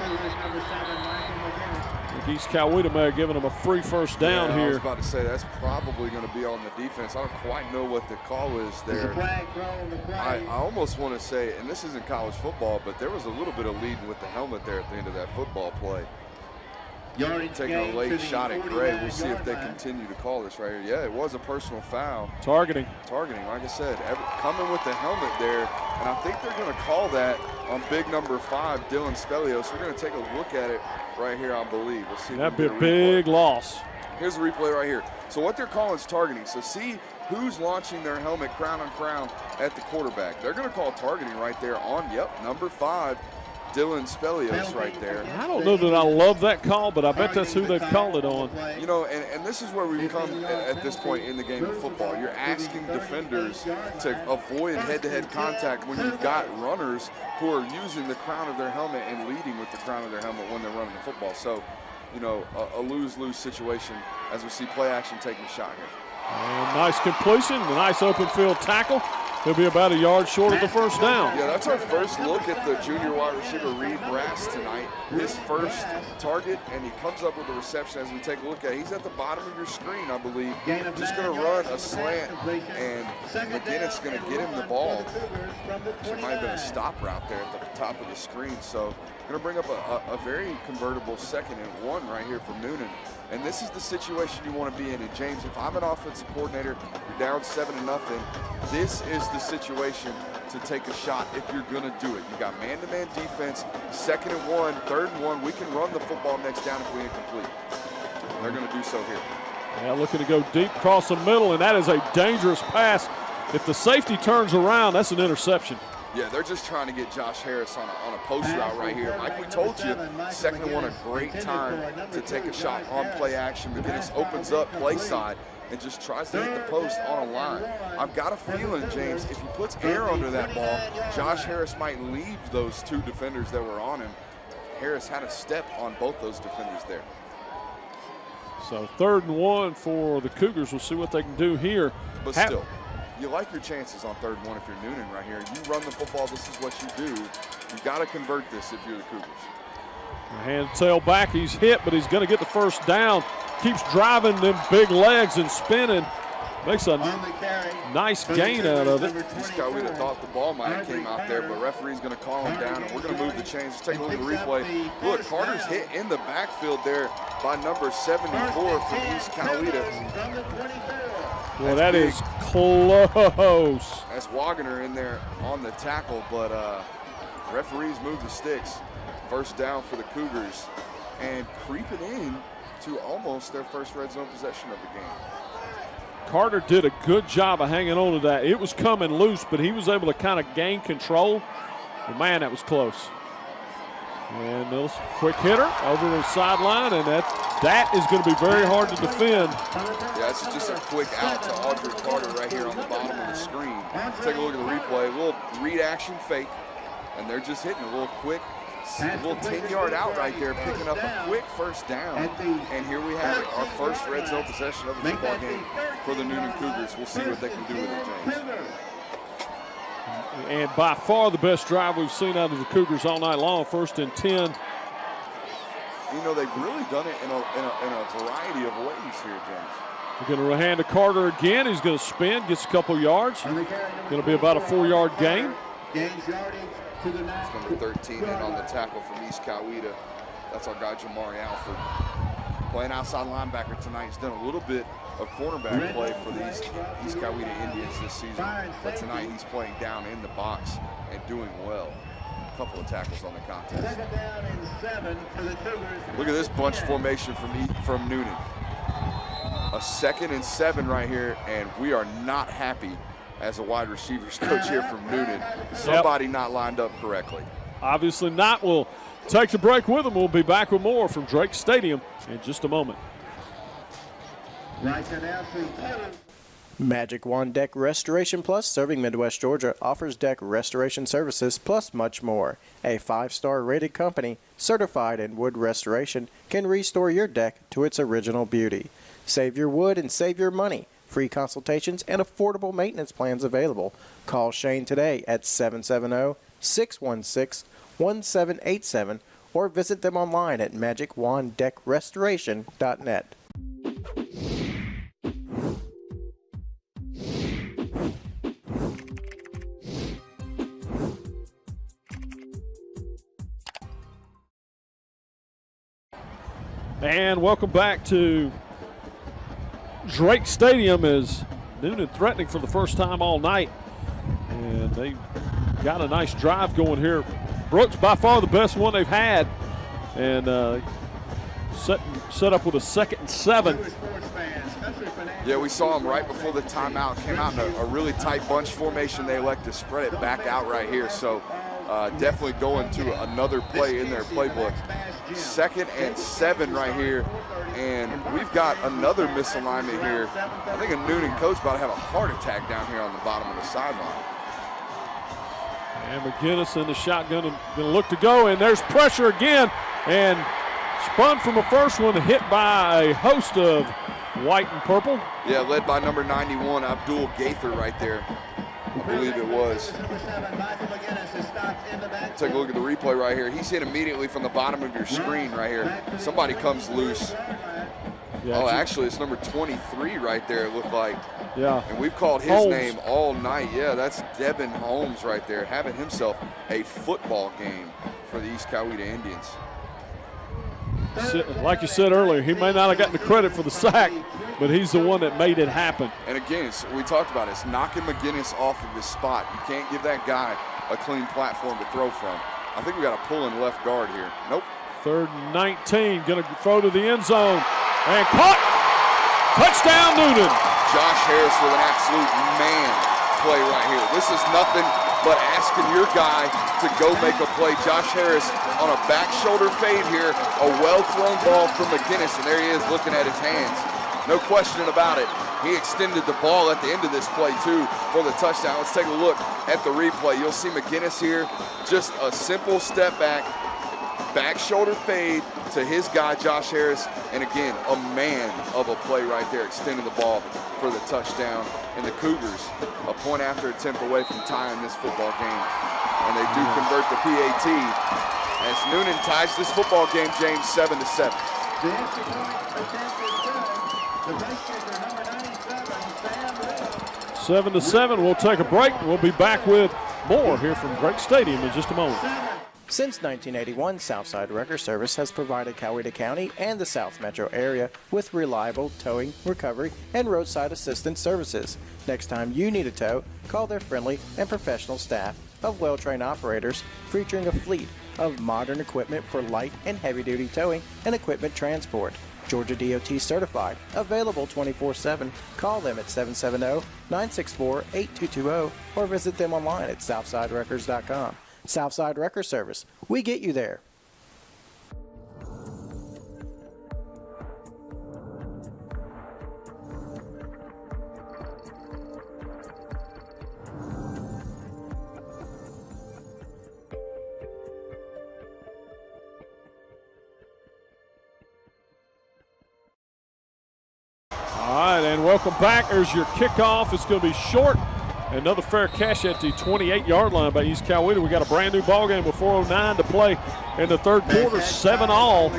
think East Coweta may have given him a free first down here. I was about to say that's probably going to be on the defense. I don't quite know what the call is there. I almost want to say, and this isn't college football, but there was a little bit of leading with the helmet there at the end of that football play. Taking a late shot at Gray. We'll see if they continue to call this right here. Yeah, it was a personal foul. Targeting, like I said, coming with the helmet there, and I think they're going to call that on big number 5, Dylan Spelio. So we're going to take a look at it right here, I believe. We'll see. That'd be a big loss. Here's the replay right here. So what they're calling is targeting. So see who's launching their helmet crown on crown at the quarterback. They're going to call targeting right there on, number 5. Dylan Spelios right there. I don't know that I love that call, but I bet that's who they've called it on. You know, and this is where we've come at this point in the game of football. You're asking defenders to avoid head-to-head contact when you've got runners who are using the crown of their helmet and leading with the crown of their helmet when they're running the football. So, you know, a lose-lose situation as we see play action taking a shot here. And nice completion, a nice open field tackle. He'll be about a yard short of the first down. Yeah, that's our first look at the junior wide receiver, Reed Brass, tonight. His first target, and he comes up with a reception as we take a look at it. He's at the bottom of your screen, I believe. Just going to run a slant, and McGinnis going to get him the ball. It might have been a stop route there at the top of the screen. So going to bring up a very convertible 2nd and 1 right here from Newnan. And this is the situation you want to be in. And James, if I'm an offensive coordinator, you're down 7-0, this is the situation to take a shot if you're going to do it. You got man-to-man defense, 2nd and 1, 3rd and 1. We can run the football next down if we incomplete. They're going to do so here. Yeah, looking to go deep across the middle, and that is a dangerous pass. If the safety turns around, that's an interception. Yeah, they're just trying to get Josh Harris on a post route right here. Like we told you, 2nd and 1, a great time to take a shot on play action. McGinnis opens up play side and just tries to hit the post on a line. I've got a feeling, James, if he puts air under that ball, Josh Harris might leave those 2 defenders that were on him Harris had a step on both those defenders there. So 3rd and 1 for the Cougars. We'll see what they can do here. But still, you like your chances on 3rd and 1 if you're Newnan right here. You run the football, this is what you do. You got to convert this if you're the Cougars. Hand tail back, he's hit, but he's going to get the first down. Keeps driving them big legs and spinning. Makes a nice gain out of it. East Coweta thought the ball might have came out there, but referee's going to call him down, and we're going to move the chains. Let's take a look at the replay. Look, Carter's hit in the backfield there by number 74 from East Coweta. Well, that is close. That's Wagner in there on the tackle, but referees move the sticks. First down for the Cougars, and creeping in to almost their first red zone possession of the game. Carter did a good job of hanging on to that. It was coming loose, but he was able to kind of gain control. But man, that was close. And a quick hitter over the sideline, and that is going to be very hard to defend. Yeah, it's just a quick out to Audrey Carter right here on the bottom of the screen. Take a look at the replay. A little read action fake, and they're just hitting a little quick. A little 10-yard out right there, picking up a quick first down. And here we have it, our first red zone possession of the football game for the Newnan Cougars. We'll see what they can do with it, James. And by far the best drive we've seen out of the Cougars all night long, 1st and 10. You know, they've really done it in a variety of ways here, James. We're going to hand to Carter again. He's going to spin, gets a couple yards. Going to be about a 4-yard gain. It's number 13 in on the tackle from East Coweta. That's our guy, Jamari Alford. Playing outside linebacker tonight. He's done a little bit of cornerback play for the East Coweta Indians this season. But tonight he's playing down in the box and doing well. A couple of tackles on the contest. Look at this bunch formation from Newnan. A 2nd and 7 right here, and we are not happy as a wide receivers coach here from Newnan. Somebody not lined up correctly. Obviously not. We'll take the break with them. We'll be back with more from Drake Stadium in just a moment. Magic Wand Deck Restoration Plus, serving Midwest Georgia, offers deck restoration services plus much more. A 5-star rated company, certified in wood restoration, can restore your deck to its original beauty. Save your wood and save your money. Free consultations and affordable maintenance plans available. Call Shane today at 770-616-1787 or visit them online at magicwanddeckrestoration.net. And welcome back to Drake Stadium as Newnan threatening for the first time all night. And they got a nice drive going here. Brooks by far the best one they've had. And set up with a 2nd and 7. Yeah, we saw them right before the timeout. Came out in a really tight bunch formation. They elect to spread it back out right here. So definitely going to another play in their playbook. 2nd and 7 right here. And we've got another misalignment here. I think a Newnan coach about to have a heart attack down here on the bottom of the sideline. And McGinnis in the shotgun and going to look to go, and there's pressure again, and spun from a first one, hit by a host of white and purple. Yeah, led by number 91, Abdul Gaither right there. I believe it was. Take a look at the replay right here. He's hit immediately from the bottom of your screen right here. Somebody comes loose. Yeah, oh, actually, it's number 23 right there, it looked like. Yeah. And we've called his name all night. Yeah, that's Devin Holmes right there, having himself a football game for the East Coweta Indians. Like you said earlier, he may not have gotten the credit for the sack, but he's the one that made it happen. And again, we talked about it. It's knocking McGinnis off of his spot. You can't give that guy a clean platform to throw from. I think we got a pull in left guard here. Nope. 3rd and 19, going to throw to the end zone. And caught. Touchdown, Newnan. Josh Harris with an absolute man play right here. This is nothing but asking your guy to go make a play. Josh Harris on a back shoulder fade here, a well-thrown ball from McGinnis, and there he is looking at his hands. No question about it. He extended the ball at the end of this play, too, for the touchdown. Let's take a look at the replay. You'll see McGinnis here, just a simple step back, Back shoulder fade to his guy, Josh Harris. And again, a man of a play right there, extending the ball for the touchdown. And the Cougars, a point after attempt away from tying this football game. And they do convert the PAT as Newnan ties this football game, James, 7-7. The extra point attempted good. The base kicker, number 97, Sam Little. 7-7. We'll take a break. We'll be back with more here from Drake Stadium in just a moment. Since 1981, Southside Wrecker Service has provided Coweta County and the South Metro area with reliable towing, recovery, and roadside assistance services. Next time you need a tow, call their friendly and professional staff of well-trained operators featuring a fleet of modern equipment for light and heavy-duty towing and equipment transport. Georgia DOT certified, available 24/7. Call them at 770-964-8220 or visit them online at southsiderecords.com. Southside Wrecker Service. We get you there. All right, and welcome back. There's your kickoff. It's going to be short. Another fair catch at the 28-yard line by East Coweta. We got a brand new ball game with 4:09 to play in the third quarter, 7-all,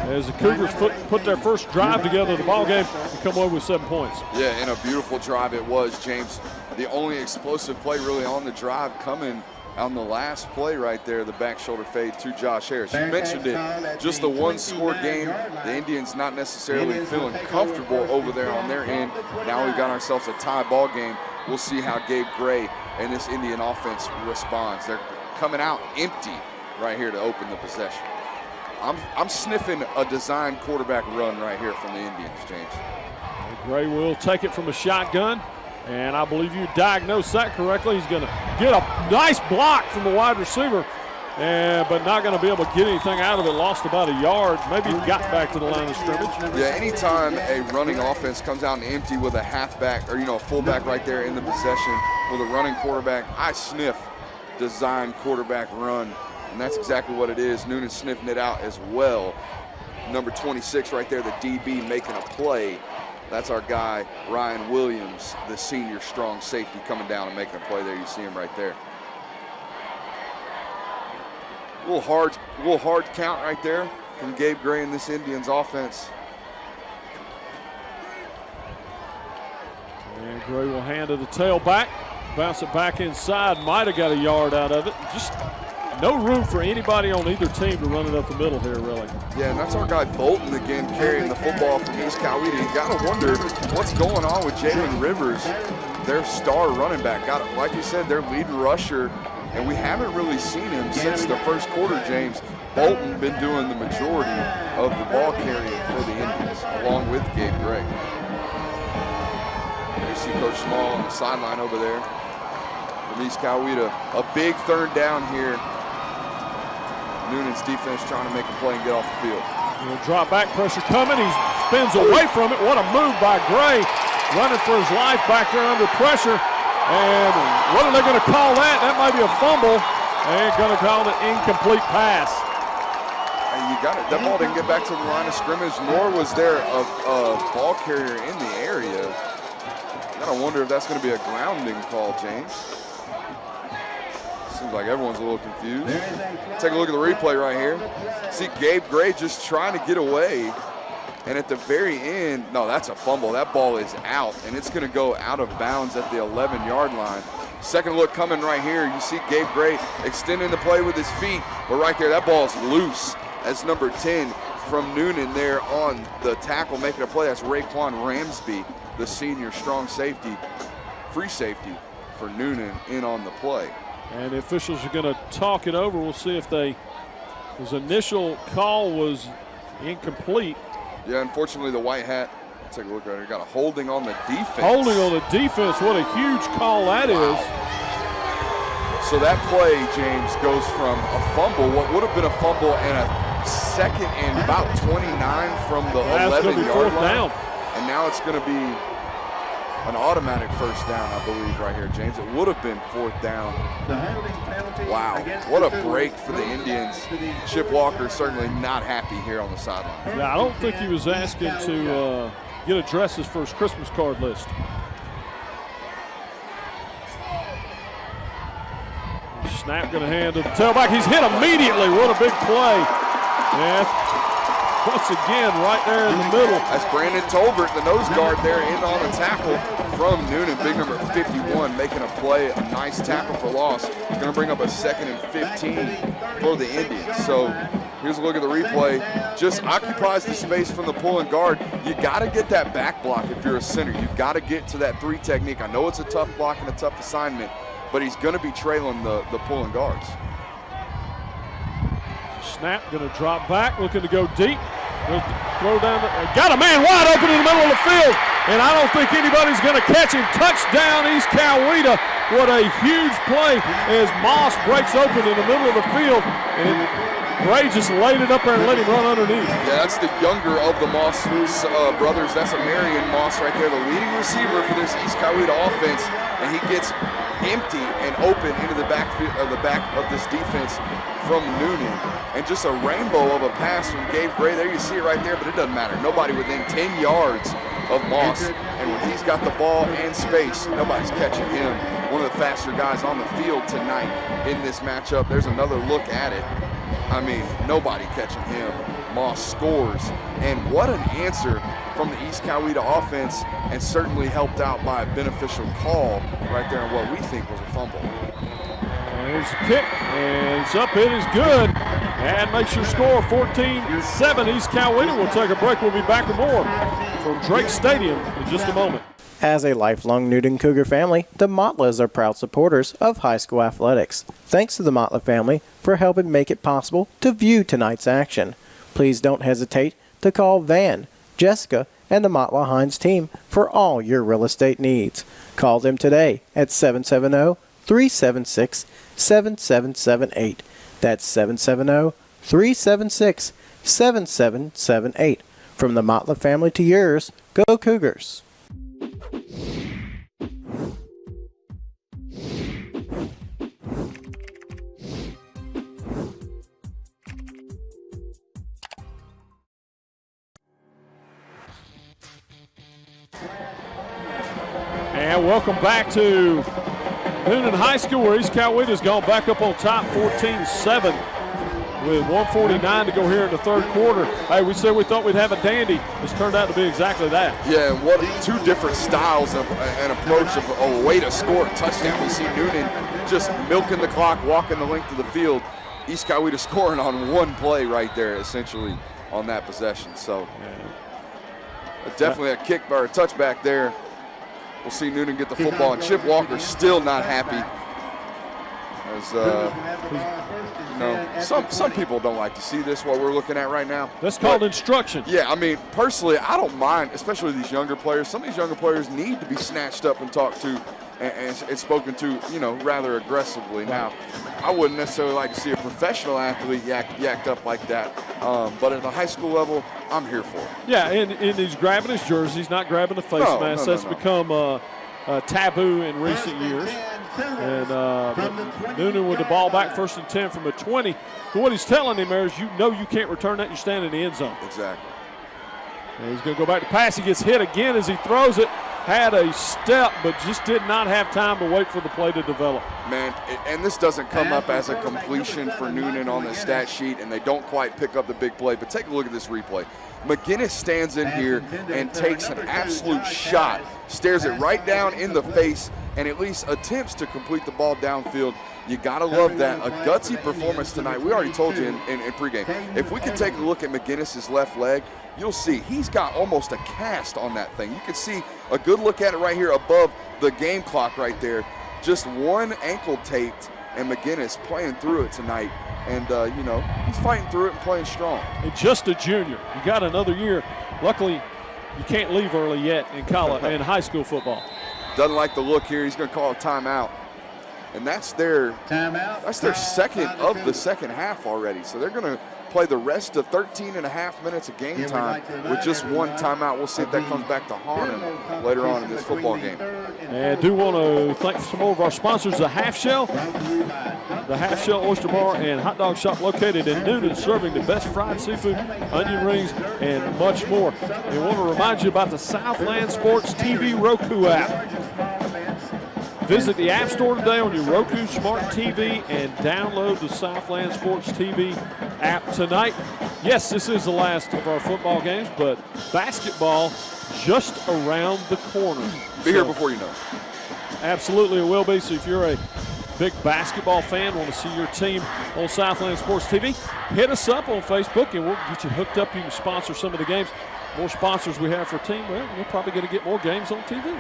as the Cougars put their first drive together in the ball game and come away with 7 points. Yeah, and a beautiful drive it was, James. The only explosive play really on the drive coming on the last play right there, the back shoulder fade to Josh Harris. You mentioned it, just a one-score game. The Indians not necessarily feeling comfortable over there on their end. Now we've got ourselves a tie ball game. We'll see how Gabe Gray and this Indian offense responds. They're coming out empty right here to open the possession. I'm sniffing a design quarterback run right here from the Indians, James. Gray will take it from a shotgun, and I believe you diagnosed that correctly. He's going to get a nice block from the wide receiver, but not going to be able to get anything out of it. Lost about a yard. Maybe he got back to the line of scrimmage. Yeah, anytime a running offense comes out and empty with a halfback or, a fullback right there in the possession with a running quarterback, I sniff design quarterback run, and that's exactly what it is. Newnan sniffing it out as well. Number 26 right there, the DB making a play. That's our guy, Ryan Williams, the senior strong safety, coming down and making a play there. You see him right there. A little hard count right there from Gabe Gray and this Indians offense. And Gray will hand to the tailback, bounce it back inside. Might have got a yard out of it. Just no room for anybody on either team to run it up the middle here, really. Yeah, and that's our guy Bolton again carrying the football from East Coweta. You got to wonder what's going on with Jalen Rivers, their star running back. Like you said, their leading rusher. And we haven't really seen him since the first quarter, James. Bolton been doing the majority of the ball carrying for the Indians, along with Gabe Gray. You see Coach Small on the sideline over there from East Coweta. A big third down here. Newnan's defense trying to make a play and get off the field. Drop back pressure coming. He spins away from it. What a move by Gray. Running for his life back there under pressure. And what are they going to call that? That might be a fumble. They're going to call it incomplete pass. And you got it. That ball didn't get back to the line of scrimmage, nor was there a ball carrier in the area. You got to wonder if that's going to be a grounding call, James. Seems like everyone's a little confused. Take a look at the replay right here. See Gabe Gray just trying to get away. And at the very end, no, that's a fumble. That ball is out, and it's going to go out of bounds at the 11-yard line. Second look coming right here. You see Gabe Gray extending the play with his feet, but right there, that ball is loose. That's number 10 from Newnan there on the tackle making a play. That's Raekwon Ramsby, the senior strong safety, free safety for Newnan in on the play. And the officials are going to talk it over. We'll see if his initial call was incomplete. Yeah, unfortunately, the white hat, take a look right here, got a holding on the defense. Holding on the defense, what a huge call that is. So that play, James, goes from a fumble, what would have been a fumble, and a second and about 29 from the 11-yard line. Down. And now it's going to be an automatic first down, I believe, right here, James. It would have been 4th down. Wow, what a break for the Indians. Chip Walker certainly not happy here on the sideline. Yeah, I don't think he was asking to get addresses for his Christmas card list. Snap going to hand to the tailback. He's hit immediately. What a big play. Yeah. Once again, right there in the middle. That's Brandon Tolbert, the nose guard there, in on a tackle from Newnan. Big number 51 making a play, a nice tackle for loss. Going to bring up a 2nd and 15 for the Indians. So here's a look at the replay. Just occupies the space from the pulling guard. You got to get that back block if you're a center. You've got to get to that 3 technique. I know it's a tough block and a tough assignment, but he's going to be trailing the pulling guards. Snap, going to drop back, looking to go deep. Throw down, got a man wide open in the middle of the field, and I don't think anybody's going to catch him. Touchdown, East Coweta. What a huge play as Moss breaks open in the middle of the field, and Bray just laid it up there and let him run underneath. Yeah, that's the younger of the Moss brothers. That's a Marion Moss right there, the leading receiver for this East Coweta offense, and he gets empty and open into the back of this defense from Newnan. And just a rainbow of a pass from Gabe Gray. There you see it right there, but it doesn't matter. Nobody within 10 yards of Moss. And when he's got the ball and space, nobody's catching him. One of the faster guys on the field tonight in this matchup. There's another look at it. I mean, nobody catching him. Moss scores. And what an answer from the East Coweta offense, and certainly helped out by a beneficial call right there on what we think was a fumble. There's a kick, and it's up. It is good. And makes your score 14-7. East Coweta. We'll take a break. We'll be back with more from Drake Stadium in just a moment. As a lifelong Newnan Cougar family, the Motlas are proud supporters of high school athletics. Thanks to the Motla family for helping make it possible to view tonight's action. Please don't hesitate to call Van, Jessica, and the Motla Hines team for all your real estate needs. Call them today at 770-376-7778. That's 770-376-7778. From the Motla family to yours, go Cougars. And welcome back to Newnan High School, where East Coweta's gone back up on top 14-7 with 1:49 to go here in the third quarter. Hey, we said we thought we'd have a dandy. It's turned out to be exactly that. Yeah, and what 2 different styles of an approach of a way to score a touchdown. We see Newnan just milking the clock, walking the length of the field. East Coweta scoring on one play right there, essentially, on that possession. So definitely a kick or a touchback there. We'll see Newnan get the football, and Chip Walker still not happy. As you know, some people don't like to see this, what we're looking at right now. That's called instruction. Yeah, I mean, personally, I don't mind, especially these younger players. Some of these younger players need to be snatched up and talked to and spoken to, you know, rather aggressively. Now, I wouldn't necessarily like to see a professional athlete yacked up like that, but at the high school level, I'm here for it. Yeah, and he's grabbing his jersey. He's not grabbing the face mask. That's become taboo in recent years. And Newnan with the ball back, 1st and 10 from the 20. But what he's telling him there is, you know you can't return that. You're standing in the end zone. Exactly. And he's going to go back to pass. He gets hit again as he throws it. Had a step, but just did not have time to wait for the play to develop. Man, and this doesn't come up as a completion for Newnan on the stat sheet, and they don't quite pick up the big play. But take a look at this replay. McGinnis stands in here and takes an absolute shot, stares it right down in the face, and at least attempts to complete the ball downfield. You got to love that. A gutsy performance tonight. We already told you in pregame. If we could take a look at McGinnis's left leg, you'll see he's got almost a cast on that thing. You can see a good look at it right here above the game clock right there. Just one ankle taped, and McGinnis playing through it tonight. And, you know, he's fighting through it and playing strong. And just a junior. You got another year. Luckily, you can't leave early yet in college and high school football. Doesn't like the look here. He's going to call a timeout. And that's their second of the second half already. So they're going to play the rest of 13 and a half minutes of game time with just one timeout. We'll see if that comes back to haunt him later on in this football game. And I do want to thank some more of our sponsors, the Half Shell. The Half Shell Oyster Bar and Hot Dog Shop located in Newnan, serving the best fried seafood, onion rings, and much more. We want to remind you about the Southland Sports TV Roku app. Visit the App Store today on your Roku Smart TV and download the Southland Sports TV app tonight. Yes, this is the last of our football games, but basketball just around the corner. Be here before you know it. Absolutely, it will be. So if you're a big basketball fan, want to see your team on Southland Sports TV, hit us up on Facebook and we'll get you hooked up. You can sponsor some of the games. More sponsors we have for a team, well, we're probably going to get more games on TV.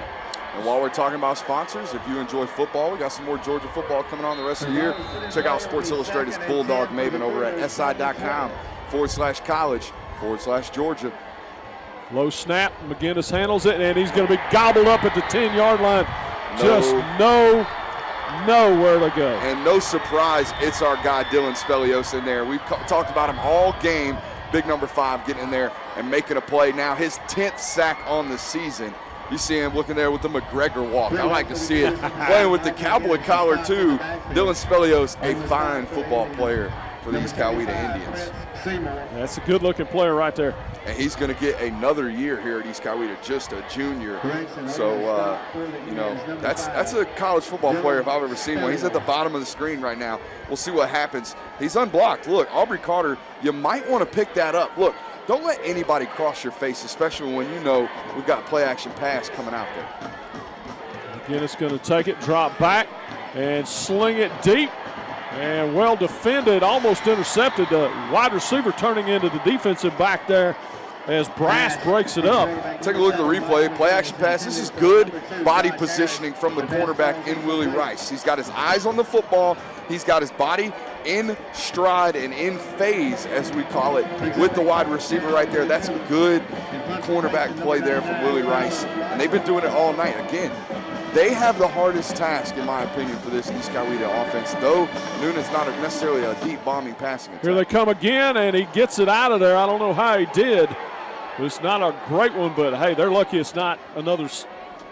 And while we're talking about sponsors, if you enjoy football, we got some more Georgia football coming on the rest of the year. Check out Sports Illustrated's Bulldog Maven over at si.com/college/Georgia. Low snap, McGinnis handles it, and he's going to be gobbled up at the 10-yard line. Just nowhere to go. And no surprise, it's our guy Dylan Spelios in there. We've talked about him all game. Big number 5 getting in there and making a play. Now his 10th sack on the season. You see him looking there with the McGregor walk. I like to see it. Playing with the cowboy collar too. Dylan Spelios, a fine football player for these Coweta Indians. That's a good-looking player right there. And he's going to get another year here at East Coweta, just a junior. So, you know, that's a college football player if I've ever seen one. He's at the bottom of the screen right now. We'll see what happens. He's unblocked. Look, Aubrey Carter, you might want to pick that up. Look, don't let anybody cross your face, especially when you know we've got a play-action pass coming out there. McGinnis going to take it, drop back, and sling it deep. And well defended, almost intercepted. The wide receiver turning into the defensive back there as Brass breaks it up. Take a look at the replay. Play action pass. This is good body positioning from the cornerback in Willie Rice. He's got his eyes on the football. He's got his body in stride and in phase, as we call it, with the wide receiver right there. That's a good cornerback play there from Willie Rice. And they've been doing it all night. Again, they have the hardest task, in my opinion, for this East Coweta offense, though Newnan's not necessarily a deep bombing passing attack. Here they come again, and he gets it out of there. I don't know how he did. It's not a great one, but, hey, they're lucky it's not another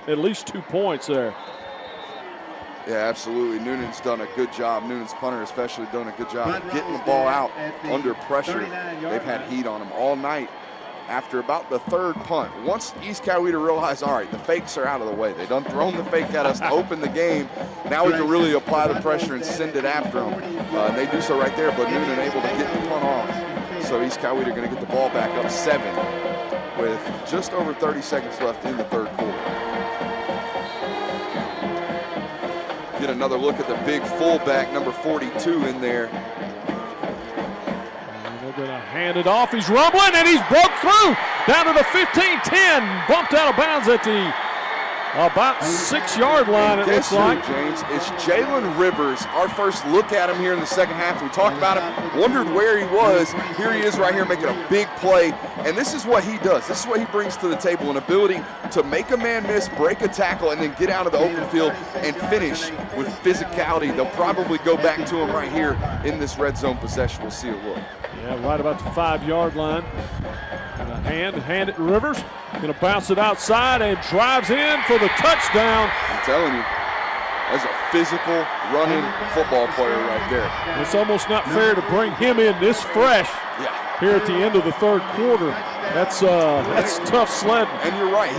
at least 2 points there. Yeah, absolutely. Newnan's done a good job. Newnan's punter especially done a good job of getting the ball out under pressure. They've had heat on him all night. After about the third punt, once East Coweta realized, all right, the fakes are out of the way. They done thrown the fake at us to open the game. Now we can really apply the pressure and send it after them. And they do so right there, but Newnan able to get the punt off. So East Coweta going to get the ball back up 7 with just over 30 seconds left in the third quarter. Get another look at the big fullback, number 42 in there. They're going to hand it off. He's rumbling, and he's broke through down to the 15-10. Bumped out of bounds at the about 6-yard line, it looks like. James, it's Jalen Rivers. Our first look at him here in the second half. We talked about him, wondered where he was. Here he is right here making a big play. And this is what he does. This is what he brings to the table, an ability to make a man miss, break a tackle, and then get out of the open field and finish with physicality. They'll probably go back to him right here in this red zone possession. We'll see a look. Yeah, right about the 5-yard line. Gonna hand it to Rivers. Gonna bounce it outside and drives in for the touchdown. I'm telling you, that's a physical running football player right there. It's almost not fair to bring him in this fresh here at the end of the third quarter. That's tough sledding. And you're right.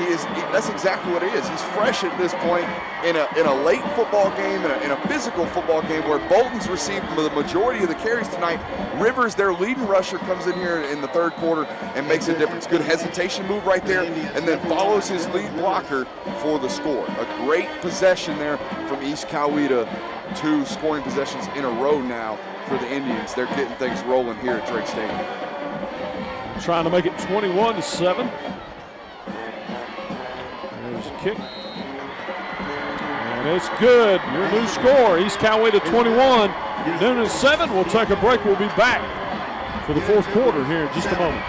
That's exactly what it is. He's fresh at this point in a late football game, in a physical football game where Bolton's received the majority of the carries tonight. Rivers, their leading rusher, comes in here in the third quarter and makes a difference. Good hesitation move right there, and then follows his lead blocker for the score. A great possession there from East Coweta. 2 scoring possessions in a row now for the Indians. They're getting things rolling here at Drake Stadium. Trying to make it 21-7. There's a kick. And it's good. Your new score, East Coweta 21, Newnan 7. We'll take a break. We'll be back for the fourth quarter here in just a moment.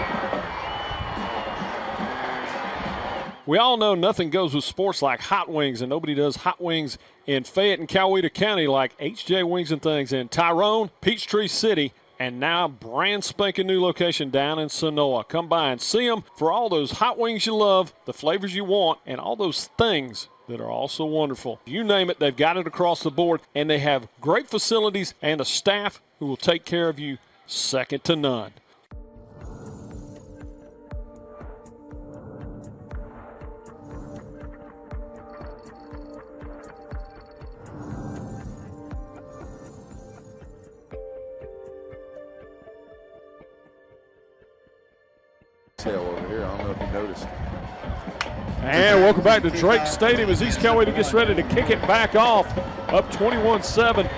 We all know nothing goes with sports like hot wings, and nobody does hot wings in Fayette and Coweta County like HJ Wings and Things in Tyrone, Peachtree City, and now brand spanking new location down in Sonoa. Come by and see them for all those hot wings you love, the flavors you want, and all those things that are also wonderful. You name it, they've got it across the board, and they have great facilities and a staff who will take care of you second to none. Over here, I don't know if you noticed. And welcome back to Drake Stadium as East Coweta gets ready to kick it back off, up 21-7.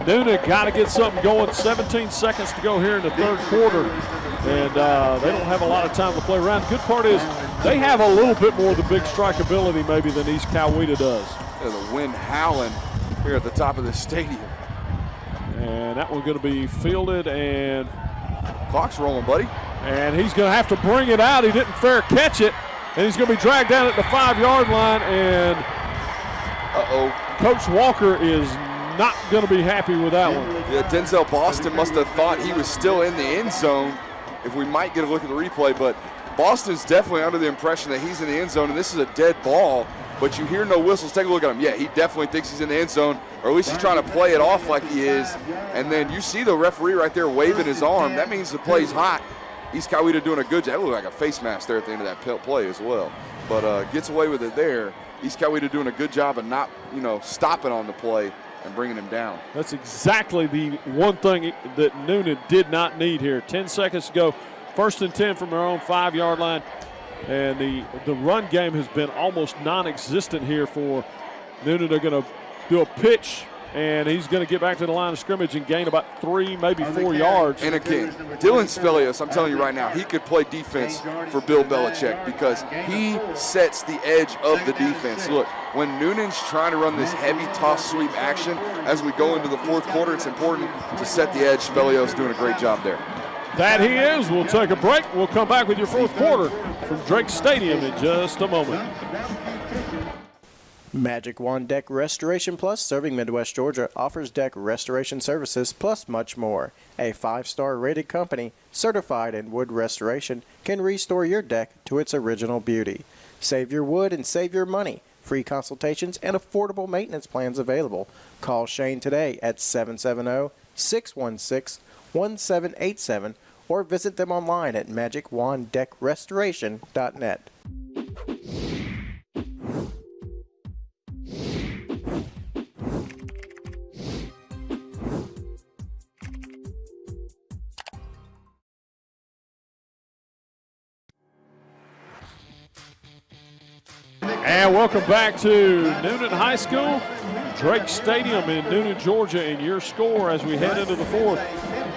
Newnan got to get something going. 17 seconds to go here in the third quarter, and they don't have a lot of time to play around. The good part is they have a little bit more of the big strike ability maybe than East Coweta does. Yeah, the wind howling here at the top of the stadium. And that one's going to be fielded, and clock's rolling, buddy. And he's going to have to bring it out. He didn't fair catch it. And he's going to be dragged down at the 5-yard line. And Coach Walker is not going to be happy with that one. Yeah, Denzel Boston must have thought he was still in the end zone, if we might get a look at the replay. But Boston's definitely under the impression that he's in the end zone, and this is a dead ball. But you hear no whistles. Take a look at him. Yeah, he definitely thinks he's in the end zone, or at least he's trying to play it off like he is. And then you see the referee right there waving his arm. That means the play's hot. East Coweta doing a good job. That looked like a face mask there at the end of that play as well. But gets away with it there. East Coweta doing a good job of not, stopping on the play and bringing him down. That's exactly the one thing that Newnan did not need here. 10 seconds to go. 1st and 10 from their own 5-yard line. And the run game has been almost non-existent here for Newnan. They're going to do a pitch, and he's going to get back to the line of scrimmage and gain about 3, maybe 4 yards. And again, Dylan Spelios, I'm telling you right now, he could play defense for Bill Belichick because he sets the edge of the defense. Look, when Noonan's trying to run this heavy toss sweep action as we go into the fourth quarter, it's important to set the edge. Spelios doing a great job there. That he is. We'll take a break. We'll come back with your fourth quarter from Drake Stadium in just a moment. Magic Wand Deck Restoration Plus, serving Midwest Georgia, offers deck restoration services plus much more. A 5-star rated company, certified in wood restoration, can restore your deck to its original beauty. Save your wood and save your money. Free consultations and affordable maintenance plans available. Call Shane today at 770-616-1787 or visit them online at magicwanddeckrestoration.net. And welcome back to Newnan High School, Drake Stadium in Newnan, Georgia. And your score as we head into the fourth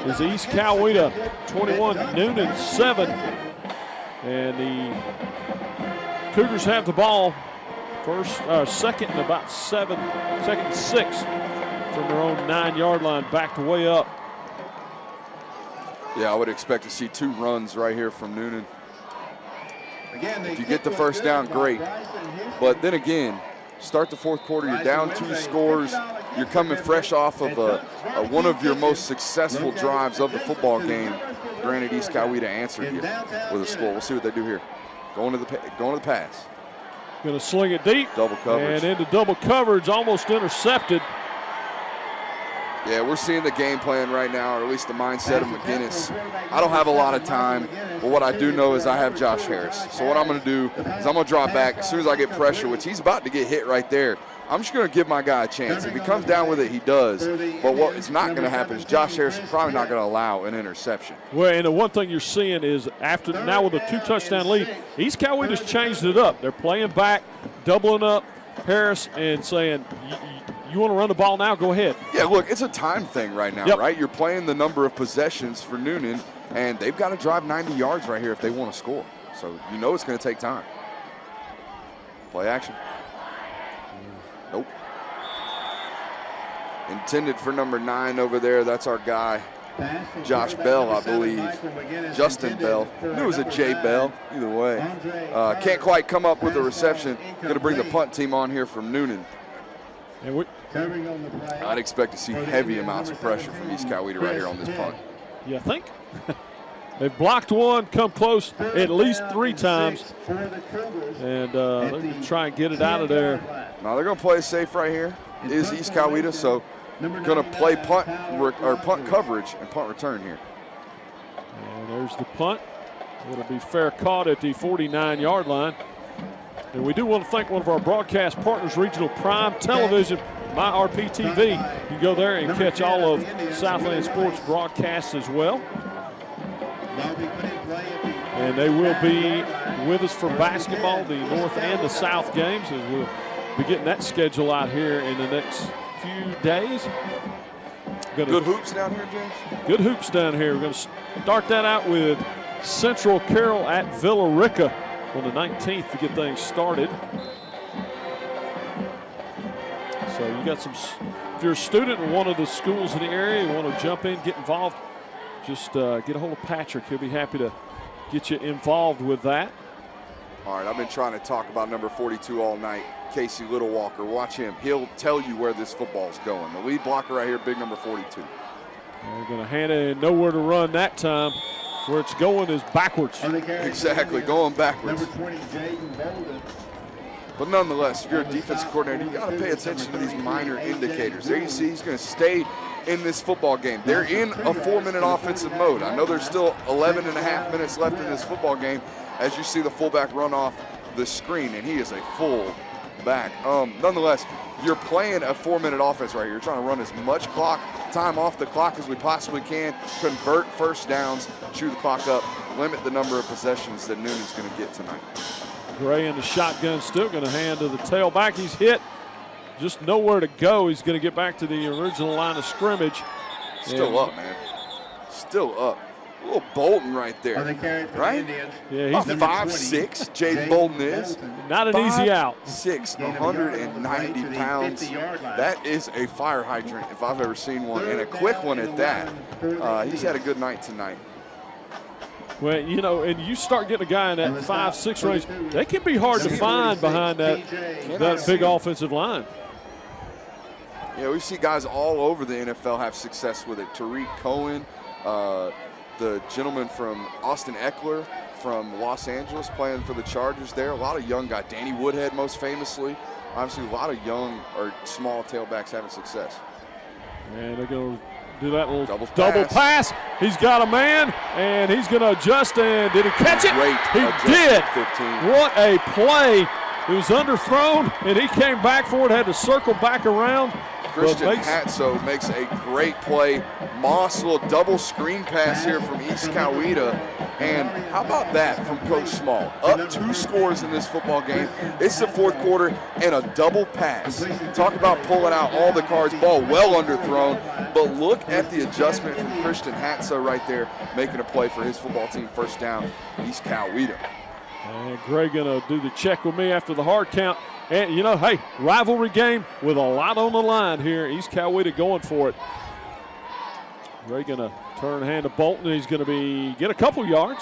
is East Coweta 21, Newnan 7. And the Cougars have the ball second and about 6 from their own 9-yard line, backed way up. Yeah, I would expect to see 2 runs right here from Newnan. If you get the first down, great. But then again, start the fourth quarter, you're down 2 scores. You're coming fresh off of one of your most successful drives of the football game. Granted, East Coweta answered you with a score. We'll see what they do here. Going to the pass. Going to sling it deep. Double coverage. And into double coverage, almost intercepted. Yeah, we're seeing the game plan right now, or at least the mindset of McGinnis. I don't have a lot of time, but what I do know is I have Josh Harris. So what I'm going to do is I'm going to drop back as soon as I get pressure, which he's about to get hit right there. I'm just going to give my guy a chance. If he comes down with it, he does. But what is not going to happen is Josh Harris is probably not going to allow an interception. Well, and the one thing you're seeing is after now with a 2-touchdown lead, East Coweta's changed it up. They're playing back, doubling up Harris and saying, you want to run the ball now? Go ahead. Yeah, look, it's a time thing right now, right? You're playing the number of possessions for Newnan, and they've got to drive 90 yards right here if they want to score. So you know it's going to take time. Play action. Nope. Intended for number 9 over there. That's our guy, Josh Bell, I believe. Justin Bell. I knew it was a J. Bell. Either way. Can't quite come up with a reception. Going to bring the punt team on here from Newnan. And I'd expect to see heavy amounts of pressure from East Coweta right here on this punt. You think? They've blocked one, come close at least 3 times, and they're going to try and get it out of there. Now they're going to play it safe right here. It is East Coweta, so going to play punt coverage and punt return here. And there's the punt. It'll be fair caught at the 49-yard line. And we do want to thank one of our broadcast partners, Regional Prime Television, MyRPTV. You can go there and catch all of Southland Sports broadcasts as well. And they will be with us for basketball, the North and the South games, and we'll be getting that schedule out here in the next few days. Good hoops down here, James? Good hoops down here. We're going to start that out with Central Carroll at Villa Rica on the 19th to get things started. So you got some, if you're a student in one of the schools in the area, you want to jump in, get involved, just get a hold of Patrick. He'll be happy to get you involved with that. All right, I've been trying to talk about number 42 all night, Casey Littlewalker. Watch him. He'll tell you where this football's going. The lead blocker right here, big number 42. They're going to hand it in, nowhere to run that time. Where it's going is backwards. Exactly, going backwards. But nonetheless, if you're a defensive coordinator, you got to pay attention to these minor indicators. There you see he's going to stay in this football game. They're in a 4-minute offensive mode. I know there's still 11 and a half minutes left in this football game as you see the fullback run off the screen, and he is a full back. Nonetheless, you're playing a 4-minute offense right here. You're trying to run as much time off the clock as we possibly can, convert first downs, chew the clock up, limit the number of possessions that Newnan's going to get tonight. Gray in the shotgun, still going to hand to the tailback. He's hit, just nowhere to go. He's going to get back to the original line of scrimmage. Still up, man. Still up. A little Bolton right there, right? Yeah, he's 5'6", Jaden Bolton is. Not an easy out. 6', 190 pounds. That is a fire hydrant if I've ever seen one, and a quick one at that. He's had a good night tonight. Well, you know, and you start getting a guy in that 5'6" range, they can be hard to find behind that big offensive line. Yeah, we see guys all over the NFL have success with it. Tariq Cohen, the gentleman from Austin Eckler from Los Angeles playing for the Chargers there. A lot of young guys. Danny Woodhead most famously. Obviously a lot of young or small tailbacks having success. And they're going to do that little double pass. He's got a man, and he's going to adjust. And did he catch it? He did. 15. What a play. It was underthrown, and he came back for it, had to circle back around. Christian Hatso makes a great play. Moss, a little double screen pass here from East Coweta. And how about that from Coach Small? Up 2 scores in this football game. It's the 4th quarter and a double pass. Talk about pulling out all the cards. Ball well underthrown. But look at the adjustment from Christian Hatso right there, making a play for his football team. First down, East Coweta. And Greg going to do the check with me after the hard count. And, you know, hey, rivalry game with a lot on the line here. East Coweta going for it. Greg going to turn hand to Bolton. He's going to get a couple yards.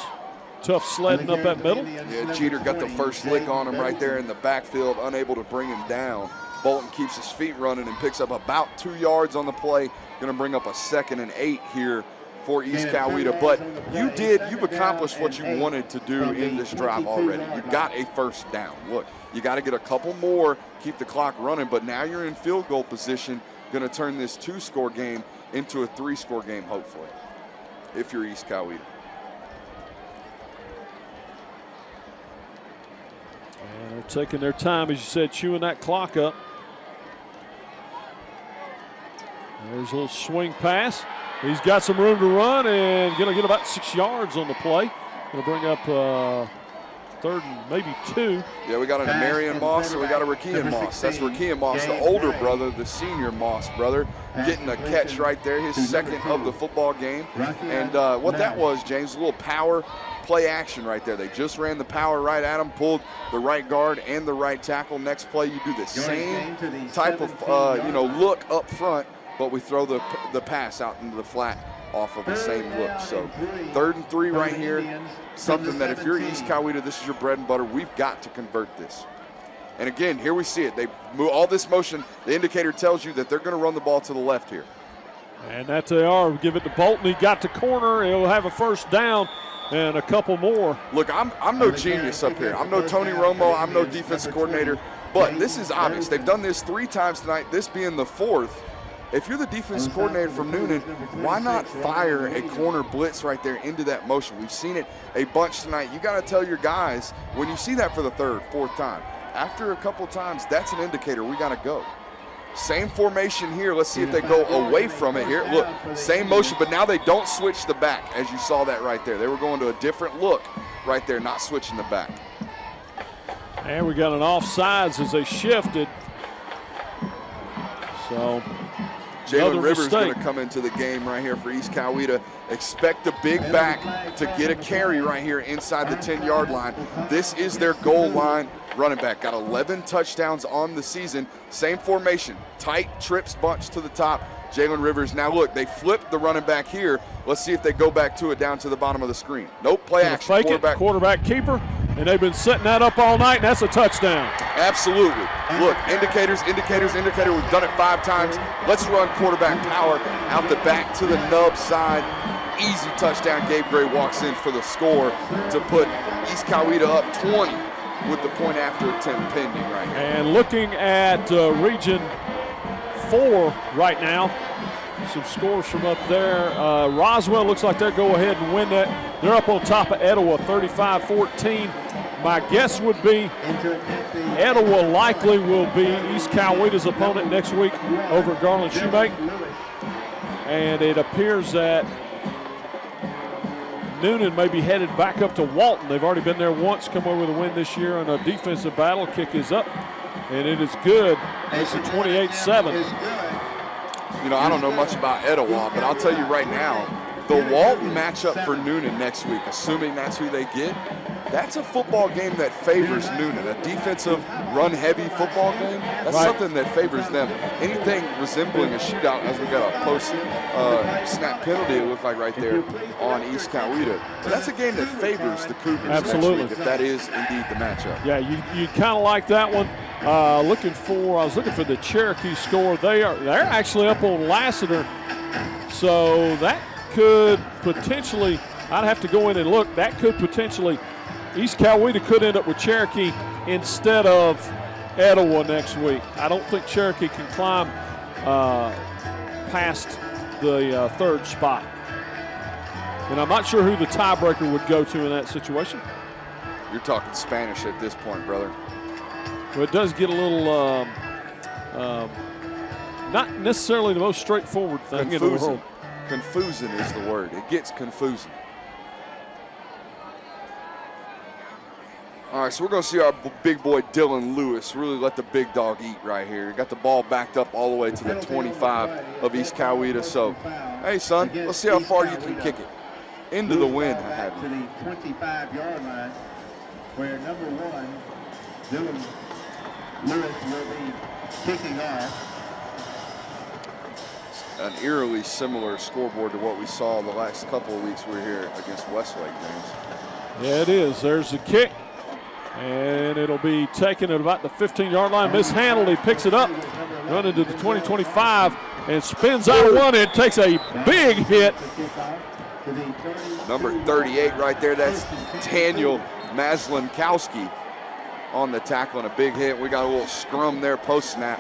Tough sledding up that middle. Yeah, Jeter got the first lick on him right there in the backfield, unable to bring him down. Bolton keeps his feet running and picks up about 2 yards on the play. Going to bring up a 2nd and 8 here for East Coweta. But you've accomplished what you wanted to do in this drive already. You got a first down. Look, you got to get a couple more, keep the clock running, but now you're in field goal position, going to turn this 2-score game into a 3-score game, hopefully, if you're East Coweta. And they're taking their time, as you said, chewing that clock up. There's a little swing pass. He's got some room to run and going to get about 6 yards on the play. Going to bring up 3rd and maybe 2. Yeah, we got an Marion Moss, so we got a Rakeem Moss. That's Rakeem Moss, the older brother, the senior Moss brother, getting a catch right there, his 2nd of the football game. And what that was, James, a little power play action right there. They just ran the power right at him, pulled the right guard and the right tackle. Next play, you do the same type of look up front, but we throw the pass out into the flat off of the same look. So 3rd and 3 right here. Something that if you're East Coweta, this is your bread and butter. We've got to convert this. And again, here we see it. They move all this motion. The indicator tells you that they're going to run the ball to the left here. And that they are. Give it to Bolton. He got the corner. He'll have a first down and a couple more. Look, I'm no genius up here. I'm no Tony Romo. I'm no defensive coordinator. But this is obvious. They've done this 3 times tonight, this being the 4th. If you're the defensive coordinator from Newnan, why not fire a corner blitz right there into that motion? We've seen it a bunch tonight. You got to tell your guys, when you see that for the 3rd, 4th time, after a couple times, that's an indicator we got to go. Same formation here. Let's see if they go away from it here. Look, same motion, but now they don't switch the back, as you saw that right there. They were going to a different look right there, not switching the back. And we got an offsides as they shifted. So Jalen Rivers going to come into the game right here for East Coweta. Expect the big back to get a carry right here inside the 10-yard line. This is their goal line running back. Got 11 touchdowns on the season. Same formation, tight trips bunch to the top. Jalen Rivers. Now look, they flipped the running back here. Let's see if they go back to it down to the bottom of the screen. Nope, play action. Fake it, quarterback keeper, and they've been setting that up all night, and that's a touchdown. Absolutely. Look, indicators. We've done it 5 times. Let's run quarterback power out the back to the nub side. Easy touchdown. Gabe Gray walks in for the score to put East Coweta up 20 with the point after attempt pending right here. And looking at Region 4 right now, some scores from up there. Roswell looks like they'll go ahead and win that. They're up on top of Etowah, 35-14. My guess would be Etowah likely will be East Coweta's opponent next week over at Garland Shoemake. And it appears that Newnan may be headed back up to Walton. They've already been there once, come over with a win this year in a defensive battle. Kick is up, and it is good. It's a 28-7. You know, I don't know much about Etowah, but I'll tell you right now, the Walton matchup for Newnan next week, assuming that's who they get, that's a football game that favors Newnan. A defensive, run-heavy football game, that's something that favors them. Anything resembling a shootout, as we got a post-snap penalty, it looked like right there on East Coweta. But that's a game that favors the Cougars next week, if that is indeed the matchup. Yeah, you kind of like that one. I was looking for the Cherokee score. They're actually up on Lassiter, so that could potentially, I'd have to go in and look, that could potentially, East Coweta could end up with Cherokee instead of Etowah next week. I don't think Cherokee can climb past the 3rd spot. And I'm not sure who the tiebreaker would go to in that situation. You're talking Spanish at this point, brother. Well, it does get a little, not necessarily the most straightforward thing in the world. Confusing is the word. It gets confusing. All right, so we're going to see our big boy Dylan Lewis really let the big dog eat right here. Got the ball backed up all the way to the 25 of East Coweta. So, hey, son, let's see how far you can kick it. Into the wind, I have you. To the 25-yard line, where number 1, Dylan Lewis will be kicking off. An eerily similar scoreboard to what we saw the last couple of weeks we were here against Westlake, James. Yeah, it is. There's the kick, and it'll be taken at about the 15-yard line. Mishandled. He picks it up, running to the 20-25, and spins out of one. It takes a big hit. Number 38 right there. That's Daniel Maslankowski on the tackle and a big hit. We got a little scrum there post-snap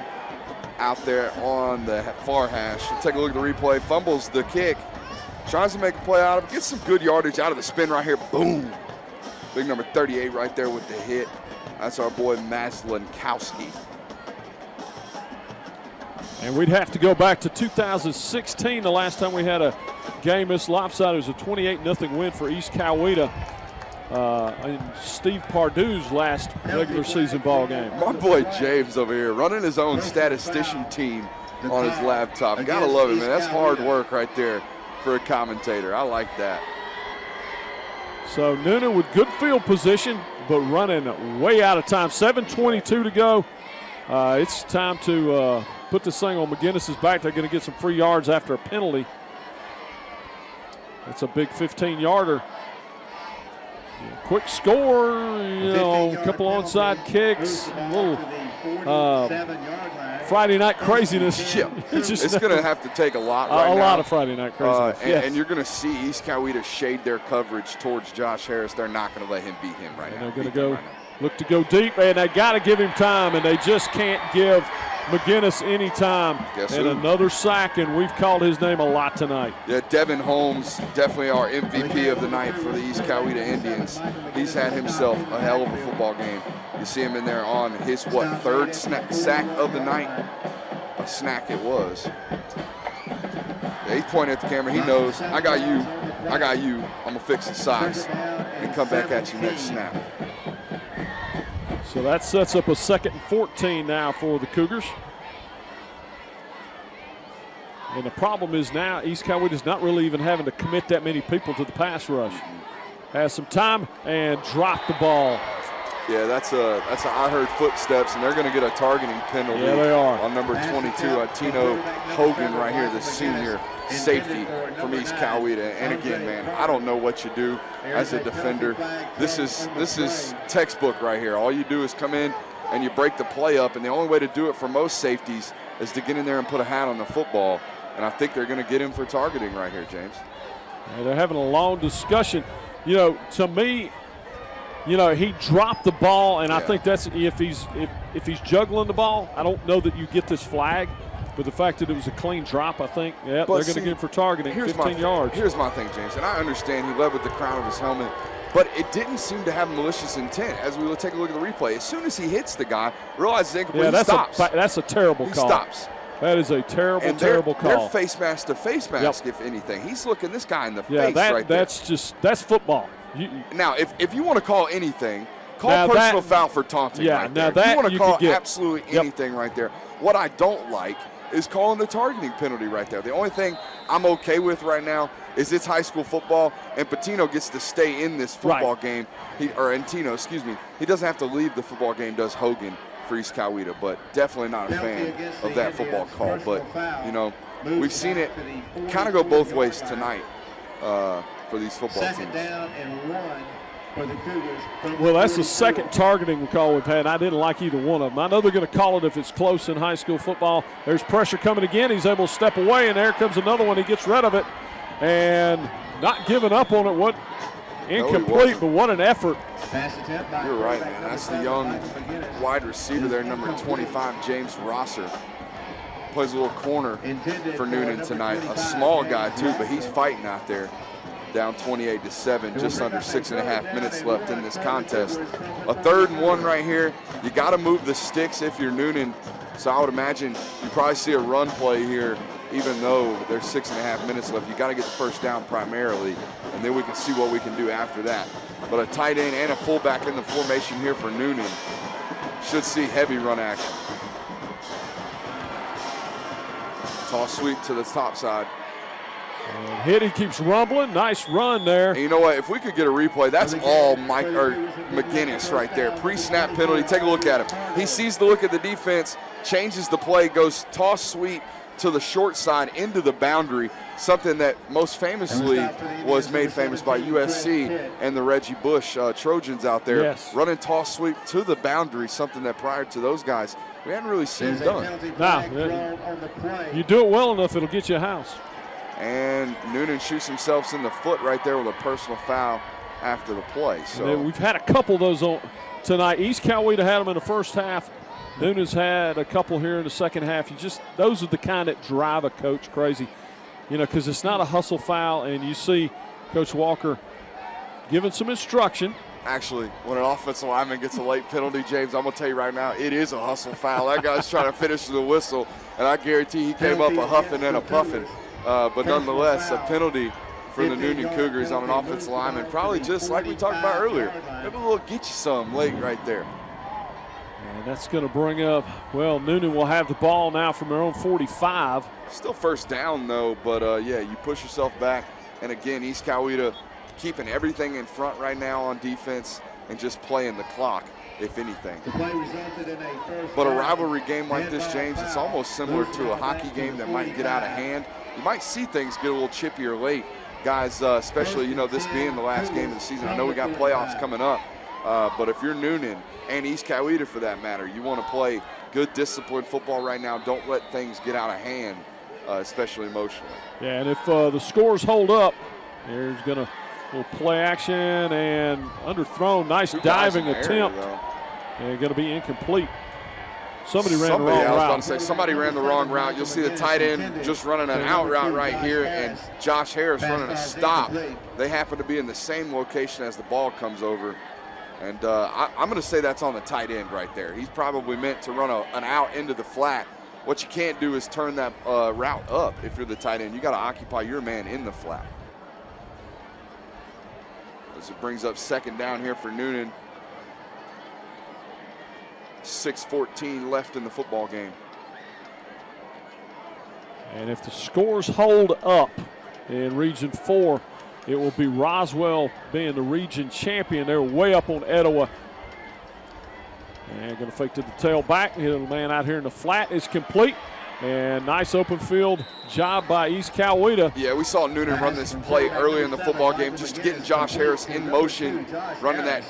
out there on the far hash. We'll take a look at the replay. Fumbles the kick. Tries to make a play out of it. Gets some good yardage out of the spin right here. Boom. Big number 38 right there with the hit. That's our boy Maslankowski. And we'd have to go back to 2016, the last time we had a game this lopsided. It was a 28-0 win for East Coweta in Steve Pardue's last regular season ball game. My boy James over here running his own statistician team on his laptop. Gotta love it, man. That's hard work right there for a commentator. I like that. So Newnan with good field position, but running way out of time. 7:22 to go. It's time to put this thing on McGinnis's back. They're going to get some free yards after a penalty. That's a big 15-yarder. Quick score, a couple onside kicks, a little Friday night craziness. Yeah, it's going to have to take a lot a lot of Friday night craziness. And you're going to see East Coweta shade their coverage towards Josh Harris. They're not going to let him beat him right now. They're going to look to go deep, and they got to give him time, and they just can't give McGinnis any time. Another sack, and we've called his name a lot tonight. Yeah, Devin Holmes, definitely our MVP of the night for the East Coweta Indians. He's had himself a hell of a football game. You see him in there on his, third sack of the night? A snack it was. Yeah, he's pointing at the camera. He knows, I got you. I'm going to fix the socks and come back at you next snap. So that sets up a 2nd and 14 now for the Cougars. And the problem is now East Coweta is not really even having to commit that many people to the pass rush. Has some time and dropped the ball. Yeah, I heard footsteps, and they're going to get a targeting penalty. Yeah, they are. On number 22, Tino Hogan right here, the senior safety from East Coweta. And again, man, I don't know what you do as a defender. This is textbook right here. All you do is come in and you break the play up, and the only way to do it for most safeties is to get in there and put a hat on the football. And I think they're going to get him for targeting right here, James. Yeah, they're having a long discussion. To me, he dropped the ball, and I think that's if he's juggling the ball, I don't know that you get this flag. But the fact that it was a clean drop, I think, they're going to get him for targeting 15 yards. Here's my thing, James, and I understand he led with the crown of his helmet, but it didn't seem to have malicious intent. As we take a look at the replay, as soon as he hits the guy, realizes it's incomplete, he stops. That's a terrible call. He stops. That is a terrible call. They're face mask to face mask, if anything. He's looking this guy in the face right there. That's football. Now, if you want to call anything, call personal foul for taunting right there. If you want to call absolutely anything right there. What I don't like is calling the targeting penalty right there. The only thing I'm okay with right now is it's high school football, and Patino gets to stay in this football game. Tino, excuse me. He doesn't have to leave the football game, does Hogan, for East Coweta, but definitely not a fan of that football call. But, we've seen it kind of go both ways tonight for these football teams. Well, that's the second targeting call we've had. I didn't like either one of them. I know they're going to call it if it's close in high school football. There's pressure coming again. He's able to step away, and there comes another one. He gets rid of it and not giving up on it. Incomplete, but what an effort. You're right, man. That's the young wide receiver there, number 25, James Rosser. Plays a little corner for Newnan tonight. A small guy, too, but he's fighting out there. Down 28-7, just under 6.5 minutes left in this contest. A 3rd and 1 right here. You got to move the sticks if you're Newnan. So I would imagine you probably see a run play here, even though there's 6.5 minutes left. You got to get the first down primarily, and then we can see what we can do after that. But a tight end and a fullback in the formation here for Newnan. Should see heavy run action. Toss sweep to the top side. And he keeps rumbling. Nice run there. And you know what? If we could get a replay, that's all McGinnis right there. Pre-snap penalty. Take a look at him. He sees the look at the defense, changes the play, goes toss sweep to the short side into the boundary, something that most famously was made famous by USC and the Reggie Bush Trojans out there. Yes. Running toss sweep to the boundary, something that prior to those guys we hadn't really seen done. Now, you do it well enough, it'll get you a house. And Newnan shoots himself in the foot right there with a personal foul after the play. So we've had a couple of those tonight. East Coweta had them in the first half. Noonan's had a couple here in the second half. Those are the kind that drive a coach crazy, because it's not a hustle foul, and you see Coach Walker giving some instruction. Actually, when an offensive lineman gets a late penalty, James, I'm going to tell you right now, it is a hustle foul. That guy's trying to finish the whistle, and I guarantee he came up a huffing and a puffing. But nonetheless, a penalty for the Newnan Cougars on an offensive lineman, probably just like we talked about earlier. Maybe a little get you some late right there. And that's going to bring up, Newnan will have the ball now from their own 45. Still first down, though, but, you push yourself back. And, again, East Coweta keeping everything in front right now on defense and just playing the clock, if anything. But a rivalry game like this, James, it's almost similar to a hockey game that might get out of hand. You might see things get a little chippier late. Guys, especially, this being the last game of the season. I know we got playoffs coming up, but if you're Newnan and East Coweta for that matter, you want to play good disciplined football right now. Don't let things get out of hand, especially emotionally. Yeah, and if the scores hold up, there's going to little play action and underthrown. Nice diving attempt. And going to be incomplete. Somebody ran the wrong route. I was about to say, somebody ran the wrong route. You'll see the tight end just running an out route right here, and Josh Harris running a stop. They happen to be in the same location as the ball comes over. And I'm going to say that's on the tight end right there. He's probably meant to run an out into the flat. What you can't do is turn that route up if you're the tight end. You got to occupy your man in the flat. As it brings up second down here for Newnan. 6:14 left in the football game. And if the scores hold up in Region 4, it will be Roswell being the region champion. They're way up on Etowah. And going to fake to the tailback. The man out here in the flat is complete. And nice open field job by East Coweta. Yeah, we saw Newnan run this play early in the football game, just getting Josh Harris in motion, running that,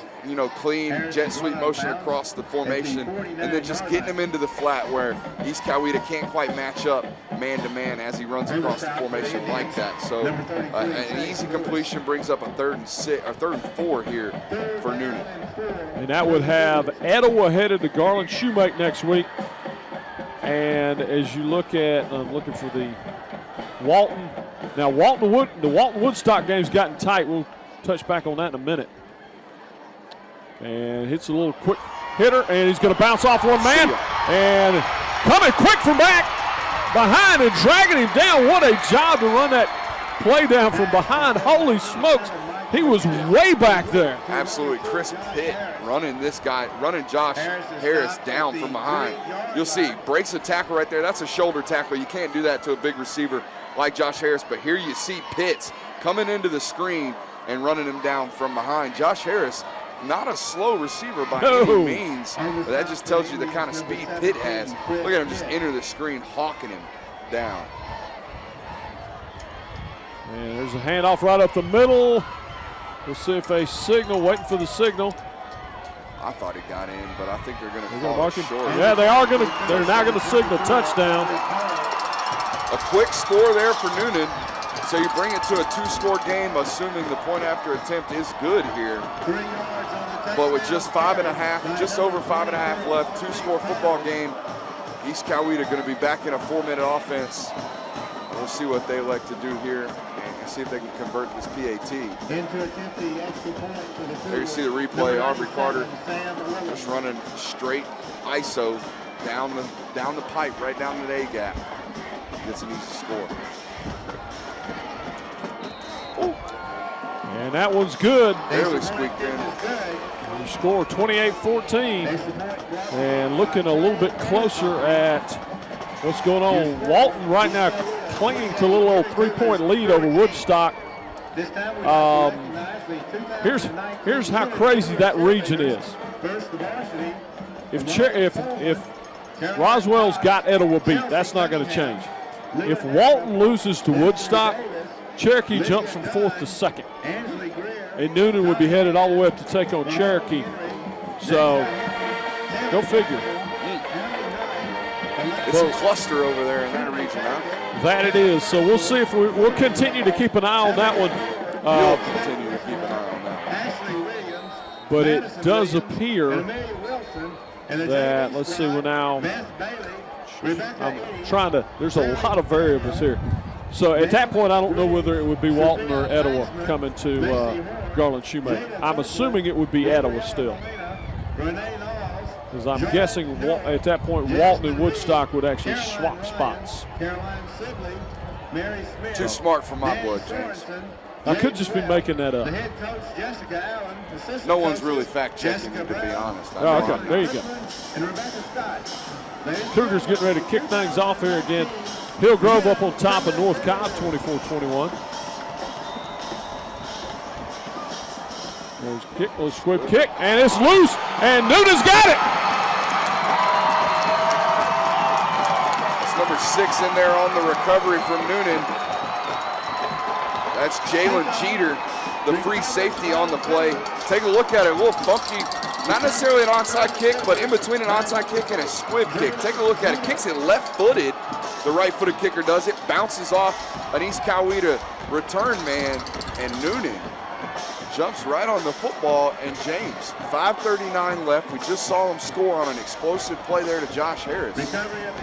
clean jet sweep motion across the formation, and then just getting him into the flat where East Coweta can't quite match up man-to-man as he runs across the formation like that. So an easy completion brings up a third and 4 here for Newnan. And that would have Etowah headed to Garland Shoemake next week. And as you look at, I'm looking for the Walton. Now, the Walton-Woodstock game's gotten tight. We'll touch back on that in a minute. And hits a little quick hitter, and he's going to bounce off one man. And coming quick from back behind and dragging him down. What a job to run that play down from behind. Holy smokes. He was way back there. Absolutely. Chris Pitt running Josh Harris down from behind. You'll see, breaks a tackle right there. That's a shoulder tackle. You can't do that to a big receiver like Josh Harris, but here you see Pitts coming into the screen and running him down from behind. Josh Harris, not a slow receiver by any means, but that just tells you the kind of speed Pitt has. Look at him just enter the screen, hawking him down. And there's a handoff right up the middle. We'll see if they signal, waiting for the signal. I thought he got in, but I think they're going to call it short. Yeah, they're now going to signal touchdown. A quick score there for Newnan. So you bring it to a 2-score game, assuming the point after attempt is good here. But with just over 5.5 left, 2-score football game, East Coweta going to be back in a 4-minute offense. We'll see what they like to do here and see if they can convert this PAT. There you see the replay. Aubrey Carter just running straight ISO down the pipe, right down the A-gap. Gets an easy score. And that one's good. Barely squeaked in. We score 28-14. And looking a little bit closer at what's going on. Walton right now clinging to a little old 3-point lead over Woodstock. Here's how crazy that region is. If Roswell's got Etowah beat, that's not going to change. If Walton loses to Woodstock, Cherokee jumps from 4th to 2nd. And Newnan would be headed all the way up to take on Cherokee. So, go figure. It's a cluster over there in that region, huh? That it is. So we'll see if we'll continue to keep an eye on that one. We'll continue to keep an eye on that one. But it does appear that, let's see, we're now, I'm trying to, there's a lot of variables here. So at that point, I don't know whether it would be Walton or Etowah coming to Garland Shoemake. I'm assuming it would be Etowah still. Because I'm guessing at that point, Walton and Woodstock would actually swap spots. Too smart for my blood, James. I could just be making that up. No one's really fact-checking it, to be honest. Oh, okay, there you go. Cougars getting ready to kick things off here again. Hillgrove up on top of North Cobb, 24-21. There's a kick, little squib kick, and it's loose, and Noonan's got it. That's number 6 in there on the recovery from Newnan. That's Jalen Jeter, the free safety on the play. Take a look at it, a little funky, not necessarily an onside kick, but in between an onside kick and a squib kick. Take a look at it, kicks it left-footed. The right-footed kicker does it, bounces off an East Coweta return man, and Newnan jumps right on the football, and James, 5:39 left. We just saw him score on an explosive play there to Josh Harris.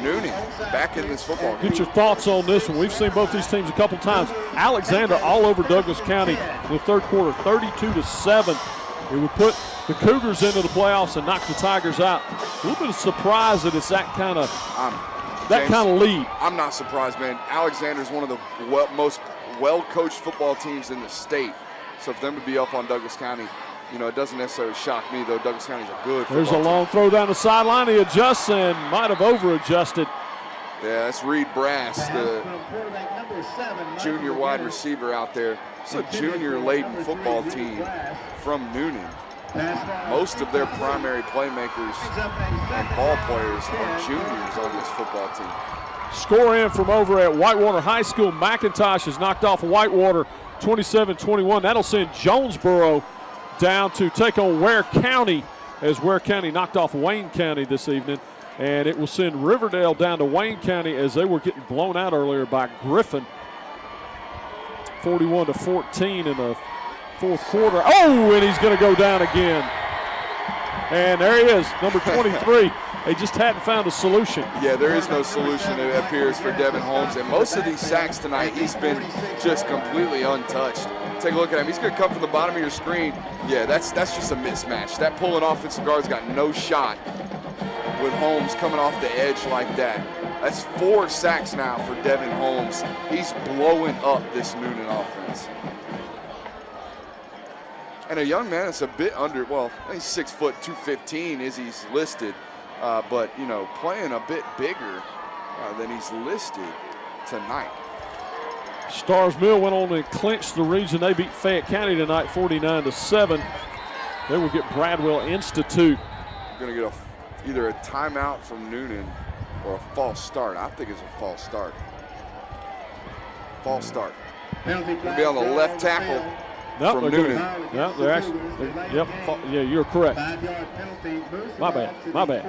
Newnan back in this football game. Get your thoughts on this one. We've seen both these teams a couple times. Alexander all over Douglas County in the third quarter, 32-7. It would put the Cougars into the playoffs and knock the Tigers out. A little bit of surprise that it's that kind of lead. I'm not surprised, man. Alexander's one of the most well-coached football teams in the state. So for them to be up on Douglas County, you know, it doesn't necessarily shock me, though. Douglas County's a good football There's a long throw down the sideline. He adjusts and might have over-adjusted. Yeah, that's Reed Brass, the junior wide receiver out there. It's a junior-laden football team from Newnan. Most of their primary playmakers and ball players are juniors on this football team. Score in from over at Whitewater High School. McIntosh is knocked off Whitewater 27-21. That'll send Jonesboro down to take on Ware County, as Ware County knocked off Wayne County this evening. And it will send Riverdale down to Wayne County as they were getting blown out earlier by Griffin. 41-14 in the fourth quarter. Oh, and he's going to go down again. And there he is, number 23. They just hadn't found a solution. Yeah, there is no solution, it appears, for Devin Holmes. And most of these sacks tonight, he's been just completely untouched. Take a look at him. He's going to come from the bottom of your screen. Yeah, that's just a mismatch. That pulling offensive guard's got no shot with Holmes coming off the edge like that. That's 4 sacks now for Devin Holmes. He's blowing up this Newnan offense. And a young man that's a bit under, well, he's 6 foot 215 as he's listed. But, you know, playing a bit bigger than he's listed tonight. Stars Mill went on and clinched the region. They beat Fayette County tonight 49-7. They will get Bradwell Institute. Going to get either a timeout from Newnan or a false start. I think it's a false start. False start. Going to be on the left tackle. Nope, from Newnan. No, they're actually, yeah, you're correct. My bad.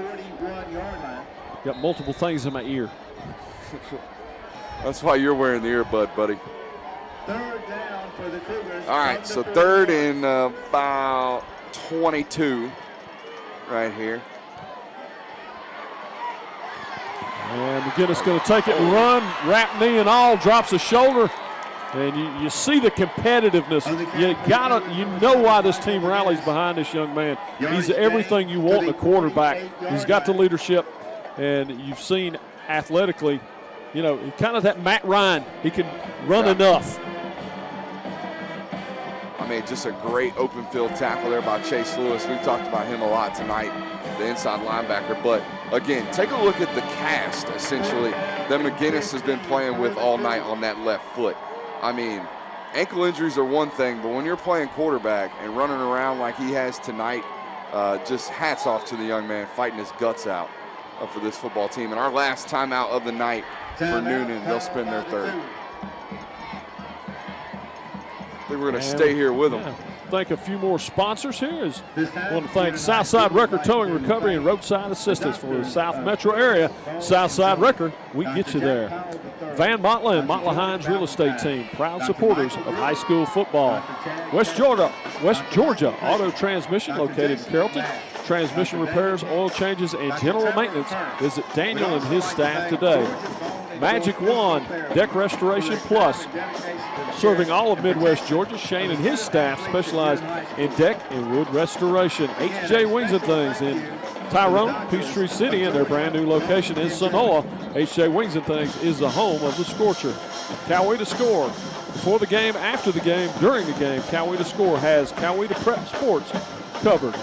Got multiple things in my ear. That's why you're wearing the earbud, buddy. All right, so third and about 22 right here. And McGinnis going to take it and run, wrap knee and all, drops a shoulder. And you see the competitiveness. You know why this team rallies behind this young man. He's everything you want in a quarterback. He's got the leadership, and you've seen athletically, you know, kind of that Matt Ryan. He can run enough. I mean, just a great open field tackle there by Chase Lewis. We've talked about him a lot tonight, the inside linebacker. But again, take a look at the cast, essentially, that McGinnis has been playing with all night on that left foot. I mean, ankle injuries are one thing, but when you're playing quarterback and running around like he has tonight, just hats off to the young man fighting his guts out for this football team. And our last timeout of the night for Newnan, they'll spend their third. I think we're going to stay here with them. Thank a few more sponsors here. I want to thank Southside Wrecker Towing Recovery and Roadside Assistance for the South Metro area. Southside Wrecker, we get you there. Van Mottler and Mottler Hines Real Estate Team, proud supporters of high school football. West Georgia Auto Transmission, located in Carrollton. Transmission repairs, oil changes, and general maintenance. Visit Daniel and his staff today. Magic Wand, Deck Restoration Plus, serving all of Midwest Georgia. Shane and his staff specialize in deck and wood restoration. HJ Wings and Things in Tyrone, Peachtree City, and their brand new location in Sonola. HJ Wings and Things is the home of the Scorcher. Coweta Score. Before the game, after the game, during the game, Coweta Score has Coweta Prep Sports covered.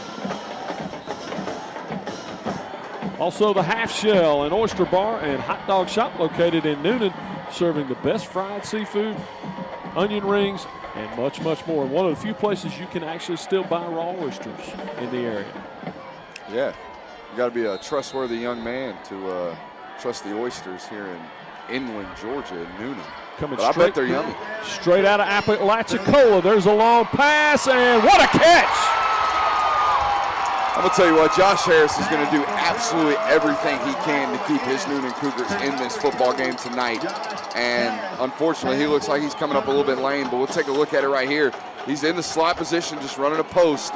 Also, the Half Shell, an oyster bar and hot dog shop located in Newnan, serving the best fried seafood, onion rings, and much, much more. One of the few places you can actually still buy raw oysters in the area. Yeah, you got to be a trustworthy young man to trust the oysters here in Inland, Georgia, in Newnan. Coming I bet they're yummy. Straight out of Apalachicola. There's a long pass, and what a catch! I'm going to tell you what, Josh Harris is going to do absolutely everything he can to keep his Newnan Cougars in this football game tonight. And unfortunately, he looks like he's coming up a little bit lame, but we'll take a look at it right here. He's in the slot position, just running a post.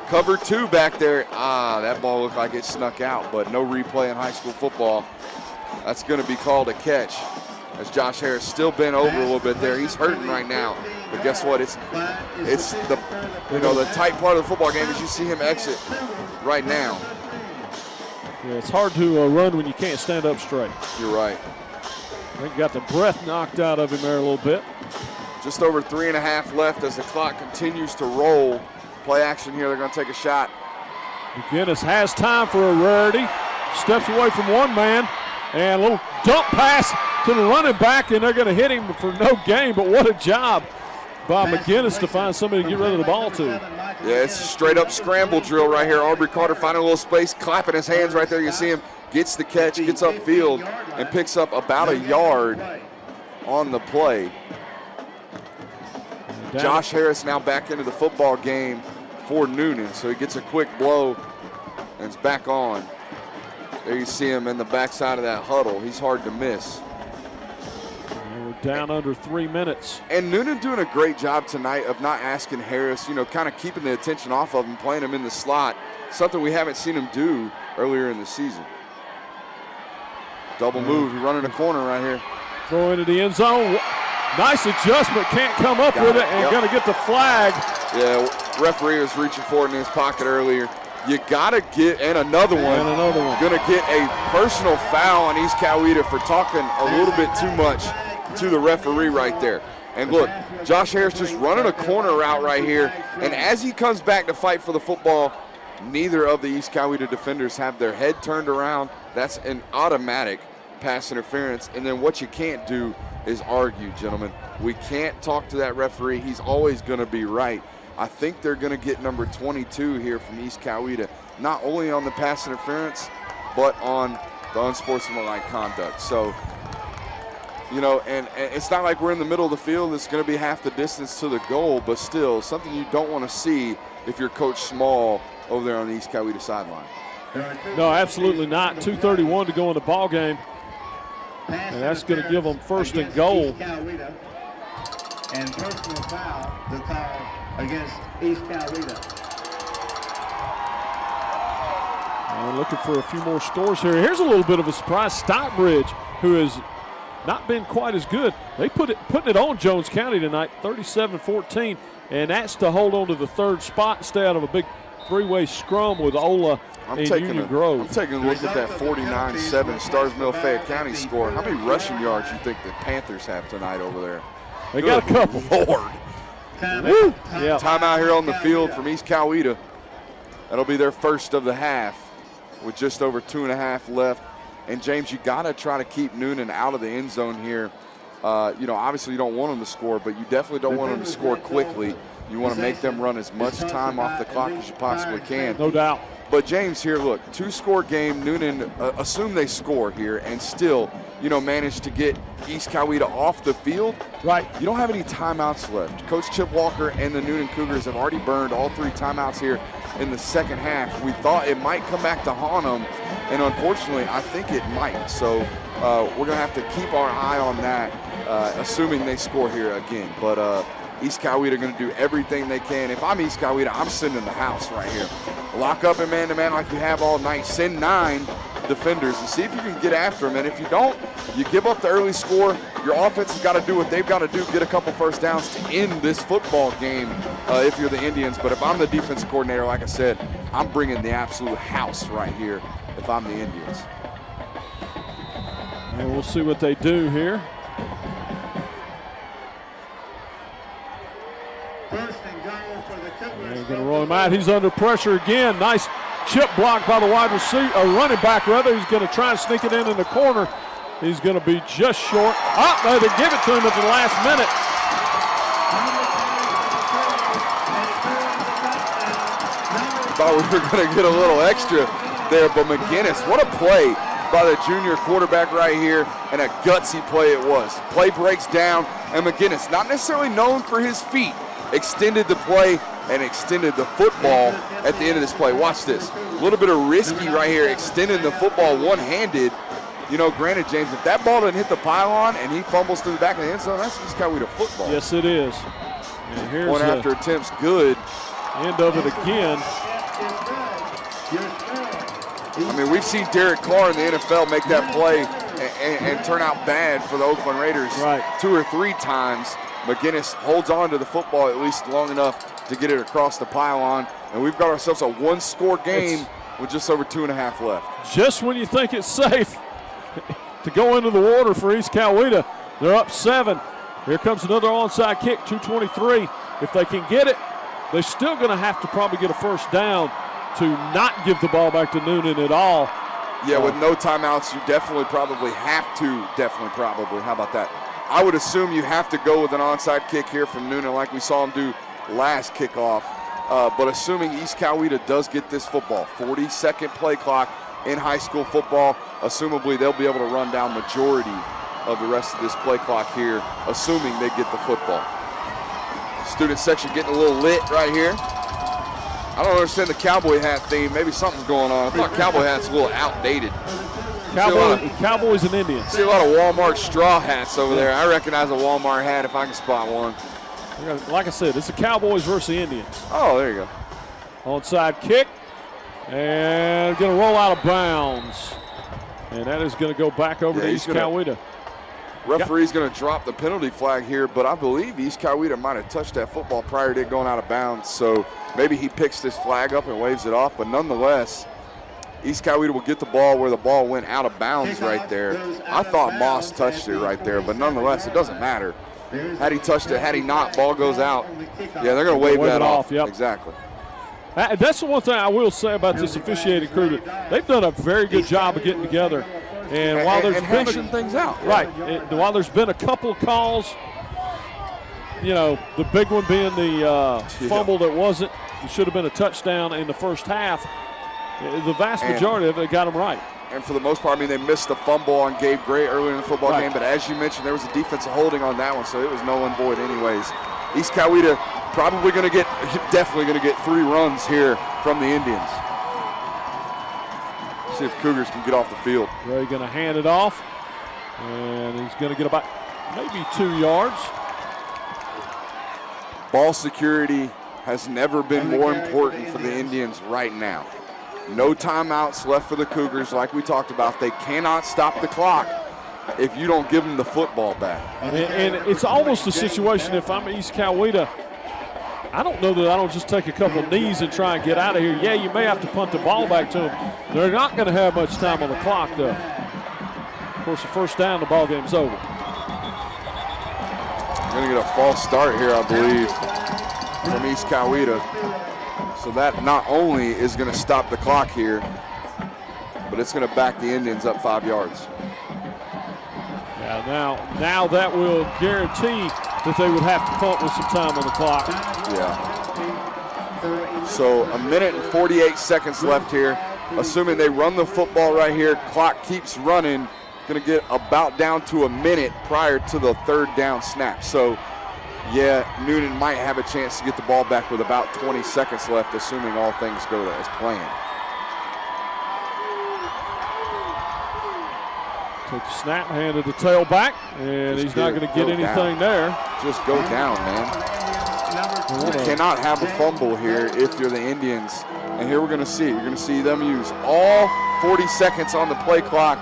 Cover 2 back there. That ball looked like it snuck out, but no replay in high school football. That's going to be called a catch. As Josh Harris still bent over a little bit there. He's hurting right now. But guess what? It's the the tight part of the football game as you see him exit right now. Yeah, it's hard to run when you can't stand up straight. You're right. I think got the breath knocked out of him there a little bit. Just over 3.5 left as the clock continues to roll. Play action here. They're going to take a shot. McGinnis has time for a rarity. Steps away from one man. And a little dump pass to the running back, and they're going to hit him for no gain. But what a job by McGinnis to find somebody to get rid of the ball to. Yeah, it's a straight-up scramble drill right here. Aubrey Carter finding a little space, clapping his hands right there. You see him, gets the catch, gets upfield, and picks up about a yard on the play. Josh Harris now back into the football game for Newnan, so he gets a quick blow, and it's back on. There you see him in the backside of that huddle. He's hard to miss. And we're down under 3 minutes. And Newnan doing a great job tonight of not asking Harris, kind of keeping the attention off of him, playing him in the slot, something we haven't seen him do earlier in the season. Double move, he's running a corner right here. Throw into the end zone. Nice adjustment, can't come up with it, and going to get the flag. Yeah, referee was reaching for it in his pocket earlier. You got to get, and another one. Going to get a personal foul on East Coweta for talking a little bit too much to the referee right there. And look, Josh Harris just running a corner route right here. And as he comes back to fight for the football, neither of the East Coweta defenders have their head turned around. That's an automatic pass interference. And then what you can't do is argue, gentlemen. We can't talk to that referee. He's always going to be right. I think they're going to get number 22 here from East Coweta, not only on the pass interference, but on the unsportsmanlike conduct. So, and it's not like we're in the middle of the field. It's going to be half the distance to the goal, but still something you don't want to see if you're Coach Small over there on the East Coweta sideline. No, absolutely not. 2:31 to go in the ball game. And that's going to give them first and goal. And personal foul, the call against East Coweta. Looking for a few more scores here. Here's a little bit of a surprise. Stockbridge, who has not been quite as good. They putting it on Jones County tonight, 37-14, and that's to hold on to the third spot and stay out of a big three-way scrum with Ola and Union Grove. I'm taking a look at that 49-7 Stars Mill Fayette County score. How many rushing yards you think the Panthers have tonight over there? They got a couple. Lord. Woo. Yeah. Timeout here on the field from East Coweta. That'll be their first of the half with just over 2.5 left. And, James, you got to try to keep Newnan out of the end zone here. Obviously you don't want them to score, but you definitely don't want them to score quickly. You want to make them run as much time off the clock as you possibly can. No doubt. But, James, here, look, 2-score game. Newnan, assume they score here and still, manage to get East Coweta off the field. Right. You don't have any timeouts left. Coach Chip Walker and the Newnan Cougars have already burned all 3 timeouts here in the second half. We thought it might come back to haunt them, and unfortunately, I think it might. So we're going to have to keep our eye on that, assuming they score here again. But East Coweta are going to do everything they can. If I'm East Coweta, I'm sending the house right here. Lock up in man-to-man like you have all night. Send 9 defenders and see if you can get after them. And if you don't, you give up the early score. Your offense has got to do what they've got to do, get a couple first downs to end this football game if you're the Indians. But if I'm the defense coordinator, like I said, I'm bringing the absolute house right here if I'm the Indians. And we'll see what they do here. They're going to roll him out. He's under pressure again. Nice chip block by the wide receiver, running back rather. He's going to try and sneak it in the corner. He's going to be just short. They give it to him at the last minute. Thought we were going to get a little extra there, but McGinnis, what a play by the junior quarterback right here, and a gutsy play it was. Play breaks down, and McGinnis, not necessarily known for his feet, extended the play and extended the football at the end of this play. Watch this. A little bit of risky right here, extending the football one-handed. You know, granted, James, if that ball doesn't hit the pylon and he fumbles to the back of the end zone, that's just Coweta football. Yes, it is. And here's one after attempt's good. End of it again. I mean, we've seen Derek Carr in the NFL make that play and turn out bad for the Oakland Raiders 2 or 3 times. McGinnis holds on to the football at least long enough to get it across the pylon, and we've got ourselves a one-score game with just over 2.5 left. Just when you think it's safe to go into the water for East Coweta, they're up 7. Here comes another onside kick, 2:23. If they can get it, they're still going to have to probably get a first down to not give the ball back to Newnan at all. Yeah, with no timeouts, you definitely probably have to. How about that? I would assume you have to go with an onside kick here from Newnan like we saw him do last kickoff. But assuming East Coweta does get this football, 40-second play clock in high school football, assumably they'll be able to run down majority of the rest of this play clock here, assuming they get the football. Student section getting a little lit right here. I don't understand the cowboy hat theme. Maybe something's going on. I thought cowboy hat's a little outdated. Cowboys and Indians. See a lot of Walmart straw hats over there. I recognize a Walmart hat if I can spot one. Like I said, it's the Cowboys versus the Indians. Oh, there you go. Onside kick. And going to roll out of bounds. And that is going to go back over to East Coweta. Referee's going to drop the penalty flag here, but I believe East Coweta might have touched that football prior to it going out of bounds. So maybe he picks this flag up and waves it off. But nonetheless, East Coweta will get the ball where the ball went out of bounds right there. I thought Moss touched it right there, but nonetheless, it doesn't matter. Had he touched it, had he not, ball goes out. Yeah, they're going to wave that off. Yep. Exactly. That's the one thing I will say about this officiating crew. They've done a very good job of getting together. And while there's been things out. While there's been a couple of calls, you know, the big one being the fumble that wasn't, it should have been a touchdown in the first half. The vast majority of it got them right. And for the most part, I mean, they missed the fumble on Gabe Gray earlier in the football game. But as you mentioned, there was a defensive holding on that one, so it was null and void anyways. East Coweta definitely going to get 3 runs here from the Indians. See if Cougars can get off the field. Gray going to hand it off, and he's going to get about maybe 2 yards. Ball security has never been more important for the Indians right now. No timeouts left for the Cougars like we talked about. They cannot stop the clock if you don't give them the football back. And it's almost a situation, if I'm East Coweta, I don't know that I don't just take a couple knees and try and get out of here. Yeah, you may have to punt the ball back to them. They're not going to have much time on the clock, though. Of course, the first down, the ball game's over. Going to get a false start here, I believe, from East Coweta. So that not only is going to stop the clock here, but it's going to back the Indians up 5 yards. Yeah, now that will guarantee that they would have to punt with some time on the clock. Yeah. So 1 minute and 48 seconds left here. Assuming they run the football right here, clock keeps running. Going to get about down to a minute prior to the 3rd down snap. So, yeah, Newnan might have a chance to get the ball back with about 20 seconds left, assuming all things go as planned. Took the snap, handed the tailback, and he's not going to get anything there. Just go down, man. You cannot have a fumble here if you're the Indians. And here we're going to see, you're going to see them use all 40 seconds on the play clock,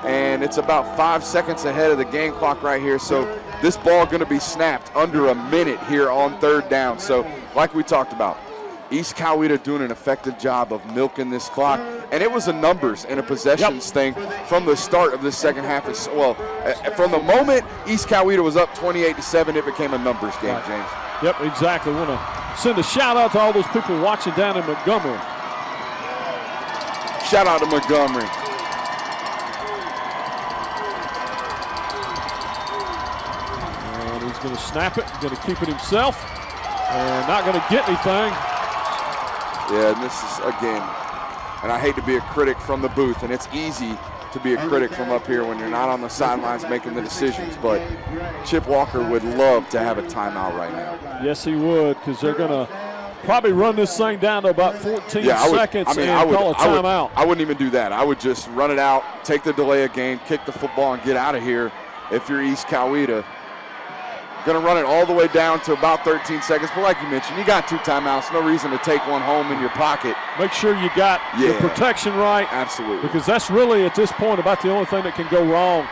and it's about 5 seconds ahead of the game clock right here. So this ball going to be snapped under a minute here on 3rd down. So like we talked about, East Coweta doing an effective job of milking this clock. And it was a numbers and a possessions thing from the start of the second half. Well, from the moment East Coweta was up 28-7, it became a numbers game, James. Yep, exactly. Want to send a shout out to all those people watching down in Montgomery. Shout out to Montgomery. And he's going to snap it, going to keep it himself, and not going to get anything. Yeah, and this is, again, and I hate to be a critic from the booth, and it's easy to be a critic from up here when you're not on the sidelines making the decisions, but Chip Walker would love to have a timeout right now. Yes, he would, because they're going to probably run this thing down to about 14 seconds and call a timeout. I wouldn't even do that. I would just run it out, take the delay of game, kick the football, and get out of here if you're East Coweta. Going to run it all the way down to about 13 seconds. But like you mentioned, you got 2 timeouts. No reason to take one home in your pocket. Make sure you got the protection right. Absolutely. Because that's really, at this point, about the only thing that can go wrong.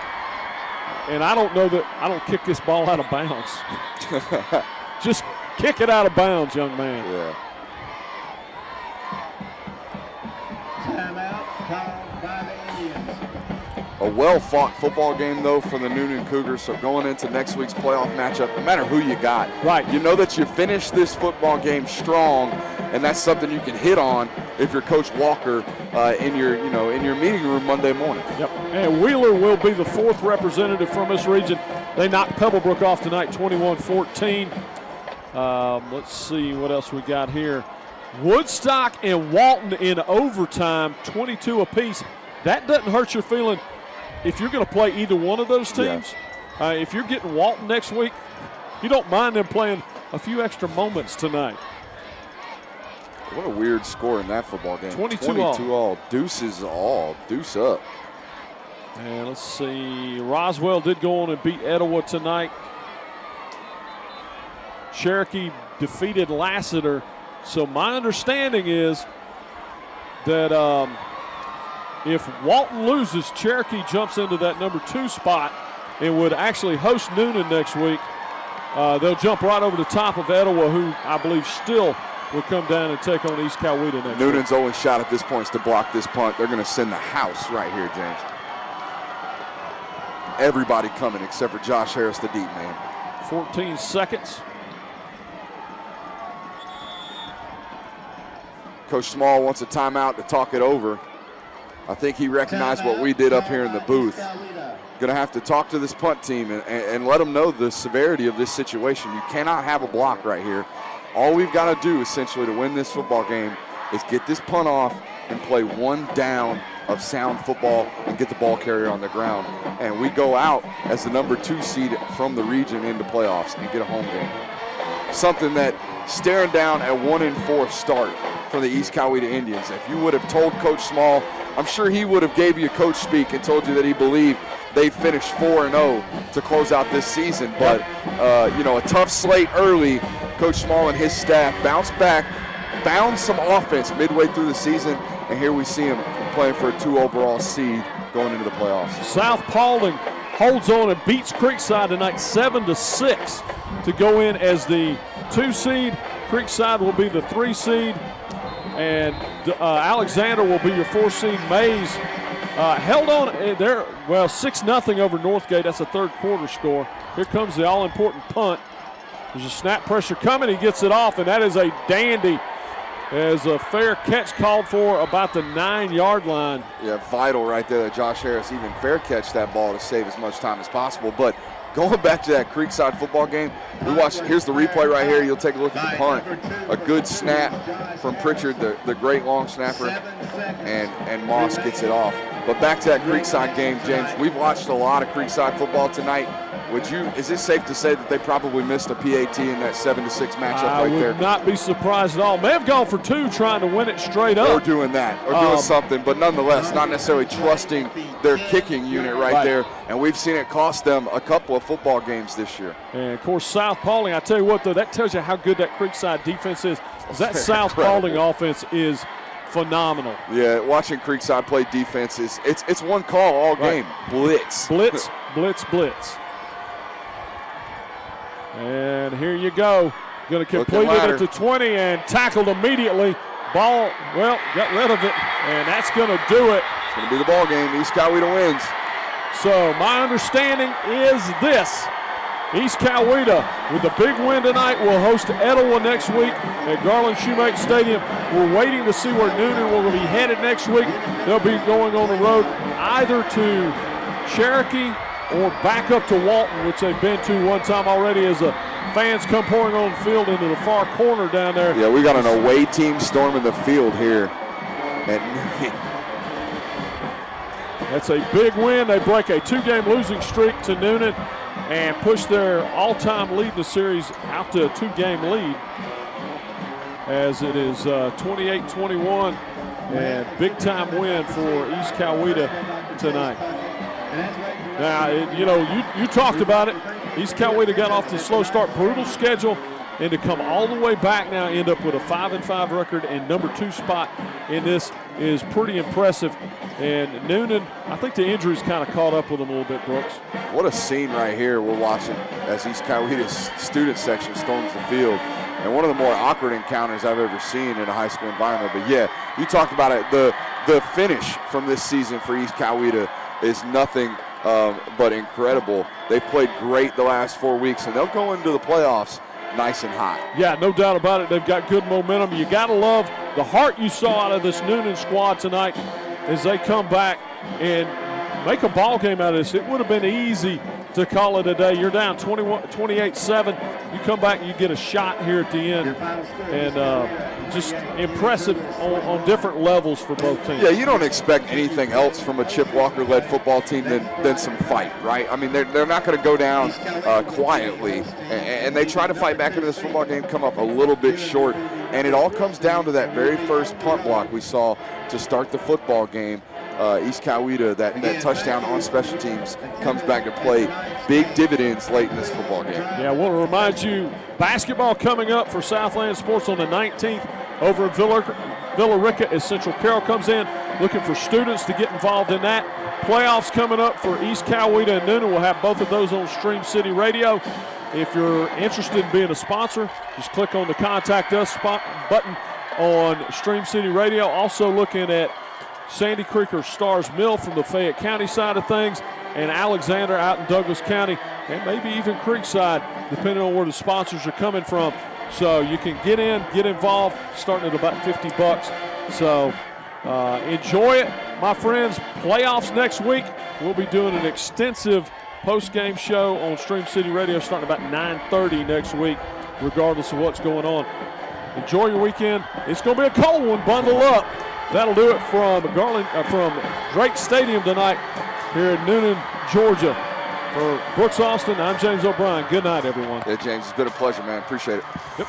And I don't know that I don't kick this ball out of bounds. Just kick it out of bounds, young man. Yeah. Timeout called by the Indians. A well-fought football game, though, for the Newnan Cougars. So going into next week's playoff matchup, no matter who you got, you know that you finished this football game strong, and that's something you can hit on if you're Coach Walker in your meeting room Monday morning. Yep. And Wheeler will be the 4th representative from this region. They knocked Pebblebrook off tonight, 21-14. Let's see what else we got here. Woodstock and Walton in overtime, 22 apiece. That doesn't hurt your feeling if you're going to play either one of those teams. Yeah. If you're getting Walton next week, you don't mind them playing a few extra moments tonight. What a weird score in that football game. 22 all. Deuces all. Deuce up. And let's see. Roswell did go on and beat Etowah tonight. Cherokee defeated Lassiter. So my understanding is that if Walton loses, Cherokee jumps into that number 2 spot and would actually host Newnan next week. They'll jump right over the top of Etowah, who I believe still will come down and take on East Coweta next week. Noonan's only shot at this point is to block this punt. They're going to send the house right here, James. Everybody coming except for Josh Harris, the deep man. 14 seconds. Coach Small wants a timeout to talk it over. I think he recognized what we did up here in the booth. Going to have to talk to this punt team and let them know the severity of this situation. You cannot have a block right here. All we've got to do essentially to win this football game is get this punt off and play 1 down of sound football and get the ball carrier on the ground. And we go out as the number 2 seed from the region into playoffs and get a home game. Something that staring down at 1-4 start for the East Coweta Indians. If you would have told Coach Small, I'm sure he would have gave you a coach speak and told you that he believed they'd finish 4-0 to close out this season. But, a tough slate early. Coach Small and his staff bounced back, found some offense midway through the season, and here we see him playing for a 2 overall seed going into the playoffs. South Paulding holds on and beats Creekside tonight 7-6 to go in as the 2 seed. Creekside will be the 3 seed. And Alexander will be your 4 seed. Mays held on there, 6-0 over Northgate. That's a 3rd quarter score. Here comes the all-important punt. There's a snap pressure coming. He gets it off, and that is a dandy. As a fair catch called for about the 9-yard line. Yeah, vital right there that Josh Harris even fair catch that ball to save as much time as possible. But going back to that Creekside football game, here's the replay right here. You'll take a look at the punt. A good snap from Pritchard, the great long snapper, and Moss gets it off. But back to that Creekside game, James, we've watched a lot of Creekside football tonight. Is it safe to say that they probably missed a PAT in that 7-6 matchup right there? I would not be surprised at all. May have gone for 2 trying to win it straight up. Or doing that, or doing something, but nonetheless, not necessarily trusting their kicking unit right there. And we've seen it cost them a couple of football games this year. And, of course, South Paulding, I tell you what, though, that tells you how good that Creekside defense is. That South Paulding offense is phenomenal. Yeah, watching Creekside play defense it's one call all game. Blitz. Blitz, blitz, blitz. And here you go. Going to complete it at the 20 and tackled immediately. Ball, got rid of it, and that's going to do it. It's going to be the ball game. East Coweta wins. So my understanding is this. East Coweta, with a big win tonight, will host Etowah next week at Garland Shoemake Stadium. We're waiting to see where Newnan will be headed next week. They'll be going on the road either to Cherokee or back up to Walton, which they've been to one time already as the fans come pouring on the field into the far corner down there. Yeah, we got an away team storming the field here at That's a big win. They break a 2-game losing streak to Newnan and push their all-time lead in the series out to a 2-game lead, as it is 28-21, and big-time win for East Coweta tonight. Now, you talked about it. East Coweta got off to a slow start, brutal schedule, and to come all the way back now, end up with a 5-5 record and number 2 spot in this is pretty impressive. And Newnan, I think the injuries kind of caught up with them a little bit, Brooks. What a scene right here we're watching as East Coweta's student section storms the field. And one of the more awkward encounters I've ever seen in a high school environment. But yeah, you talked about it. The finish from this season for East Coweta is nothing but incredible. They've played great the last 4 weeks, and they'll go into the playoffs nice and hot. Yeah, no doubt about it. They've got good momentum. You got to love the heart you saw out of this Newnan squad tonight as they come back and make a ball game out of this. It would have been easy to call it a day. You're down 28-7. You come back and you get a shot here at the end. And just impressive on different levels for both teams. Yeah, you don't expect anything else from a Chip Walker-led football team than some fight, right? I mean, they're not going to go down quietly. And they try to fight back into this football game, come up a little bit short. And it all comes down to that very first punt block we saw to start the football game. East Coweta, that touchdown on special teams comes back to play big dividends late in this football game. Yeah, I want to remind you, basketball coming up for Southland Sports on the 19th over in Villa Rica as Central Carroll comes in, looking for students to get involved in that. Playoffs coming up for East Coweta and Newnan. We'll have both of those on Stream City Radio. If you're interested in being a sponsor, just click on the Contact Us button on Stream City Radio. Also looking at Sandy Creeker Stars Mill from the Fayette County side of things, and Alexander out in Douglas County, and maybe even Creekside, depending on where the sponsors are coming from. So you can get involved, starting at about $50. So enjoy it, my friends. Playoffs next week. We'll be doing an extensive post-game show on Stream City Radio starting about 9:30 next week, regardless of what's going on. Enjoy your weekend. It's going to be a cold one. Bundle up. That'll do it from Drake Stadium tonight here in Newnan, Georgia. For Brooks Austin, I'm James O'Brien. Good night, everyone. Yeah, James, it's been a pleasure, man. Appreciate it. Yep.